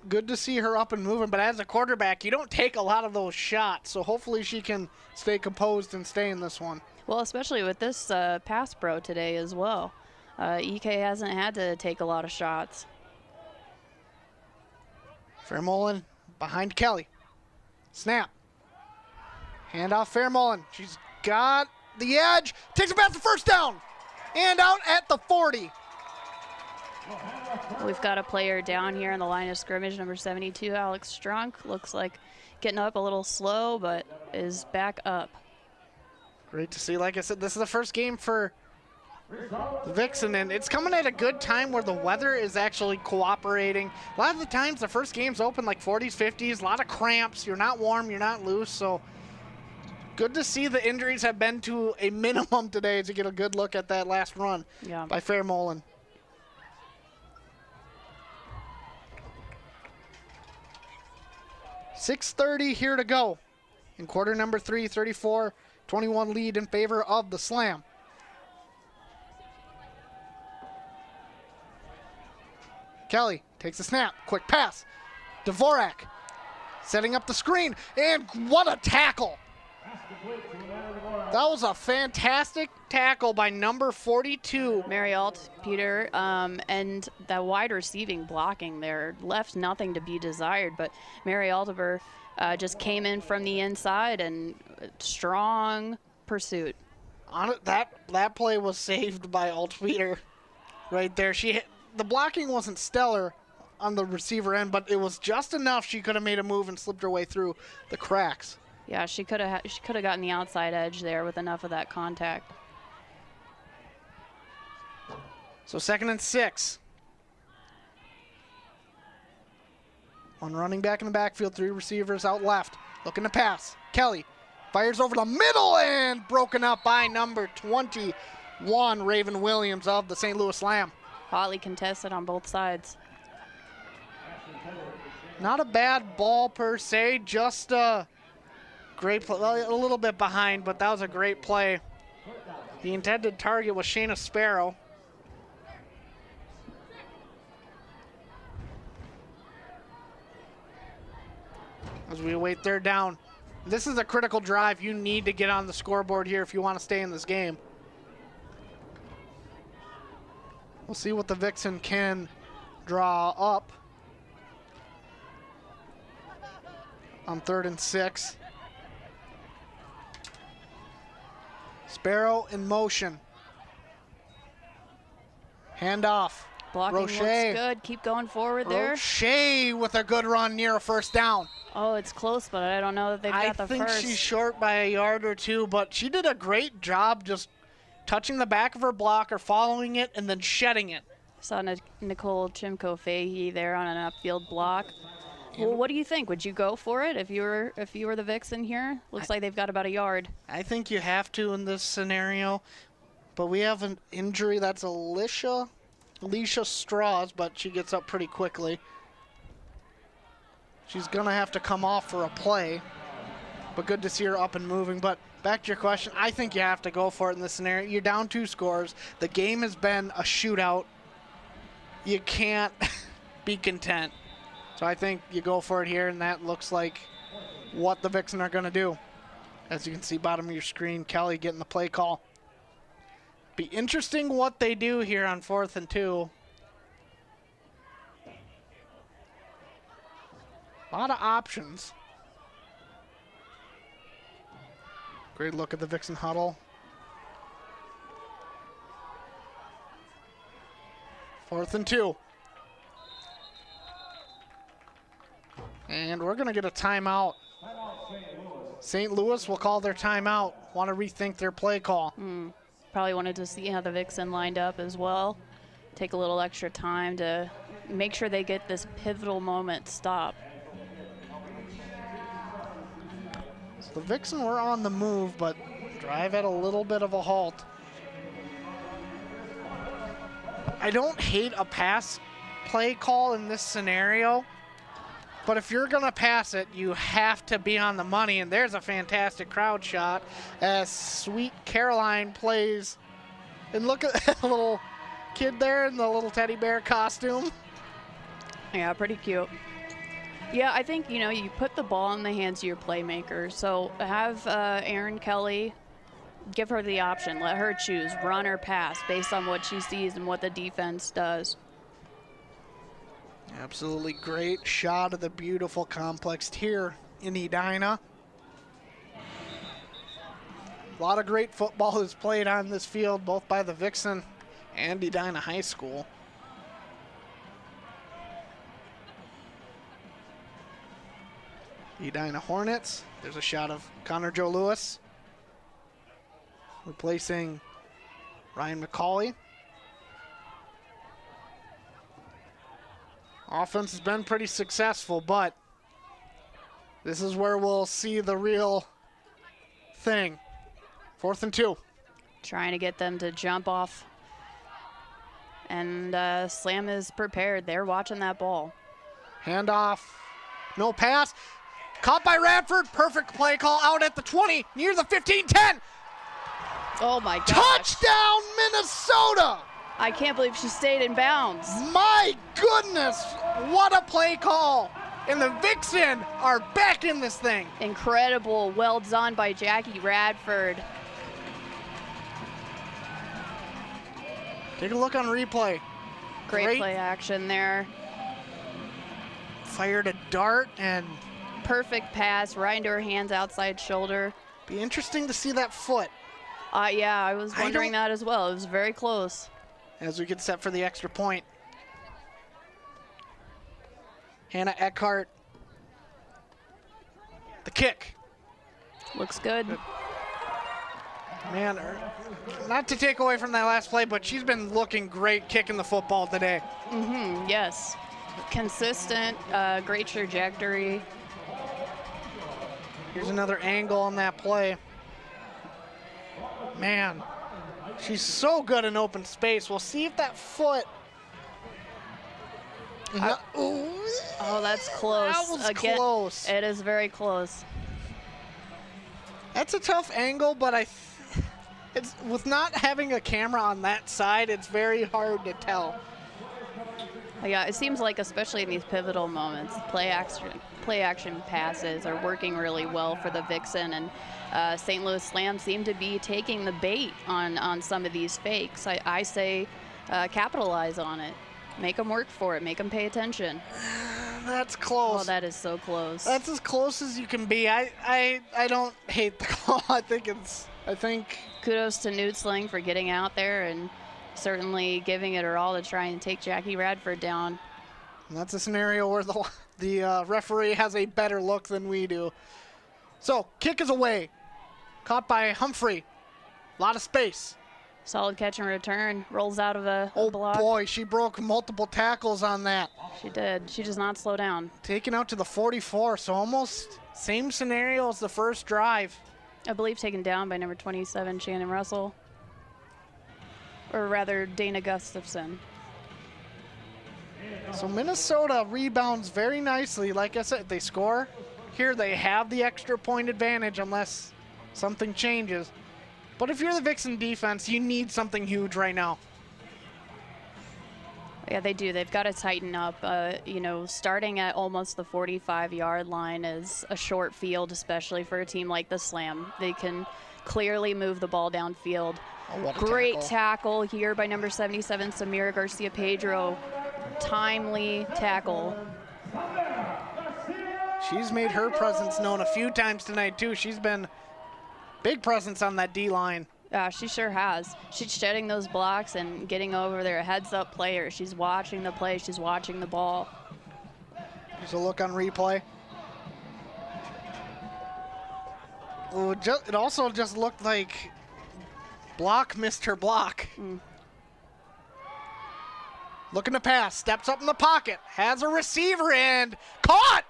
Speaker 1: Good to see her up and moving, but as a quarterback, you don't take a lot of those shots, so hopefully she can stay composed and stay in this one.
Speaker 2: Well, especially with this pass pro today as well. EK hasn't had to take a lot of shots.
Speaker 1: Fairmolin behind Kelly. Snap. Handoff Fairmolin. She's got the edge. Takes it back to first down. And out at the 40.
Speaker 2: We've got a player down here in the line of scrimmage, number 72, Alex Strunk. Looks like getting up a little slow, but is back up.
Speaker 1: Great to see. Like I said, this is the first game for the Vixen, and it's coming at a good time where the weather is actually cooperating. A lot of the times the first game's open like 40s, 50s, a lot of cramps. You're not warm, you're not loose, so good to see the injuries have been to a minimum today to get a good look at that last run by Fairmolin. .6:30 here to go in quarter number 3, 34-21 lead in favor of the Slam. Kelly takes a snap, quick pass. Dvorak setting up the screen, and what a tackle. That was a fantastic tackle by number 42.
Speaker 2: Mary Alt, Peter, and that wide receiving blocking there left nothing to be desired, but Mary Altiver just came in from the inside and strong pursuit.
Speaker 1: On it, that play was saved by Altweeder right there. The blocking wasn't stellar on the receiver end, but it was just enough. She could have made a move and slipped her way through the cracks.
Speaker 2: Yeah, she could have gotten the outside edge there with enough of that contact.
Speaker 1: So 2nd and 6. One running back in the backfield, 3 receivers out left. Looking to pass. Kelly fires over the middle and broken up by number 21, Raven Williams of the St. Louis Slam.
Speaker 2: Hotly contested on both sides.
Speaker 1: Not a bad ball per se, just a great play. Well, a little bit behind, but that was a great play. The intended target was Shayna Sparrow. As we await third down. This is a critical drive. You need to get on the scoreboard here if you want to stay in this game. We'll see what the Vixen can draw up on 3rd and 6. Sparrow in motion. Handoff.
Speaker 2: Blocking
Speaker 1: Roche.
Speaker 2: looks good. Keep going forward there.
Speaker 1: Roche with a good run near a first down.
Speaker 2: Oh, it's close, but I don't know that they've got the first.
Speaker 1: I think she's short by a yard or two, but she did a great job just touching the back of her blocker, following it, and then shedding it.
Speaker 2: Saw Nicole Chimko-Fahey there on an upfield block. Well, what do you think? Would you go for it if you were the Vixen here? Looks like they've got about a yard.
Speaker 1: I think you have to in this scenario, but we have an injury. That's Alicia Strauss, but she gets up pretty quickly. She's going to have to come off for a play, but good to see her up and moving. But back to your question, I think you have to go for it in this scenario. You're down 2 scores. The game has been a shootout. You can't be content. So I think you go for it here, and that looks like what the Vixen are going to do. As you can see, bottom of your screen, Kelly getting the play call. Be interesting what they do here on 4th and 2. A lot of options. Great look at the Vixen huddle. 4th and 2. And we're going to get a timeout. St. Louis will call their timeout. Want to rethink their play call.
Speaker 2: Probably wanted to see how the Vixen lined up as well. Take a little extra time to make sure they get this pivotal moment stop.
Speaker 1: So the Vixen were on the move, but drive at a little bit of a halt. I don't hate a pass play call in this scenario, but if you're going to pass it, you have to be on the money, and there's a fantastic crowd shot as Sweet Caroline plays. And look at the little kid there in the little teddy bear costume.
Speaker 2: Yeah, pretty cute. Yeah, I think, you put the ball in the hands of your playmaker. So have Erin Kelly, give her the option. Let her choose, run or pass, based on what she sees and what the defense does.
Speaker 1: Absolutely great shot of the beautiful complex here in Edina. A lot of great football is played on this field, both by the Vixen and Edina High School. Edina Hornets. There's a shot of Connor Joe Lewis replacing Ryan McCauley. Offense has been pretty successful, but this is where we'll see the real thing. 4th and 2.
Speaker 2: Trying to get them to jump off. And Slam is prepared. They're watching that ball.
Speaker 1: Handoff. No pass. Caught by Radford. Perfect play call out at the 20, near the 15-10.
Speaker 2: Oh, my gosh.
Speaker 1: Touchdown, Minnesota.
Speaker 2: I can't believe she stayed in bounds.
Speaker 1: My goodness, what a play call. And the Vixen are back in this thing.
Speaker 2: Incredible, well done by Jackie Radford.
Speaker 1: Take a look on replay.
Speaker 2: Great play action there.
Speaker 1: Fired a dart and
Speaker 2: perfect pass right into her hands, outside shoulder.
Speaker 1: Be interesting to see that foot.
Speaker 2: Yeah, I was wondering that as well. It was very close.
Speaker 1: As we get set for the extra point. Hannah Eckhart. The kick.
Speaker 2: Looks good.
Speaker 1: Man, not to take away from that last play, but she's been looking great kicking the football today.
Speaker 2: Yes. Consistent, great trajectory.
Speaker 1: Here's another angle on that play. Man, she's so good in open space. We'll see if that foot.
Speaker 2: Oh, that's close.
Speaker 1: That was close.
Speaker 2: It is very close.
Speaker 1: That's a tough angle, but it's with not having a camera on that side, it's very hard to tell.
Speaker 2: Yeah, it seems like, especially in these pivotal moments, play action passes are working really well for the Vixen, and St. Louis Slam seem to be taking the bait on some of these fakes. I say capitalize on it. Make them work for it. Make them pay attention.
Speaker 1: That's close.
Speaker 2: Oh, that is so close.
Speaker 1: That's as close as you can be. I don't hate the call. I think
Speaker 2: kudos to Newt Sling for getting out there and certainly giving it her all to try and take Jackie Radford down.
Speaker 1: And that's a scenario where the referee has a better look than we do. So, kick is away. Caught by Humphrey. A lot of space.
Speaker 2: Solid catch and return. Rolls out of a block.
Speaker 1: Oh, boy, she broke multiple tackles on that.
Speaker 2: She did. She does not slow down.
Speaker 1: Taken out to the 44, so almost same scenario as the first drive.
Speaker 2: I believe taken down by number 27, Shannon Russell. Or rather, Dana Gustafson.
Speaker 1: So Minnesota rebounds very nicely. Like I said, they score. Here they have the extra point advantage unless something changes. But if you're the Vixen defense, you need something huge right now.
Speaker 2: Yeah, they do. They've got to tighten up. You know, starting at almost the 45-yard line is a short field, especially for a team like the Slam. They can clearly move the ball downfield.
Speaker 1: Oh, what a
Speaker 2: Great tackle here by number 77, Samira Garcia-Pedro. Timely tackle.
Speaker 1: She's made her presence known a few times tonight, too. She's been big presence on that D-line.
Speaker 2: Yeah, she sure has. She's shedding those blocks and getting over there. Heads-up player. She's watching the play. She's watching the ball.
Speaker 1: There's a look on replay. Oh, it also just looked like block missed her block. Looking to pass. Steps up in the pocket. Has a receiver and caught!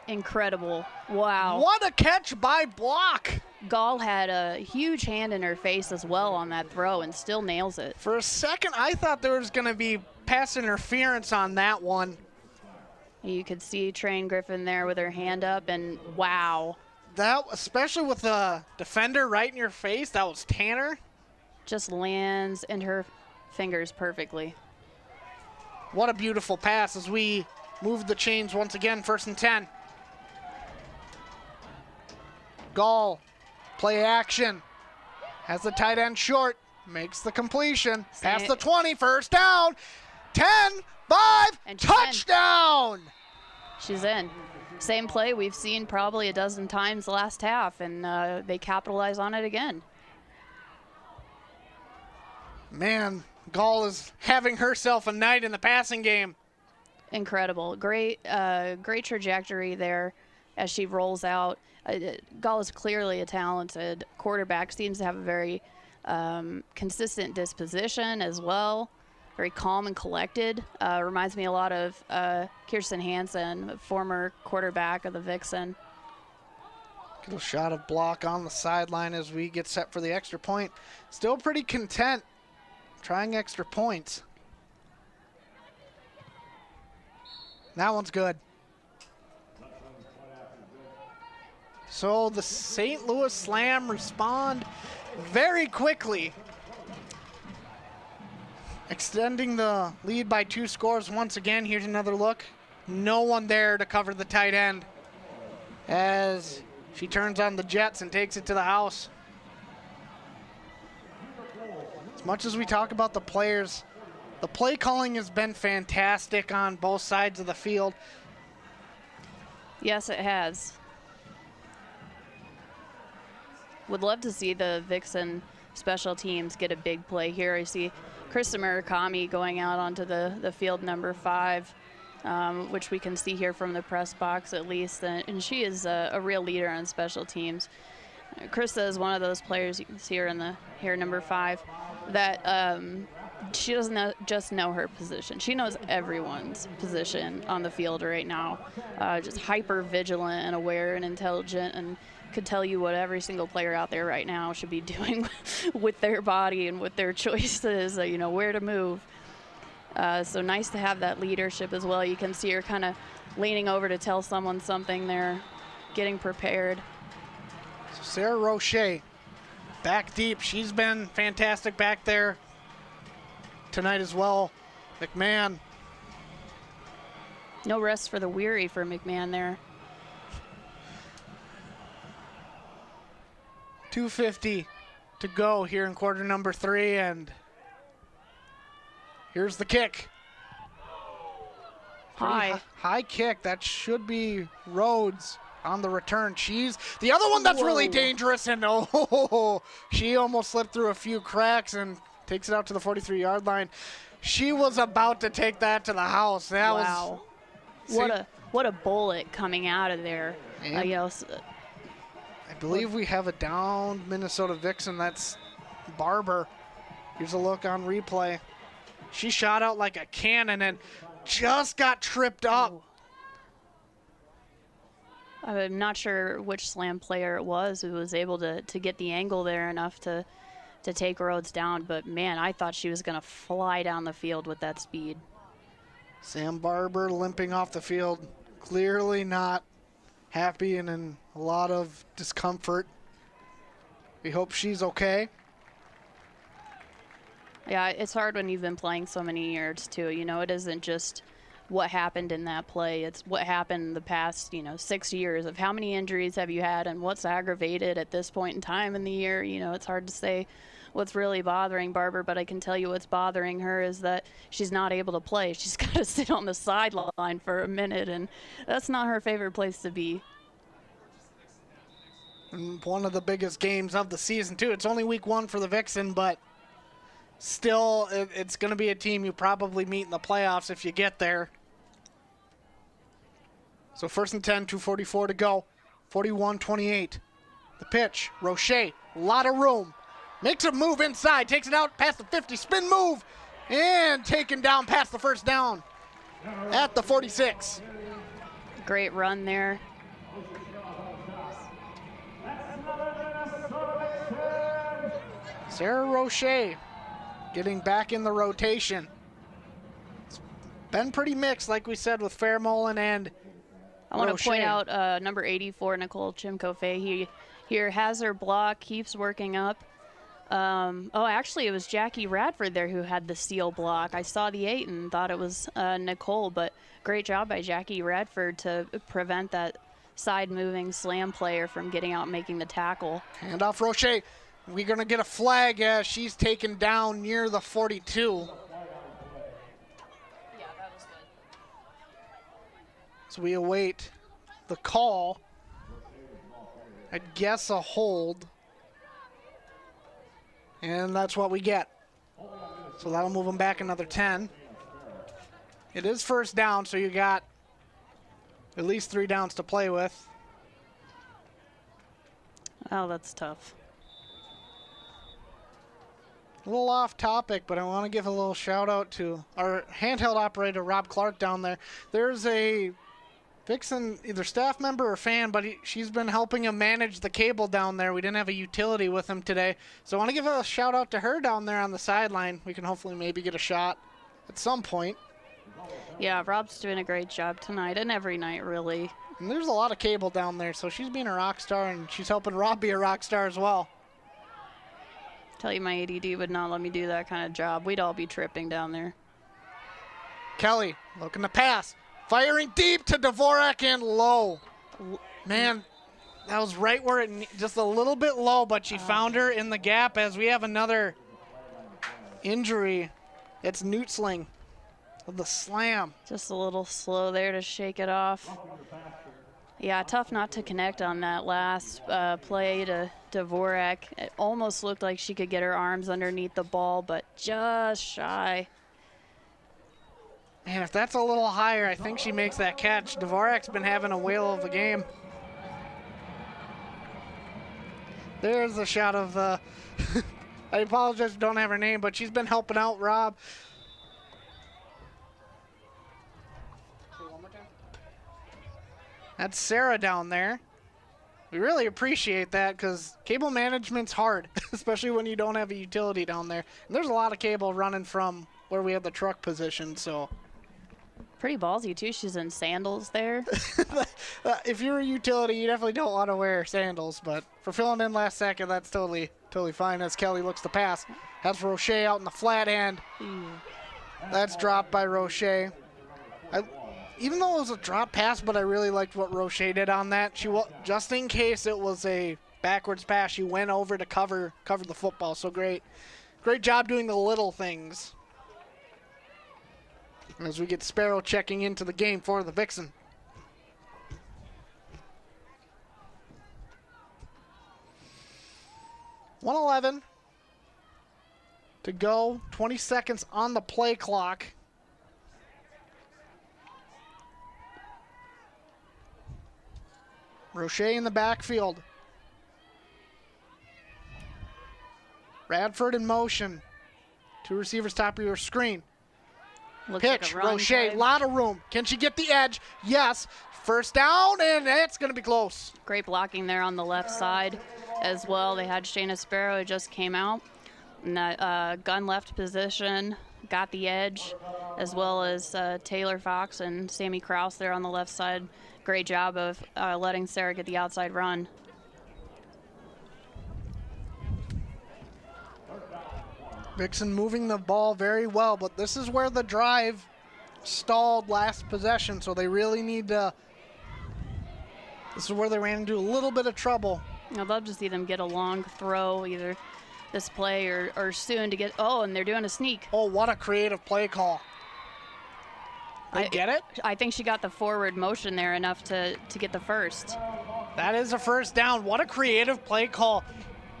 Speaker 2: Incredible. Wow.
Speaker 1: What a catch by block.
Speaker 2: Gall had a huge hand in her face as well on that throw and still nails it.
Speaker 1: For a second, I thought there was going to be pass interference on that one.
Speaker 2: You could see Train Griffin there with her hand up, and wow.
Speaker 1: That, especially with the defender right in your face, that was Tanner.
Speaker 2: Just lands in her fingers perfectly.
Speaker 1: What a beautiful pass as we move the chains once again, 1st and 10. Gall, play action. Has the tight end short, makes the completion. Past the 20, first down. 10, 5,
Speaker 2: and
Speaker 1: touchdown!
Speaker 2: She's in. Same play we've seen probably a dozen times last half, and they capitalize on it again.
Speaker 1: Man, Gall is having herself a night in the passing game.
Speaker 2: Incredible. Great trajectory there as she rolls out. Gall is clearly a talented quarterback, seems to have a very consistent disposition as well. Very calm and collected. Reminds me a lot of Kirsten Hansen, former quarterback of the Vixen.
Speaker 1: Get a shot of block on the sideline as we get set for the extra point. Still pretty content trying extra points. That one's good. So the St. Louis Slam respond very quickly, extending the lead by 2 scores once again. Here's another look. No one there to cover the tight end as she turns on the jets and takes it to the house. As much as we talk about the players, the play calling has been fantastic on both sides of the field.
Speaker 2: Yes, it has. Would love to see the Vixen special teams get a big play here. I see Krista Murakami going out onto the field number 5, which we can see here from the press box at least, and she is a real leader on special teams. Krista is one of those players you can see her in the here number 5 that she doesn't just know her position. She knows everyone's position on the field right now. Just hyper vigilant and aware and intelligent, and could tell you what every single player out there right now should be doing with their body and with their choices, you know, where to move. So nice to have that leadership as well. You can see her kind of leaning over to tell someone something there, getting prepared.
Speaker 1: So Sarah Roche back deep. She's been fantastic back there tonight as well. McMahon.
Speaker 2: No rest for the weary for McMahon there.
Speaker 1: 2:50 to go here in quarter number 3, and here's the kick. High kick. That should be Rhodes on the return. She's the other one that's really dangerous, and she almost slipped through a few cracks and takes it out to the 43-yard line. She was about to take that to the house. That
Speaker 2: wow. What a bullet coming out of there. You know,
Speaker 1: I believe we have a downed Minnesota Vixen. That's Barber. Here's a look on replay. She shot out like a cannon and just got tripped up.
Speaker 2: I'm not sure which Slam player it was who was able to get the angle there enough to take Rhodes down, but man, I thought she was going to fly down the field with that speed.
Speaker 1: Sam Barber limping off the field, clearly not happy and in a lot of discomfort. We hope she's okay.
Speaker 2: Yeah, it's hard when you've been playing so many years, too. You know, it isn't just what happened in that play. It's what happened the past, 6 years of how many injuries have you had and what's aggravated at this point in time in the year. You know, it's hard to say what's really bothering Barber, but I can tell you what's bothering her is that she's not able to play. She's got to sit on the sideline for a minute, and that's not her favorite place to be.
Speaker 1: And one of the biggest games of the season, too. It's only week 1 for the Vixen, but still, it's going to be a team you probably meet in the playoffs if you get there. So 1st and 10, 2:44 to go. 41-28. The pitch, Roche, a lot of room. Makes a move inside, takes it out past the 50, spin move, and taken down past the first down at the 46.
Speaker 2: Great run there.
Speaker 1: Sarah Roche getting back in the rotation. It's been pretty mixed, like we said, with Fairmolin and
Speaker 2: I want
Speaker 1: Roche.
Speaker 2: to point out number 84, Nicole Chimko-Fahey here has her block, keeps working up. Actually, it was Jackie Radford there who had the seal block. I saw the 8 and thought it was Nicole, but great job by Jackie Radford to prevent that side-moving slam player from getting out and making the tackle.
Speaker 1: Hand off Roche. We're going to get a flag as she's taken down near the 42. So we await the call. I guess a hold. And that's what we get. So that'll move them back another 10. It is 1st down, so you got at least 3 downs to play with.
Speaker 2: Oh, that's tough.
Speaker 1: A little off topic, but I want to give a little shout out to our handheld operator, Rob Clark, down there. There's a Vixen, either staff member or fan, but she's been helping him manage the cable down there. We didn't have a utility with him today. So I want to give a shout out to her down there on the sideline. We can hopefully maybe get a shot at some point.
Speaker 2: Yeah, Rob's doing a great job tonight and every night, really.
Speaker 1: And there's a lot of cable down there, so she's being a rock star, and she's helping Rob be a rock star as well.
Speaker 2: Tell you my ADD would not let me do that kind of job. We'd all be tripping down there.
Speaker 1: Kelly looking to pass. Firing deep to Dvorak and low. Man, that was right where it, just a little bit low, but she found her in the gap as we have another injury. It's Nutzling with the slam.
Speaker 2: Just a little slow there to shake it off. Yeah, tough not to connect on that last play to Dvorak. It almost looked like she could get her arms underneath the ball, but just shy.
Speaker 1: Man, if that's a little higher, I think she makes that catch. Dvorak's been having a whale of a game. There's a shot of, I apologize, don't have her name, but she's been helping out Rob. That's Sarah down there. We really appreciate that because cable management's hard, especially when you don't have a utility down there. And there's a lot of cable running from where we have the truck position, so.
Speaker 2: Pretty ballsy, too. She's in sandals there.
Speaker 1: If you're a utility, you definitely don't want to wear sandals, but for filling in last second, that's totally fine as Kelly looks to pass. Has Roche out in the flat end. That's dropped by Roche. Even though it was a drop pass, but I really liked what Roche did on that. Just in case it was a backwards pass, she went over to cover the football. So great job doing the little things. As we get Sparrow checking into the game for the Vixen. $1:11 to go. 20 seconds on the play clock. Roche in the backfield. Radford in motion. 2 receivers top of your screen.
Speaker 2: Looks
Speaker 1: Pitch,
Speaker 2: like a run
Speaker 1: Roche,
Speaker 2: play.
Speaker 1: lot of room. Can she get the edge? Yes. 1st down, and it's going to be close.
Speaker 2: Great blocking there on the left side as well. They had Shayna Sparrow who just came out. In that gun left position, got the edge, as well as Taylor Fox and Sammy Kraus there on the left side. Great job of letting Sarah get the outside run.
Speaker 1: Vixen moving the ball very well, but this is where the drive stalled last possession, so they really need to. This is where they ran into a little bit of trouble.
Speaker 2: I'd love to see them get a long throw either this play or soon to get. Oh, and they're doing a sneak.
Speaker 1: Oh, what a creative play call. They get it?
Speaker 2: I think she got the forward motion there enough to get the first.
Speaker 1: That is a first down. What a creative play call.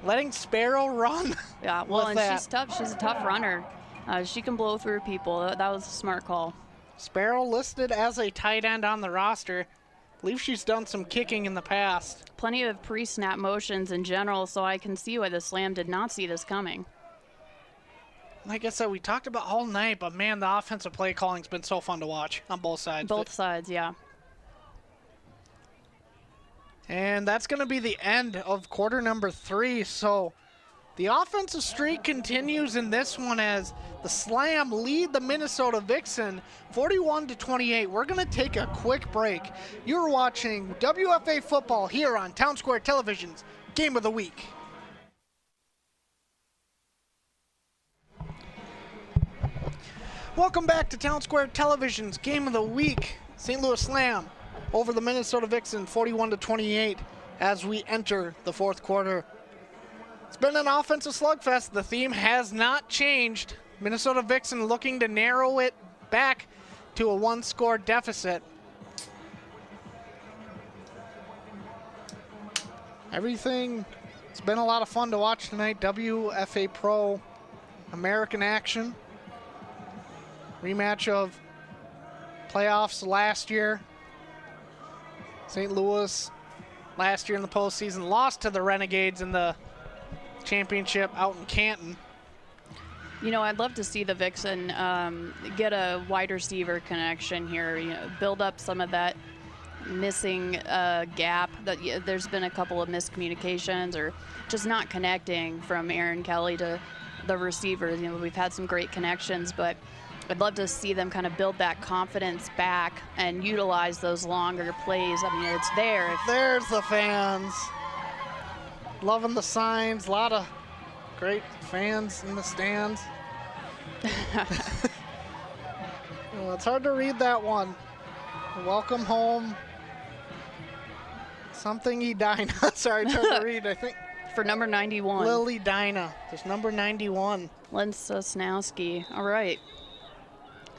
Speaker 1: Letting Sparrow run.
Speaker 2: Yeah, well, and
Speaker 1: that.
Speaker 2: she's tough. She's a tough runner. She can blow through people. That was a smart call.
Speaker 1: Sparrow listed as a tight end on the roster. I believe she's done some kicking in the past.
Speaker 2: Plenty of pre-snap motions in general, so I can see why the Slam did not see this coming.
Speaker 1: Like I said, we talked about all night, but man, the offensive play calling's been so fun to watch on both sides.
Speaker 2: Both sides, yeah.
Speaker 1: And that's going to be the end of quarter number 3. So the offensive streak continues in this one as the Slam lead the Minnesota Vixen 41-28. We're going to take a quick break. You're watching WFA football here on Town Square Television's Game of the Week. Welcome back to Town Square Television's Game of the Week. St. Louis Slam over the Minnesota Vixen 41-28 as we enter the fourth quarter. It's been an offensive slugfest. The theme has not changed. Minnesota Vixen looking to narrow it back to a one-score deficit. Everything, it's been a lot of fun to watch tonight. WFA Pro American action. Rematch of playoffs last year. St. Louis last year in the postseason lost to the Renegades in the championship out in Canton.
Speaker 2: You know, I'd love to see the Vixen get a wide receiver connection here, build up some of that missing gap. There's been a couple of miscommunications or just not connecting from Aaron Kelly to the receivers. We've had some great connections, but I'd love to see them kind of build that confidence back and utilize those longer plays. I mean, it's there.
Speaker 1: There's the fans. Loving the signs. A lot of great fans in the stands. Well, it's hard to read that one. Welcome home. Something Edina. Sorry, it's hard to read. I think.
Speaker 2: For number 91.
Speaker 1: Lily Dinah. There's number 91.
Speaker 2: Linda Snowski. All right.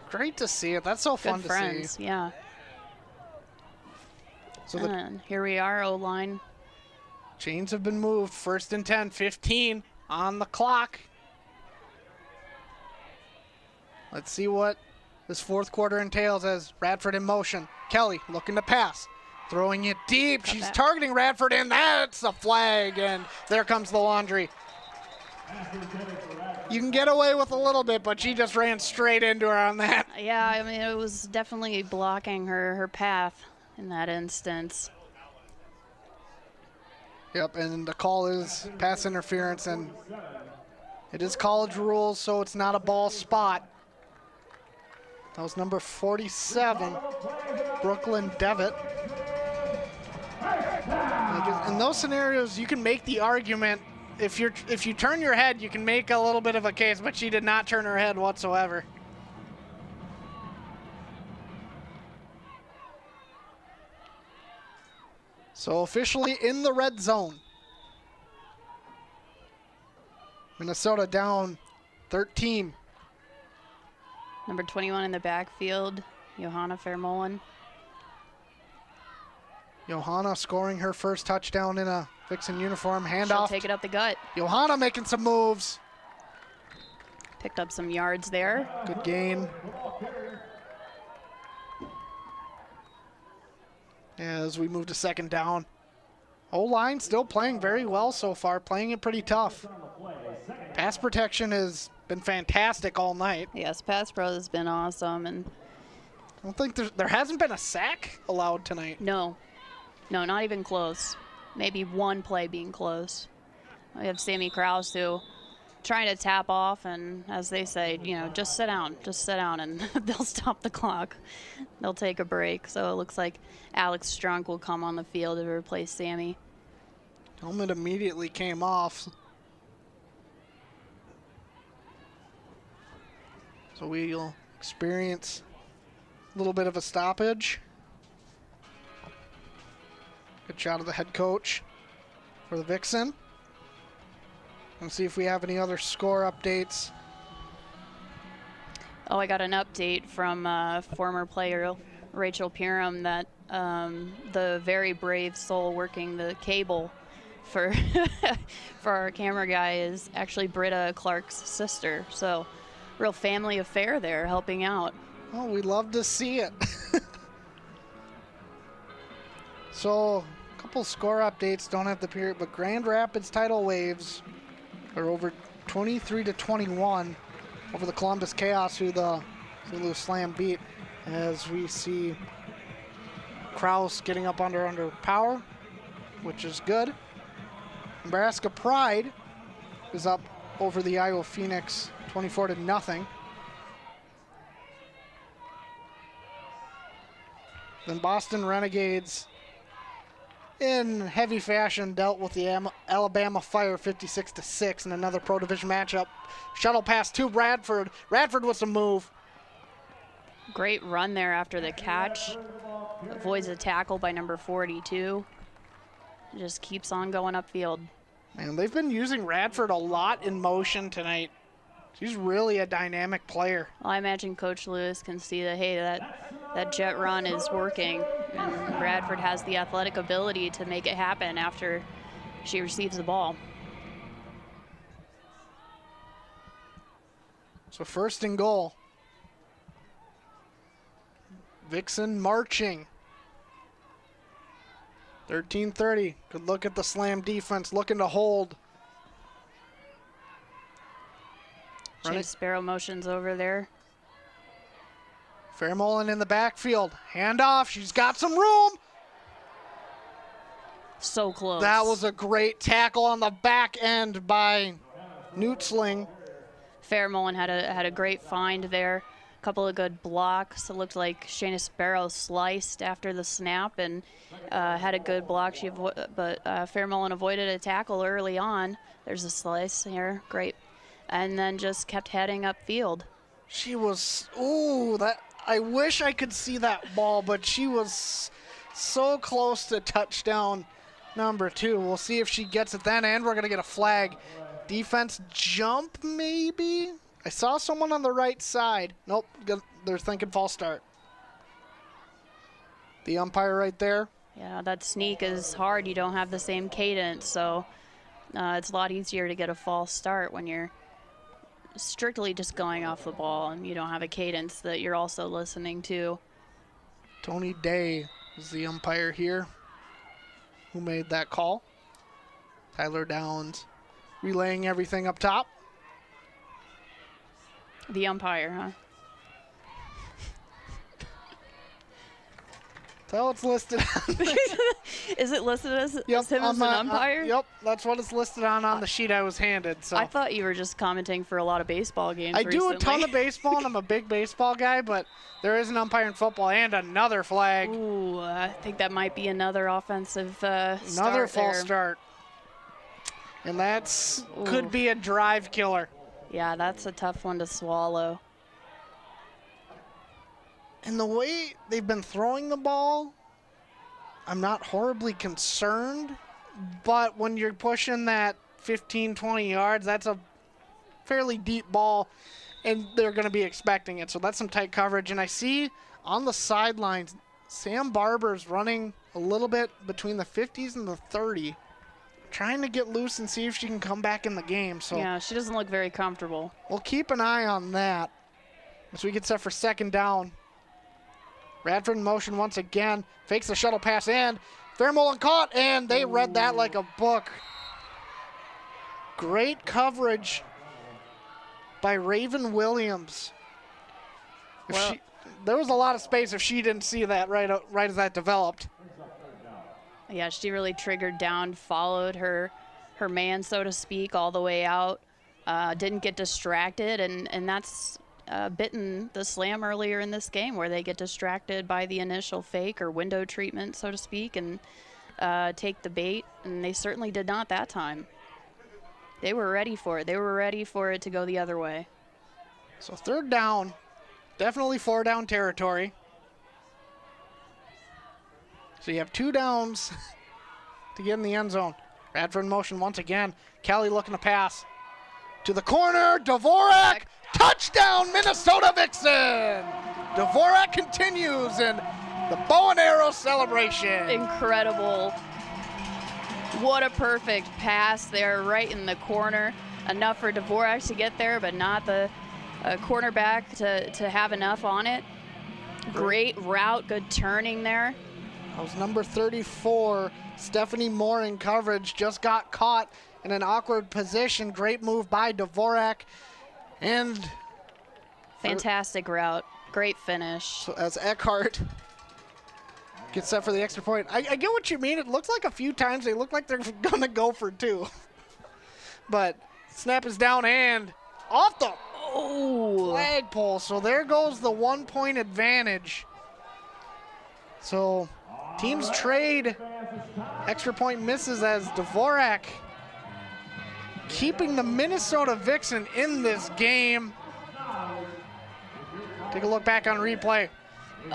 Speaker 1: Great to see it. That's so fun
Speaker 2: Good
Speaker 1: to
Speaker 2: friends,
Speaker 1: see.
Speaker 2: Yeah.
Speaker 1: So
Speaker 2: and here we are, O-line.
Speaker 1: Chains have been moved. 1st and 10, 15 on the clock. Let's see what this fourth quarter entails as Radford in motion. Kelly looking to pass. Throwing it deep. She's targeting Radford, and that's a flag. And there comes the laundry. You can get away with a little bit, but she just ran straight into her on that.
Speaker 2: Yeah, I mean, it was definitely blocking her path in that instance.
Speaker 1: Yep, and the call is pass interference, and it is college rules, so it's not a ball spot. That was number 47, Brooklyn Devitt. In those scenarios, you can make the argument. If you turn your head, you can make a little bit of a case, but she did not turn her head whatsoever. So officially in the red zone. Minnesota down 13.
Speaker 2: Number 21 in the backfield, Johanna Fairmollen.
Speaker 1: Johanna scoring her first touchdown in a Vixen uniform. Handoff.
Speaker 2: She'll take it up the gut.
Speaker 1: Johanna making some moves.
Speaker 2: Picked up some yards there.
Speaker 1: Good gain. As we move to 2nd down. O-line still playing very well so far, playing it pretty tough. Pass protection has been fantastic all night.
Speaker 2: Yes, pass pro has been awesome. And
Speaker 1: I don't think there hasn't been a sack allowed tonight.
Speaker 2: No, not even close. Maybe one play being close. We have Sammy Krause who trying to tap off, and as they say, just sit down, and they'll stop the clock. They'll take a break. So it looks like Alex Strunk will come on the field to replace Sammy.
Speaker 1: Helmet immediately came off. So we'll experience a little bit of a stoppage. Good shot of the head coach for the Vixen. Let's see if we have any other score updates.
Speaker 2: Oh, I got an update from former player Rachel Piram that the very brave soul working the cable for for our camera guy is actually Britta Clark's sister. So, real family affair there, helping out.
Speaker 1: Oh, we love to see it. So, a couple score updates, don't have the period, but Grand Rapids Tidal Waves are over 23-21 over the Columbus Chaos, who the St. Louis Slam beat, as we see Kraus getting up under power, which is good. Nebraska Pride is up over the Iowa Phoenix 24-0. Then Boston Renegades, in heavy fashion, dealt with the Alabama Fire 56-6 in another Pro Division matchup. Shuttle pass to Radford. Radford with some move.
Speaker 2: Great run there after the catch. Avoids a tackle by number 42. Just keeps on going upfield.
Speaker 1: Man, they've been using Radford a lot in motion tonight. She's really a dynamic player.
Speaker 2: Well, I imagine Coach Lewis can see that, hey, that jet run is working. And Radford has the athletic ability to make it happen after she receives the ball.
Speaker 1: So 1st and goal. Vixen marching. 13:30. Good look at the Slam defense, looking to hold.
Speaker 2: Chase Sparrow motions over there.
Speaker 1: Fairmolin in the backfield. Handoff. She's got some room.
Speaker 2: So close.
Speaker 1: That was a great tackle on the back end by Nutzling.
Speaker 2: Fairmolin had a great find there. A couple of good blocks. It looked like Shayna Sparrow sliced after the snap and had a good block. But Fairmolin avoided a tackle early on. There's a slice here. Great. And then just kept heading upfield.
Speaker 1: She was, I wish I could see that ball, but she was so close to touchdown number 2. We'll see if she gets it then, and we're going to get a flag. Defense jump, maybe? I saw someone on the right side. Nope, they're thinking false start. The umpire right there.
Speaker 2: Yeah, that sneak is hard. You don't have the same cadence, so it's a lot easier to get a false start when you're strictly just going off the ball and you don't have a cadence that you're also listening to.
Speaker 1: Tony Day is the umpire here who made that call. Tyler Downs relaying everything up top.
Speaker 2: The umpire, huh?
Speaker 1: So it's listed on
Speaker 2: Is it listed as him as an umpire?
Speaker 1: Yep, that's what it's listed on the sheet I was handed. So
Speaker 2: I thought you were just commenting for a lot of baseball games
Speaker 1: I
Speaker 2: recently.
Speaker 1: do a ton of baseball, and I'm a big baseball guy, but there is an umpire in football and another flag.
Speaker 2: Ooh, I think that might be another offensive
Speaker 1: another false
Speaker 2: there.
Speaker 1: start. And that's could be a drive killer.
Speaker 2: Yeah, that's a tough one to swallow.
Speaker 1: And the way they've been throwing the ball, I'm not horribly concerned. But when you're pushing that 15, 20 yards, that's a fairly deep ball, and they're going to be expecting it. So that's some tight coverage. And I see on the sidelines, Sam Barber's running a little bit between the 50s and the 30, trying to get loose and see if she can come back in the game. So
Speaker 2: yeah, she doesn't look very comfortable.
Speaker 1: We'll keep an eye on that as we get set for 2nd down. Radford in motion once again, fakes the shuttle pass, and Fairmolin caught, and they read that like a book. Great coverage by Raven Williams. There was a lot of space if she didn't see that right as that developed.
Speaker 2: Yeah, she really triggered down, followed her man, so to speak, all the way out. Didn't get distracted, and that's bitten the Slam earlier in this game, where they get distracted by the initial fake or window treatment, so to speak, and take the bait, and they certainly did not that time. They were ready for it. They were ready for it to go the other way.
Speaker 1: So 3rd down, definitely 4-down territory. So you have 2 downs to get in the end zone. Radford in motion once again. Kelly looking to pass. To the corner, Dvorak, touchdown Minnesota Vixen! Dvorak continues in the bow and arrow celebration.
Speaker 2: Incredible. What a perfect pass there right in the corner. Enough for Dvorak to get there, but not the cornerback to have enough on it. Great route, good turning there.
Speaker 1: That was number 34, Stephanie Moore in coverage, just got caught in an awkward position. Great move by Dvorak. And
Speaker 2: fantastic route, great finish.
Speaker 1: So as Eckhart gets set for the extra point. I get what you mean. It looks like a few times they look like they're going to go for 2. But snap is down and off the flagpole. So there goes the 1-point advantage. So teams trade. Extra point misses as Dvorak keeping the Minnesota Vixen in this game. Take a look back on replay.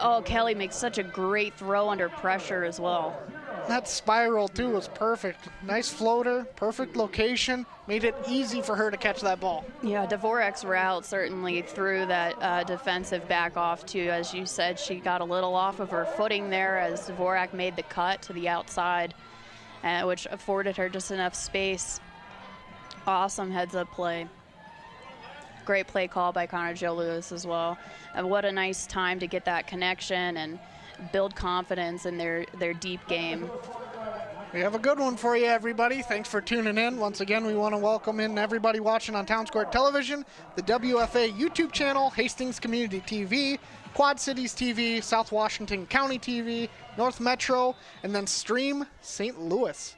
Speaker 2: Oh, Kelly makes such a great throw under pressure as well.
Speaker 1: That spiral, too, was perfect. Nice floater, perfect location. Made it easy for her to catch that ball.
Speaker 2: Yeah, Dvorak's route certainly threw that defensive back off, too. As you said, she got a little off of her footing there as Dvorak made the cut to the outside, which afforded her just enough space. Awesome heads-up play. Great play call by Connor Joe Lewis as well. And what a nice time to get that connection and build confidence in their deep game.
Speaker 1: We have a good one for you, everybody. Thanks for tuning in. Once again, we want to welcome in everybody watching on Town Square Television, the WFA YouTube channel, Hastings Community TV, Quad Cities TV, South Washington County TV, North Metro, and then Stream St. Louis.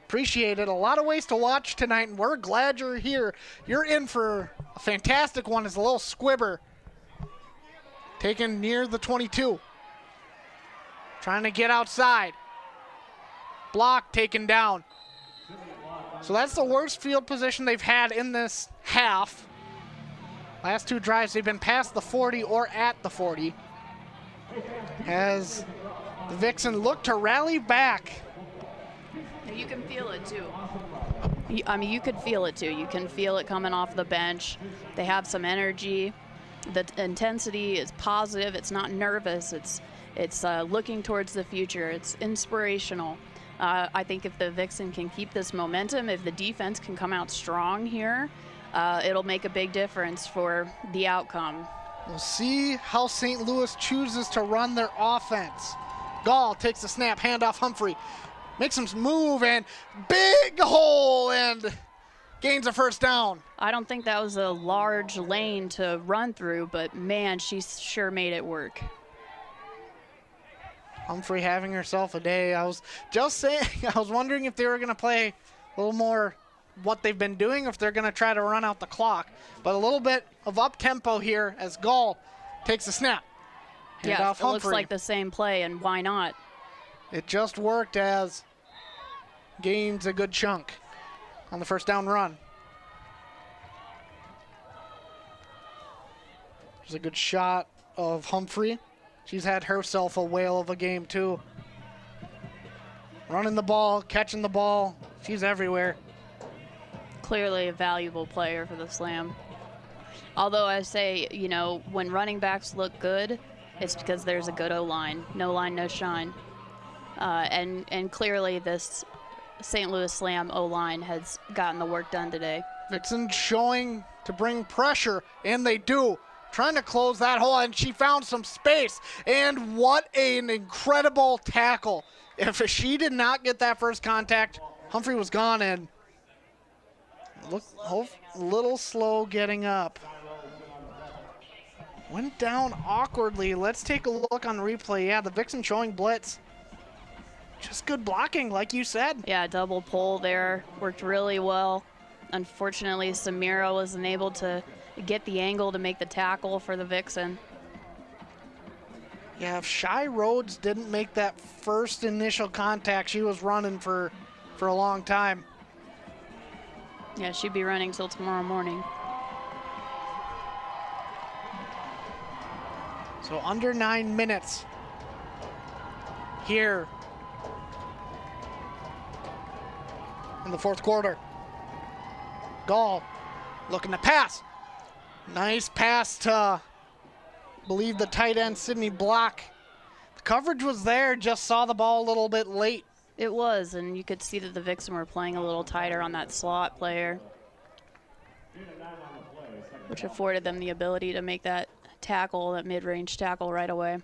Speaker 1: Appreciate it. A lot of ways to watch tonight, and we're glad you're here. You're in for a fantastic one. It's a little squibber taken near the 22. Trying to get outside. Block taken down. So that's the worst field position they've had in this half. Last 2 drives, they've been past the 40 or at the 40. As the Vixen look to rally back.
Speaker 2: You can feel it, too. I mean, you could feel it, too. You can feel it coming off the bench. They have some energy. The intensity is positive. It's not nervous. It's looking towards the future. It's inspirational. I think if the Vixen can keep this momentum, if the defense can come out strong here, it'll make a big difference for the outcome.
Speaker 1: We'll see how St. Louis chooses to run their offense. Gall takes the snap, handoff Humphrey. Makes him move, and big hole, and gains a first down.
Speaker 2: I don't think that was a large lane to run through, but man, she sure made it work.
Speaker 1: Humphrey having herself a day. I was just saying, I was wondering if they were going to play a little more what they've been doing, or if they're going to try to run out the clock. But a little bit of up-tempo here as Gall takes the snap.
Speaker 2: Yeah, it looks like the same play, and why not?
Speaker 1: It just worked as gains a good chunk on the first down run. There's a good shot of Humphrey. She's had herself a whale of a game, too. Running the ball, catching the ball. She's everywhere.
Speaker 2: Clearly a valuable player for the Slam. Although I say, you know, when running backs look good, it's because there's a good O-line. No line, no shine. And clearly this St. Louis Slam O-line has gotten the work done today.
Speaker 1: Vixen showing to bring pressure, and they do. Trying to close that hole, and she found some space. And what an incredible tackle. If she did not get that first contact, Humphrey was gone, and looked a little slow getting up. Went down awkwardly. Let's take a look on replay. Yeah, the Vixen showing blitz. Just good blocking, like you said.
Speaker 2: Yeah, double pull there. Worked really well. Unfortunately, Samira wasn't able to get the angle to make the tackle for the Vixen.
Speaker 1: Yeah, if Shy Rhodes didn't make that first initial contact, she was running for a long time.
Speaker 2: Yeah, she'd be running till tomorrow morning.
Speaker 1: So under 9 minutes here in the fourth quarter. Gall looking to pass. Nice pass to, I believe, the tight end, Sydney Block. The coverage was there, just saw the ball a little bit late.
Speaker 2: It was, and you could see that the Vixen were playing a little tighter on that slot player, which afforded them the ability to make that tackle, that mid-range tackle right away.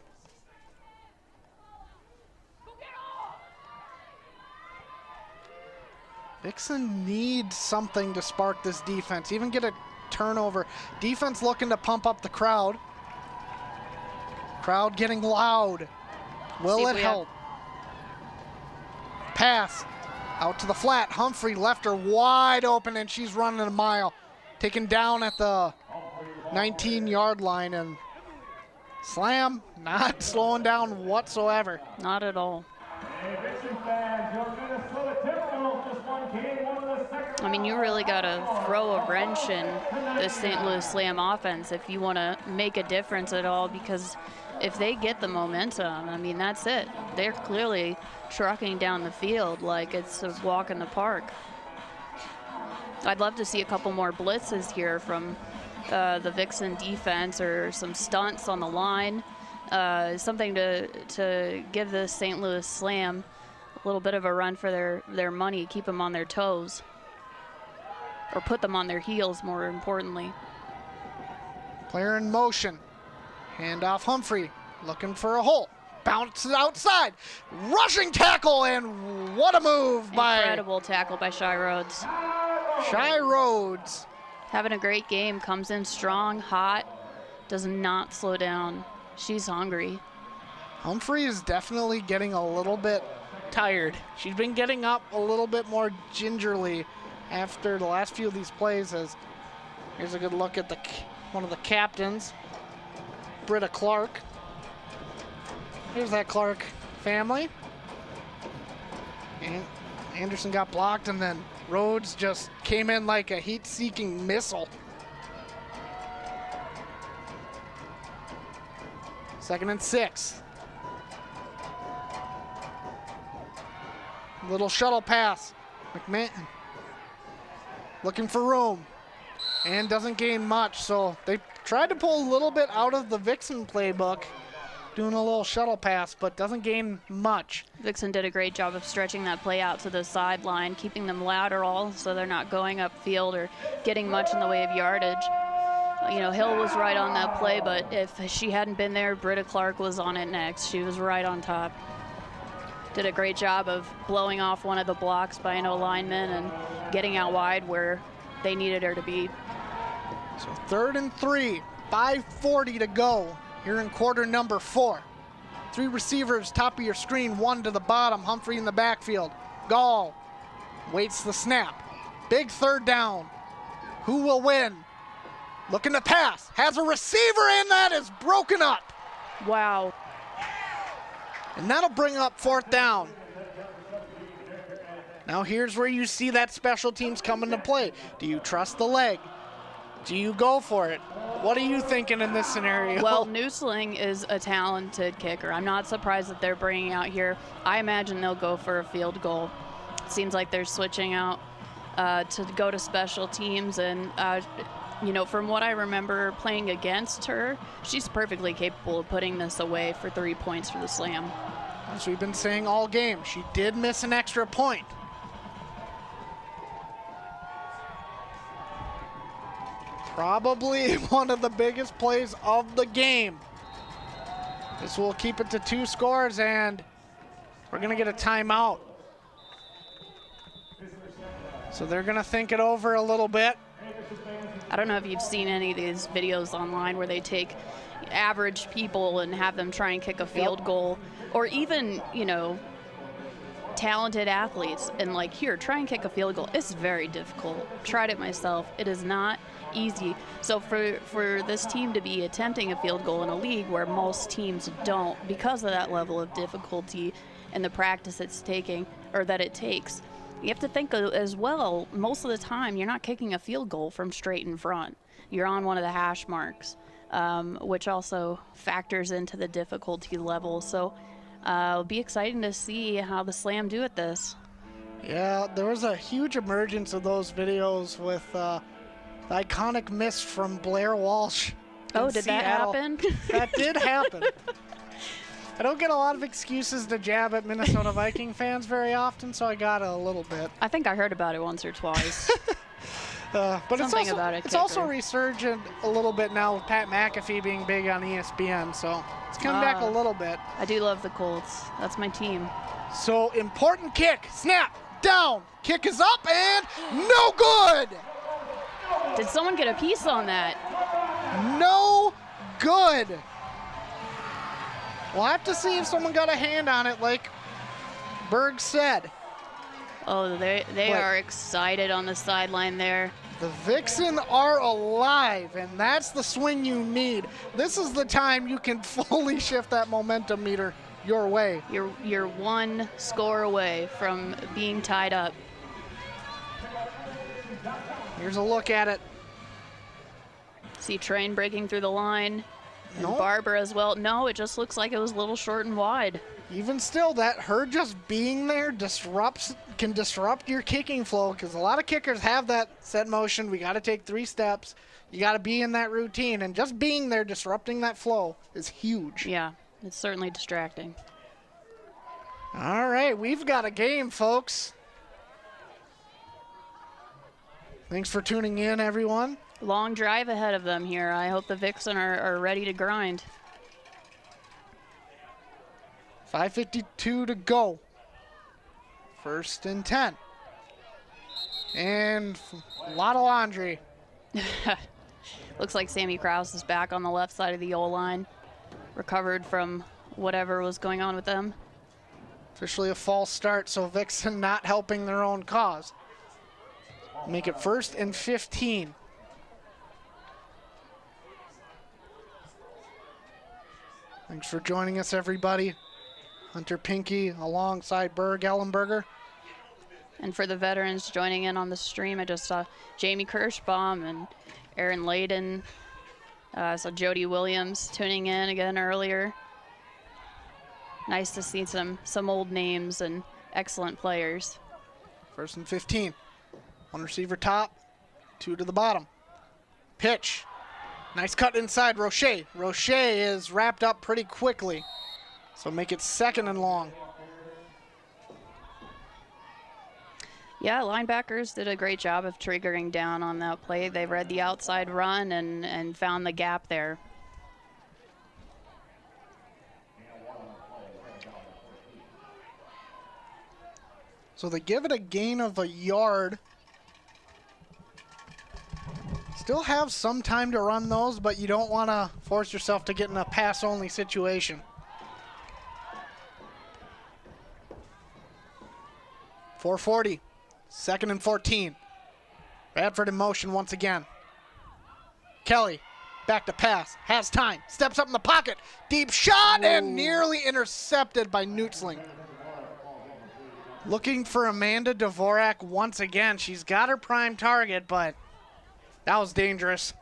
Speaker 1: Vixen needs something to spark this defense, even get a turnover. Defense looking to pump up the crowd. Crowd getting loud. Will it help? Pass out to the flat. Humphrey left her wide open, and she's running a mile. Taken down at the 19-yard line, and Slam not slowing down whatsoever.
Speaker 2: Not at all. I mean, you really got to throw a wrench in the St. Louis Slam offense if you want to make a difference at all, because if they get the momentum, I mean, that's it. They're clearly trucking down the field like it's a walk in the park. I'd love to see a couple more blitzes here from the Vixen defense, or some stunts on the line, something to give the St. Louis Slam a little bit of a run for their money, keep them on their toes, or put them on their heels, more importantly.
Speaker 1: Player in motion. Hand off Humphrey, looking for a hole. Bounces outside. Rushing tackle, and what a move by...
Speaker 2: Incredible tackle by Shy Rhodes.
Speaker 1: Shy Rhodes.
Speaker 2: Having a great game, comes in strong, hot, does not slow down. She's hungry.
Speaker 1: Humphrey is definitely getting a little bit tired. She's been getting up a little bit more gingerly after the last few of these plays. As here's a good look at one of the captains, Britta Clark. Here's that Clark family. And Anderson got blocked, and then Rhodes just came in like a heat-seeking missile. 2nd and 6. Little shuttle pass. McMahon looking for room and doesn't gain much. So they tried to pull a little bit out of the Vixen playbook, doing a little shuttle pass, but doesn't gain much.
Speaker 2: Vixen did a great job of stretching that play out to the sideline, keeping them lateral so they're not going upfield or getting much in the way of yardage. You know, Hill was right on that play, but if she hadn't been there, Britta Clark was on it next. She was right on top. Did a great job of blowing off one of the blocks by an O-lineman and getting out wide where they needed her to be.
Speaker 1: So 3rd and 3, 5:40 to go here in quarter number 4. 3 receivers, top of your screen, 1 to the bottom. Humphrey in the backfield. Gall waits the snap. Big 3rd down. Who will win? Looking to pass. Has a receiver in, that is broken up.
Speaker 2: Wow.
Speaker 1: And that'll bring up 4th down. Now here's where you see that special teams come into play. Do you trust the leg? Do you go for it? What are you thinking in this scenario?
Speaker 2: Well, Newsling is a talented kicker. I'm not surprised that they're bringing out here. I imagine they'll go for a field goal. It seems like they're switching out to go to special teams, and you know, from what I remember playing against her, she's perfectly capable of putting this away for 3 points for the Slam.
Speaker 1: As we've been saying all game, she did miss an extra point. Probably one of the biggest plays of the game. This will keep it to 2 scores, and we're going to get a timeout. So they're going to think it over a little bit.
Speaker 2: I don't know if you've seen any of these videos online where they take average people and have them try and kick a field goal, or even, you know, talented athletes, and like, here, try and kick a field goal. It's very difficult. Tried it myself. It is not easy. So for this team to be attempting a field goal in a league where most teams don't, because of that level of difficulty and the practice it's taking, or that it takes, you have to think as well, most of the time you're not kicking a field goal from straight in front. You're on one of the hash marks. which also factors into the difficulty level. So it'll be exciting to see how the Slam do at this.
Speaker 1: Yeah, there was a huge emergence of those videos with the iconic miss from Blair Walsh.
Speaker 2: Oh, did that happen?
Speaker 1: That did happen. I don't get a lot of excuses to jab at Minnesota Viking fans very often, so I got a little bit.
Speaker 2: I think I heard about it once or twice.
Speaker 1: But
Speaker 2: Something about
Speaker 1: it's also resurgent a little bit now with Pat McAfee being big on ESPN, so it's coming back a little bit.
Speaker 2: I do love the Colts. That's my team.
Speaker 1: So important kick, snap, down, kick is up and no good.
Speaker 2: Did someone get a piece on that?
Speaker 1: No good. We'll have to see if someone got a hand on it, like Berg said.
Speaker 2: Oh, they are excited on the sideline there.
Speaker 1: The Vixen are alive, and that's the swing you need. This is the time you can fully shift that momentum meter your way.
Speaker 2: You're one score away from being tied up.
Speaker 1: Here's a look at it.
Speaker 2: See Train breaking through the line. And
Speaker 1: Nope.
Speaker 2: Barber as well. No, it just looks like it was a little short and wide.
Speaker 1: Even still, her just being there can disrupt your kicking flow, because a lot of kickers have that set motion. We got to take 3 steps. You got to be in that routine, and just being there, disrupting that flow is huge.
Speaker 2: Yeah, it's certainly distracting.
Speaker 1: All right, we've got a game, folks. Thanks for tuning in, everyone.
Speaker 2: Long drive ahead of them here. I hope the Vixen are ready to grind.
Speaker 1: 5:52 to go. 1st and 10. And a lot of laundry.
Speaker 2: Looks like Sammy Krause is back on the left side of the goal line. Recovered from whatever was going on with them.
Speaker 1: Officially a false start, so Vixen not helping their own cause. Make it 1st and 15. Thanks for joining us, everybody. Hunter Pinky alongside Berg Ellenberger.
Speaker 2: And for the veterans joining in on the stream, I just saw Jamie Kirschbaum and Aaron Layden. So Jody Williams tuning in again earlier. Nice to see some old names and excellent players.
Speaker 1: 1st and 15. 1 receiver top, 2 to the bottom. Pitch. Nice cut inside Roche. Roche is wrapped up pretty quickly. So make it 2nd and long.
Speaker 2: Yeah, linebackers did a great job of triggering down on that play. They read the outside run and found the gap there.
Speaker 1: So they give it a gain of a yard. Still have some time to run those, but you don't want to force yourself to get in a pass-only situation. 4:40, 2nd and 14. Radford in motion once again. Kelly, back to pass, has time, steps up in the pocket, deep shot, and nearly intercepted by Nutzling. Looking for Amanda Dvorak once again. She's got her prime target, but that was dangerous.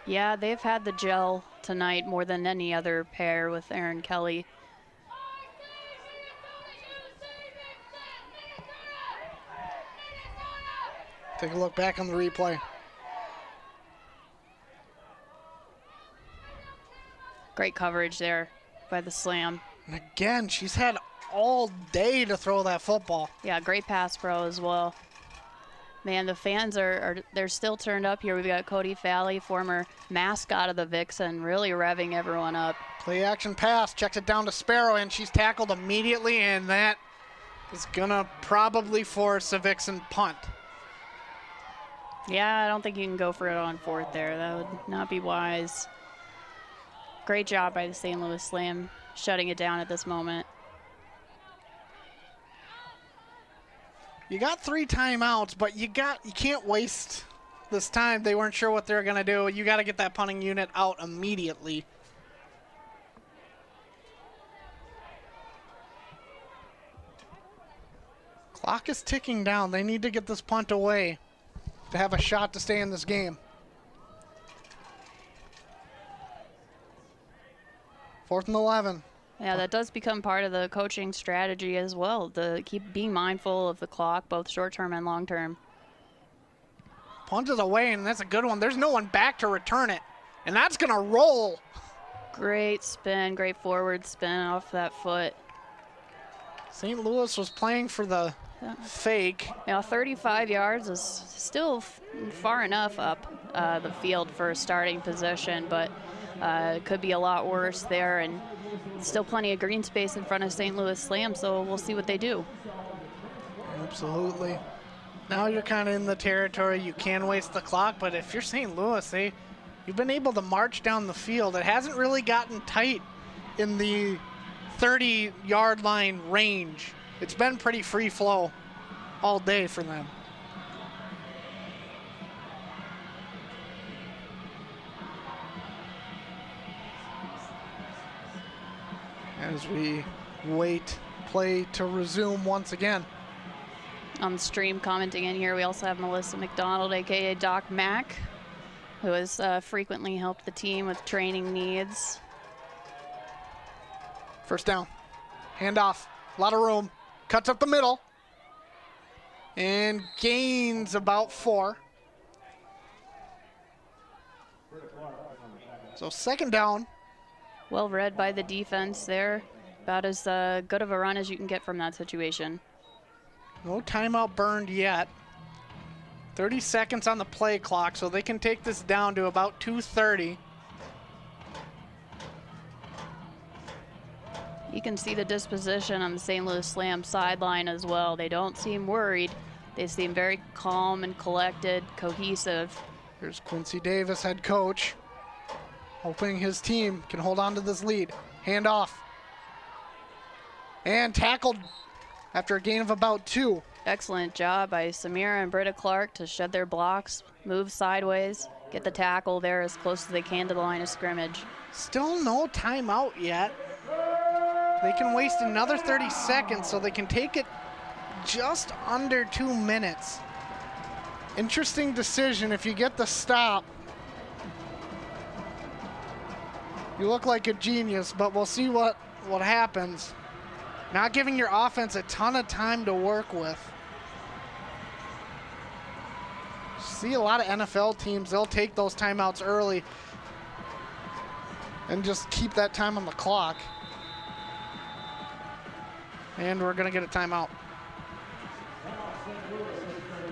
Speaker 2: Yeah, they've had the gel tonight more than any other pair with Aaron Kelly.
Speaker 1: Take a look back on the replay.
Speaker 2: Great coverage there by the Slam.
Speaker 1: And again, she's had all day to throw that football.
Speaker 2: Yeah, great pass pro as well. Man, the fans they're still turned up here. We've got Cody Falley, former mascot of the Vixen, really revving everyone up.
Speaker 1: Play action pass, checks it down to Sparrow, and she's tackled immediately, and that is gonna probably force a Vixen punt.
Speaker 2: Yeah, I don't think you can go for it on 4th there. That would not be wise. Great job by the St. Louis Slam shutting it down at this moment.
Speaker 1: You got 3 timeouts, but you can't waste this time. They weren't sure what they were gonna do. You got to get that punting unit out immediately. Clock is ticking down. They need to get this punt away. to have a shot to stay in this game. 4th and 11.
Speaker 2: Yeah, that does become part of the coaching strategy as well, to keep being mindful of the clock, both short-term and long-term.
Speaker 1: Punches away, and that's a good one. There's no one back to return it, and that's going to roll.
Speaker 2: Great spin, great forward spin off that foot.
Speaker 1: St. Louis was playing for the fake.
Speaker 2: 35 yards is still far enough up the field for a starting position, but it could be a lot worse there, and still plenty of green space in front of St. Louis Slam, so we'll see what they do.
Speaker 1: Absolutely. Now you're kind of in the territory. You can waste the clock, but if you're St. Louis, you've been able to march down the field. It hasn't really gotten tight in the 30-yard line range. It's been pretty free flow all day for them. As we wait play to resume once again.
Speaker 2: On the stream commenting in here, we also have Melissa McDonald, aka Doc Mack, who has frequently helped the team with training needs.
Speaker 1: First down, handoff, a lot of room, cuts up the middle, and gains about 4. So 2nd down.
Speaker 2: Well read by the defense there. About as good of a run as you can get from that situation.
Speaker 1: No timeout burned yet. 30 seconds on the play clock, so they can take this down to about 2:30.
Speaker 2: You can see the disposition on the St. Louis Slam sideline as well. They don't seem worried. They seem very calm and collected, cohesive.
Speaker 1: Here's Quincy Davis, head coach, hoping his team can hold on to this lead. Handoff. And tackled after a gain of about 2.
Speaker 2: Excellent job by Samira and Britta Clark to shed their blocks, move sideways, get the tackle there as close as they can to the line of scrimmage.
Speaker 1: Still no timeout yet. They can waste another 30 seconds, so they can take it just under 2 minutes. Interesting decision. If you get the stop, you look like a genius, but we'll see what happens. Not giving your offense a ton of time to work with. See a lot of NFL teams, they'll take those timeouts early and just keep that time on the clock. And we're gonna get a timeout.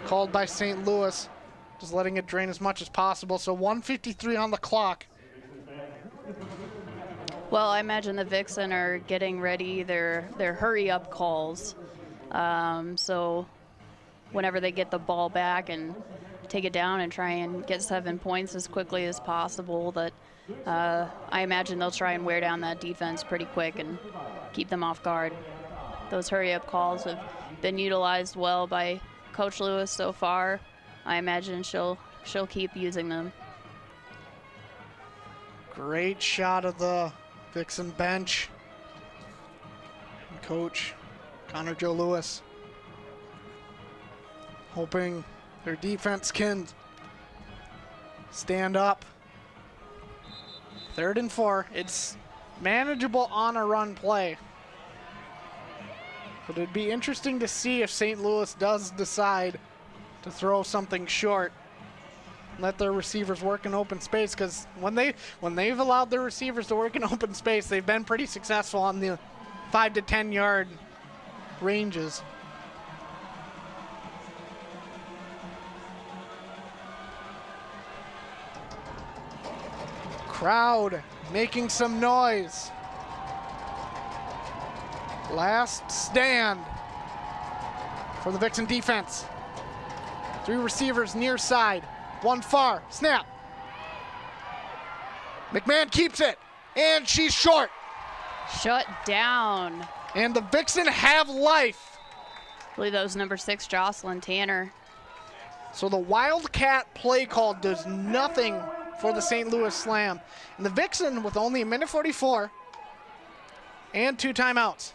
Speaker 1: Called by St. Louis, just letting it drain as much as possible. So 1:53 on the clock.
Speaker 2: Well, I imagine the Vixen are getting ready their hurry-up calls. So whenever they get the ball back and take it down and try and get 7 points as quickly as possible, that I imagine they'll try and wear down that defense pretty quick and keep them off guard. Those hurry-up calls have been utilized well by Coach Lewis so far. I imagine she'll keep using them.
Speaker 1: Great shot of the Vixen bench. And Coach Connor Joe Lewis hoping their defense can stand up. 3rd and 4. It's manageable on a run play. But it'd be interesting to see if St. Louis does decide to throw something short. Let their receivers work in open space, because when they've allowed their receivers to work in open space, they've been pretty successful on the 5 to 10 yard ranges. Crowd making some noise. Last stand for the Vixen defense. 3 receivers near side. 1 far, snap. McMahon keeps it, and she's short.
Speaker 2: Shut down.
Speaker 1: And the Vixen have life.
Speaker 2: I believe that was number 6, Jocelyn Tanner.
Speaker 1: So the Wildcat play call does nothing for the St. Louis Slam. And the Vixen, with only 1:44 and 2 timeouts.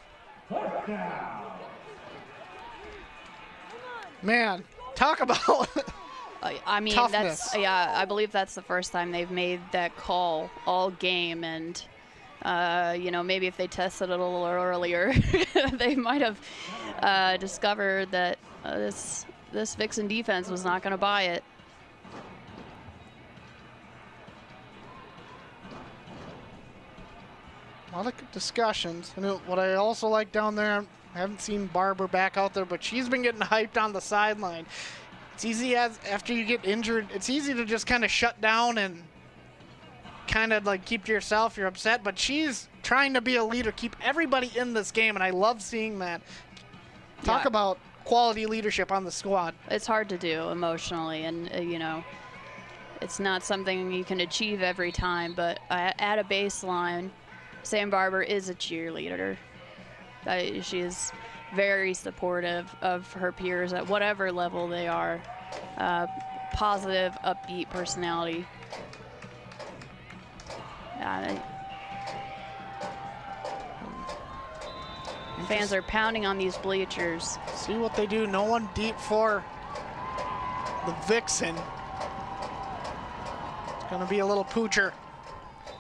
Speaker 1: Man, talk about
Speaker 2: I mean,
Speaker 1: toughness.
Speaker 2: I believe that's the first time they've made that call all game, and maybe if they tested it a little earlier, they might have discovered that this Vixen defense was not going to buy it.
Speaker 1: A lot of discussions. And what I also like down there, I haven't seen Barber back out there, but she's been getting hyped on the sideline. It's easy after you get injured, it's easy to just kind of shut down and kind of like keep to yourself. You're upset, but she's trying to be a leader, keep everybody in this game, and I love seeing that. Talk about quality leadership on the squad.
Speaker 2: It's hard to do emotionally, and it's not something you can achieve every time, but at a baseline, Sam Barber is a cheerleader. She is very supportive of her peers at whatever level they are. Positive, upbeat personality. Fans are pounding on these bleachers.
Speaker 1: See what they do. No one deep for the Vixen. It's going to be a little poocher.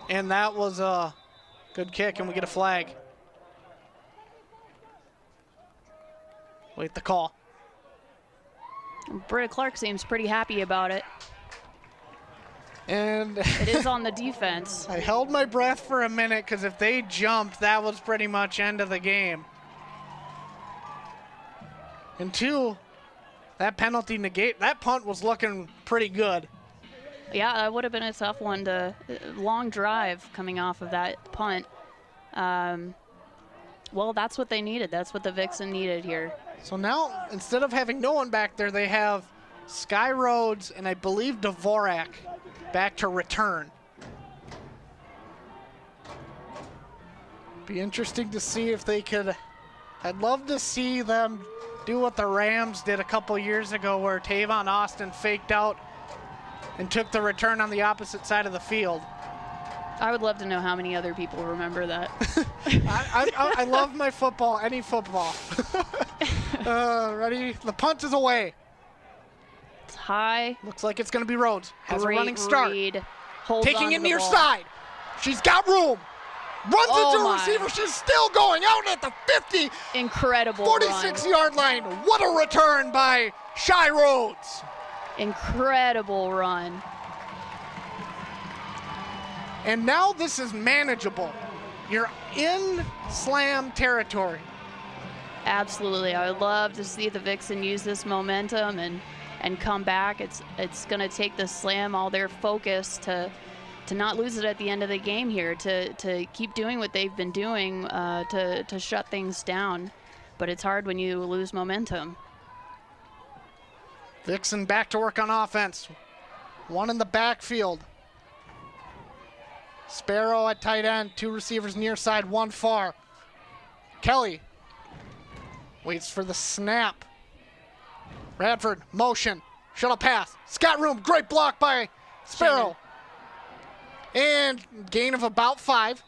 Speaker 1: And that was a good kick, and we get a flag. Wait the call.
Speaker 2: Britta Clark seems pretty happy about it.
Speaker 1: And
Speaker 2: it is on the defense.
Speaker 1: I held my breath for a minute because if they jumped, that was pretty much end of the game. And two, that penalty that punt was looking pretty good.
Speaker 2: Yeah, that would have been a tough one long drive coming off of that punt. Well, that's what they needed. That's what the Vixen needed here.
Speaker 1: So now, instead of having no one back there, they have Sky Rhodes and I believe Dvorak back to return. Be interesting to see if they could. I'd love to see them do what the Rams did a couple years ago where Tavon Austin faked out and took the return on the opposite side of the field.
Speaker 2: I would love to know how many other people remember that.
Speaker 1: I love my football, any football. Ready? The punt is away.
Speaker 2: It's high.
Speaker 1: Looks like it's going to be Rhodes. Has
Speaker 2: Great
Speaker 1: a running start.
Speaker 2: read. Holds
Speaker 1: Taking it near
Speaker 2: ball.
Speaker 1: side. She's got room. Runs into a
Speaker 2: my.
Speaker 1: receiver. She's still going out at the 50.
Speaker 2: Incredible
Speaker 1: 46-yard line. What a return by Shy Rhodes.
Speaker 2: Incredible run.
Speaker 1: And now this is manageable. You're in slam territory.
Speaker 2: Absolutely. I would love to see the Vixen use this momentum and come back. It's going to take the slam all their focus to not lose it at the end of the game here, to keep doing what they've been doing to shut things down. But it's hard when you lose momentum.
Speaker 1: Vixen back to work on offense. One in the backfield. Sparrow at tight end, two receivers near side, one far. Kelly waits for the snap. Radford, motion, shuttle pass. Scott Room, great block by Sparrow. And gain of about 5.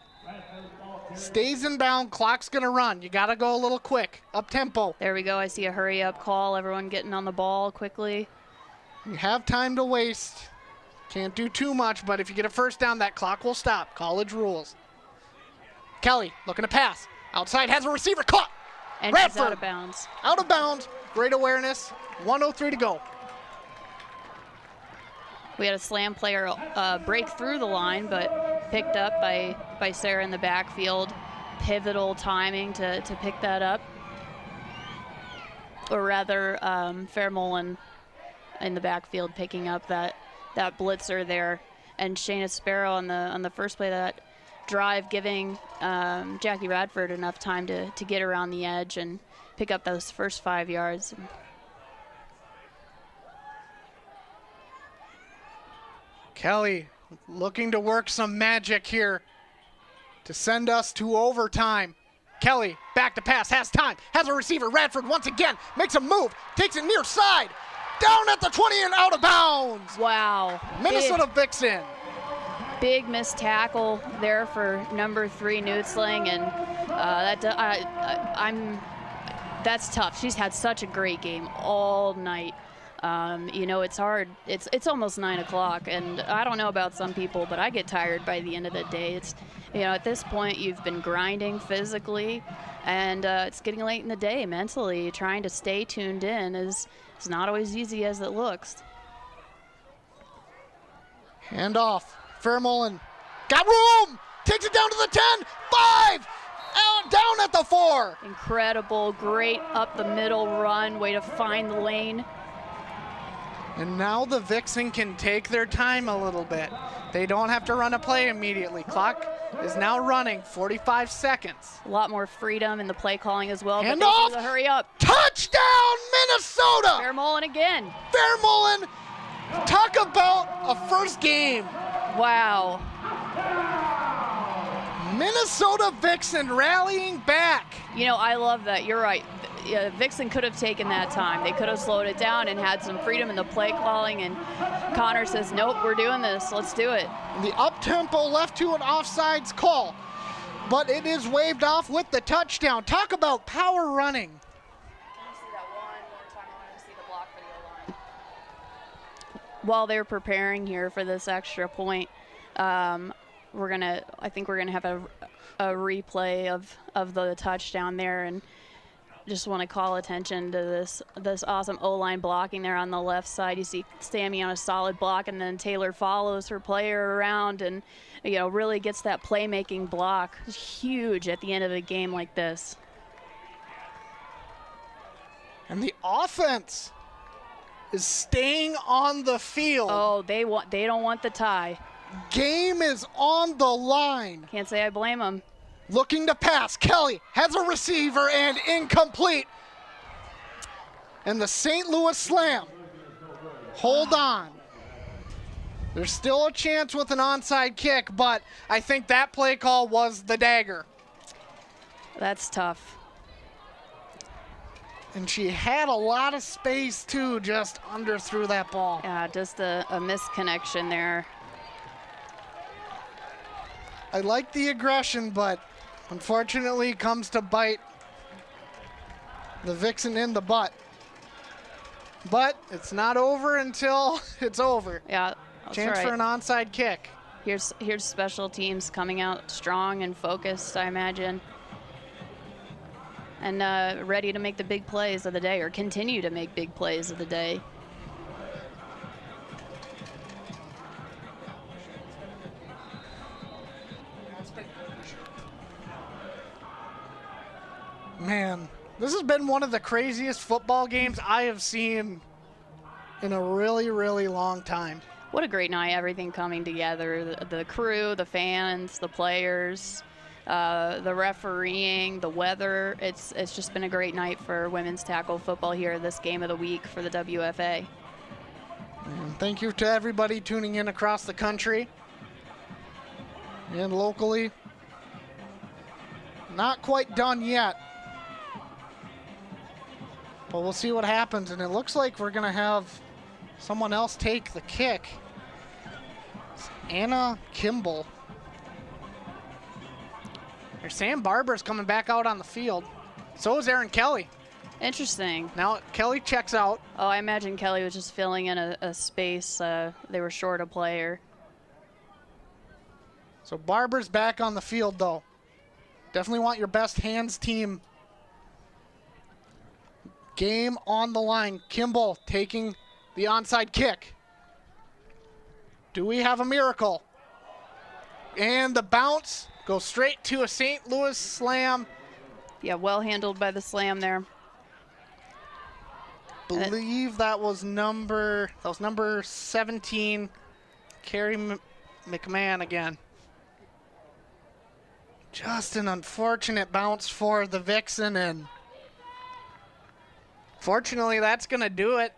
Speaker 1: Stays in bound, clock's gonna run. You gotta go a little quick, up tempo.
Speaker 2: There we go, I see a hurry up call, everyone getting on the ball quickly.
Speaker 1: You have time to waste. Can't do too much, but if you get a first down, that clock will stop. College rules. Kelly looking to pass. Outside, has a receiver caught.
Speaker 2: And
Speaker 1: Radford,
Speaker 2: she's out of bounds.
Speaker 1: Out of bounds. Great awareness. 1:03 to go.
Speaker 2: We had a slam player break through the line, but picked up by Sarah in the backfield. Pivotal timing to pick that up. Or rather, Fairmolin in the backfield picking up that blitzer there, and Shayna Sparrow on the first play of that drive, giving Jackie Radford enough time to get around the edge and pick up those first 5 yards.
Speaker 1: Kelly looking to work some magic here to send us to overtime. Kelly back to pass, has time, has a receiver. Radford once again makes a move, takes it near side. Down at the 20 and out of bounds.
Speaker 2: Wow.
Speaker 1: Minnesota Vixen.
Speaker 2: Big missed tackle there for number 3 Nutzling, and that's tough. She's had such a great game all night. You know, it's hard. It's almost 9 o'clock, and I don't know about some people, but I get tired by the end of the day. It's, you know, at this point you've been grinding physically, and it's getting late in the day mentally. Trying to stay tuned in is not always easy as it looks.
Speaker 1: Hand off. Vermeulen got room. Takes it down to the 10. 5. Down at the 4.
Speaker 2: Incredible, great up the middle run, way to find the lane.
Speaker 1: And now the Vixen can take their time a little bit. They don't have to run a play immediately. Clock is now running, 45 seconds.
Speaker 2: A lot more freedom in the play calling as well.
Speaker 1: Hand
Speaker 2: but
Speaker 1: off.
Speaker 2: they do the hurry up.
Speaker 1: Touchdown, Minnesota!
Speaker 2: Vermeulen again.
Speaker 1: Vermeulen, talk about a first game.
Speaker 2: Wow.
Speaker 1: Minnesota Vixen rallying back.
Speaker 2: You know, I love that. You're right. Vixen could have taken that time. They could have slowed it down and had some freedom in the play calling, and Connor says, nope, we're doing this. Let's do it.
Speaker 1: The up-tempo left to an offsides call, but it is waved off with the touchdown. Talk about power running.
Speaker 2: Can you see that one more time? I want to see the block for the O-line. While they're preparing here for this extra point, I think we're gonna have a replay of the touchdown there, and just want to call attention to this awesome O-line blocking there on the left side. You see Sammy on a solid block, and then Taylor follows her player around and, you know, really gets that playmaking block. It's huge at the end of a game like this.
Speaker 1: And the offense is staying on the field.
Speaker 2: Oh, they don't want the tie.
Speaker 1: Game is on the line.
Speaker 2: Can't say I blame them.
Speaker 1: Looking to pass. Kelly has a receiver and incomplete. And the St. Louis Slam. Hold on. There's still a chance with an onside kick, but I think that play call was the dagger.
Speaker 2: That's tough.
Speaker 1: And she had a lot of space, too, just underthrew that ball.
Speaker 2: Yeah, just a misconnection there.
Speaker 1: I like the aggression, but unfortunately it comes to bite the Vixen in the butt. But it's not over until it's over.
Speaker 2: Yeah, that's
Speaker 1: Chance
Speaker 2: right.
Speaker 1: for an onside kick.
Speaker 2: Here's special teams coming out strong and focused, I imagine. And ready to make the big plays of the day, or continue to make big plays of the day.
Speaker 1: Man, this has been one of the craziest football games I have seen in a really, really long time.
Speaker 2: What a great night, everything coming together. The crew, the fans, the players, the refereeing, the weather. It's just been a great night for women's tackle football here, this game of the week for the WFA.
Speaker 1: And thank you to everybody tuning in across the country and locally. Not quite done yet. But we'll see what happens, and it looks like we're going to have someone else take the kick. It's Anna Kimball. There's Sam Barber's coming back out on the field. So is Aaron Kelly.
Speaker 2: Interesting.
Speaker 1: Now Kelly checks out.
Speaker 2: Oh, I imagine Kelly was just filling in a space. They were short a player.
Speaker 1: So Barber's back on the field, though. Definitely want your best hands team. Game on the line. Kimball taking the onside kick. Do we have a miracle? And the bounce goes straight to a St. Louis Slam.
Speaker 2: Yeah, well handled by the Slam there.
Speaker 1: Believe that was number 17, Carrie McMahon again. Just an unfortunate bounce for the Vixen, and fortunately that's going to do it.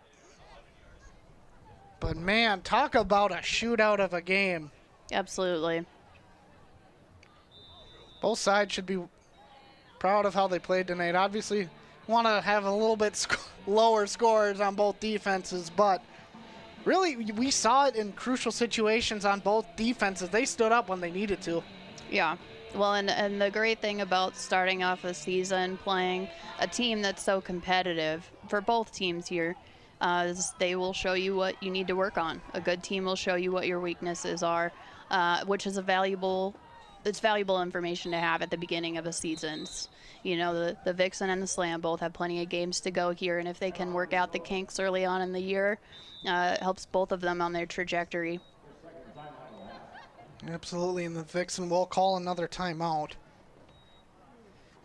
Speaker 1: But man, talk about a shootout of a game.
Speaker 2: Absolutely.
Speaker 1: Both sides should be proud of how they played tonight. Obviously, want to have a little bit lower scores on both defenses, but really we saw it in crucial situations on both defenses. They stood up when they needed to.
Speaker 2: Yeah. Well, and the great thing about starting off the season playing a team that's so competitive for both teams here, They will show you what you need to work on. A good team will show you what your weaknesses are, which is valuable information to have at the beginning of a season. You know, the Vixen and the Slam both have plenty of games to go here, and if they can work out the kinks early on in the year, it helps both of them on their trajectory.
Speaker 1: Absolutely, and the Vixen will call another timeout.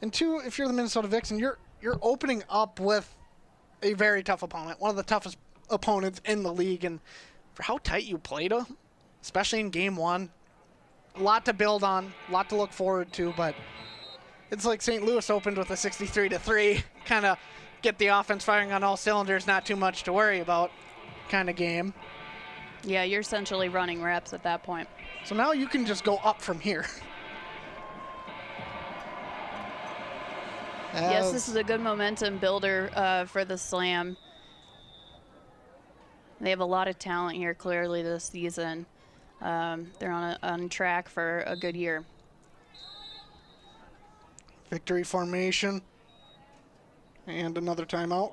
Speaker 1: And two, if you're the Minnesota Vixen, you're opening up with a very tough opponent, one of the toughest opponents in the league, and for how tight you played them, especially in game one, a lot to build on, a lot to look forward to, but it's like St. Louis opened with a 63-3, kind of get the offense firing on all cylinders, not too much to worry about kind of game.
Speaker 2: Yeah, you're essentially running reps at that point.
Speaker 1: So now you can just go up from here.
Speaker 2: Yes, this is a good momentum builder for the Slam. They have a lot of talent here, clearly, this season. They're on track for a good year.
Speaker 1: Victory formation. And another timeout.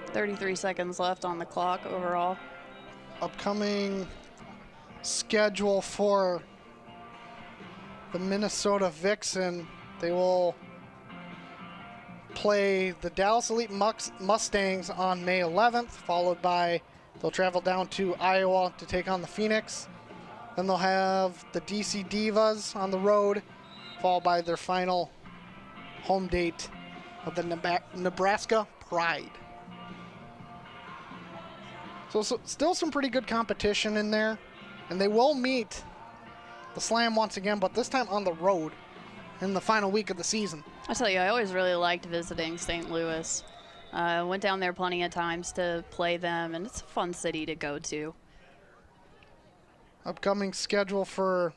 Speaker 2: 33 seconds left on the clock overall.
Speaker 1: Upcoming schedule for the Minnesota Vixen. They will play the Dallas Elite Mustangs on May 11th, followed by they'll travel down to Iowa to take on the Phoenix. Then they'll have the DC Divas on the road, followed by their final home date of the Nebraska Pride. So still some pretty good competition in there, and they will meet the Slam once again, but this time on the road in the final week of the season.
Speaker 2: I tell you, I always really liked visiting St. Louis. Went down there plenty of times to play them, and it's a fun city to go to.
Speaker 1: Upcoming schedule for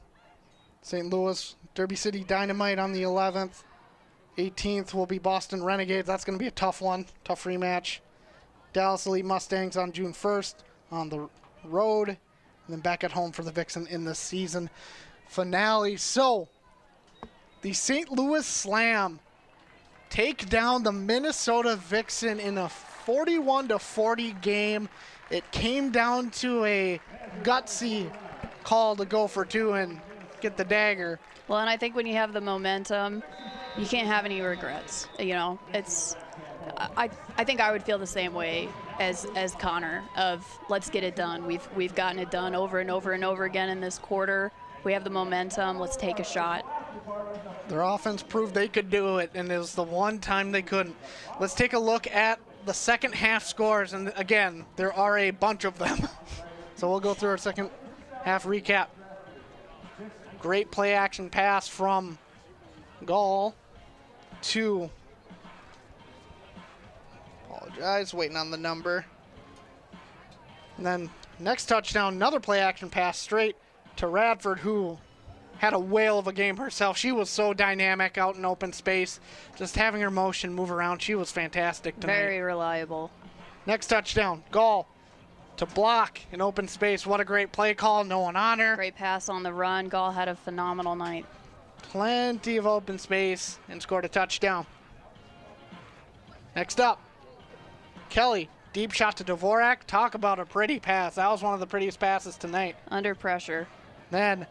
Speaker 1: St. Louis, Derby City Dynamite on the 11th. 18th will be Boston Renegades. That's going to be a tough one, tough rematch. Dallas Elite Mustangs on June 1st on the road, and then back at home for the Vixen in the season finale. So, the St. Louis Slam take down the Minnesota Vixen in a 41-40 game. It came down to a gutsy call to go for two and get the dagger.
Speaker 2: Well, and I think when you have the momentum, you can't have any regrets. You know, it's I think I would feel the same way as Connor of let's get it done. We've gotten it done over and over and over again in this quarter. We have the momentum. Let's take a shot.
Speaker 1: Their offense proved they could do it, and it was the one time they couldn't. Let's take a look at the second half scores, and again, there are a bunch of them. So we'll go through our second half recap. Great play action pass from Gall to, apologize, waiting on the number. And then next touchdown, another play action pass straight to Radford, who had a whale of a game herself. She was so dynamic out in open space, just having her motion move around. She was fantastic tonight.
Speaker 2: Very reliable.
Speaker 1: Next touchdown, Gall to block in open space. What a great play call, no one on her.
Speaker 2: Great pass on the run. Gall had a phenomenal night.
Speaker 1: Plenty of open space and scored a touchdown. Next up, Kelly, deep shot to Dvorak. Talk about a pretty pass. That was one of the prettiest passes tonight.
Speaker 2: Under pressure.
Speaker 1: Then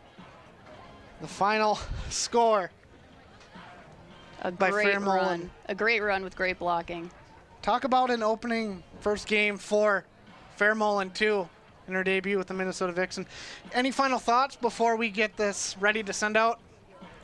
Speaker 1: the final score.
Speaker 2: A
Speaker 1: by
Speaker 2: great
Speaker 1: Fairmont.
Speaker 2: run. A great run with great blocking.
Speaker 1: Talk about an opening first game for Fairmont too in her debut with the Minnesota Vixen. Any final thoughts before we get this ready to send out?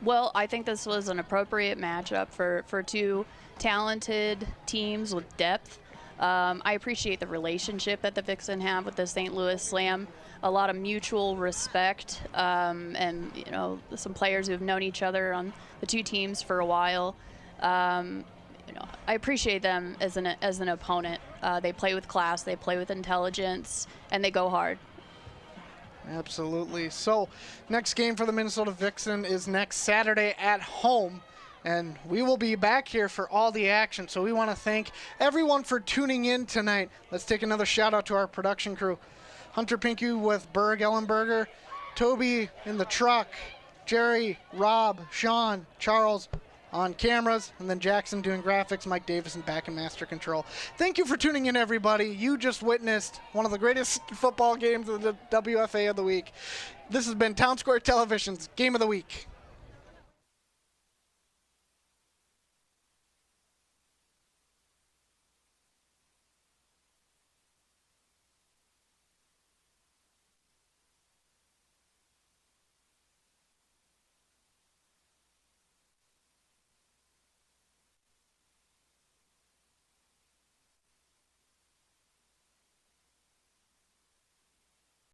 Speaker 2: Well, I think this was an appropriate matchup for two talented teams with depth. I appreciate the relationship that the Vixen have with the St. Louis Slam. A lot of mutual respect, and you know, some players who have known each other on the two teams for a while. You know, I appreciate them as an opponent. They play with class, they play with intelligence, and they go hard.
Speaker 1: Absolutely. So, next game for the Minnesota Vixen is next Saturday at home, and we will be back here for all the action. So we want to thank everyone for tuning in tonight. Let's take another shout out to our production crew. Hunter Pinky with Berg Ellenberger, Toby in the truck, Jerry, Rob, Sean, Charles on cameras, and then Jackson doing graphics, Mike Davison back in master control. Thank you for tuning in, everybody. You just witnessed one of the greatest football games of the WFA of the week. This has been Town Square Television's Game of the Week.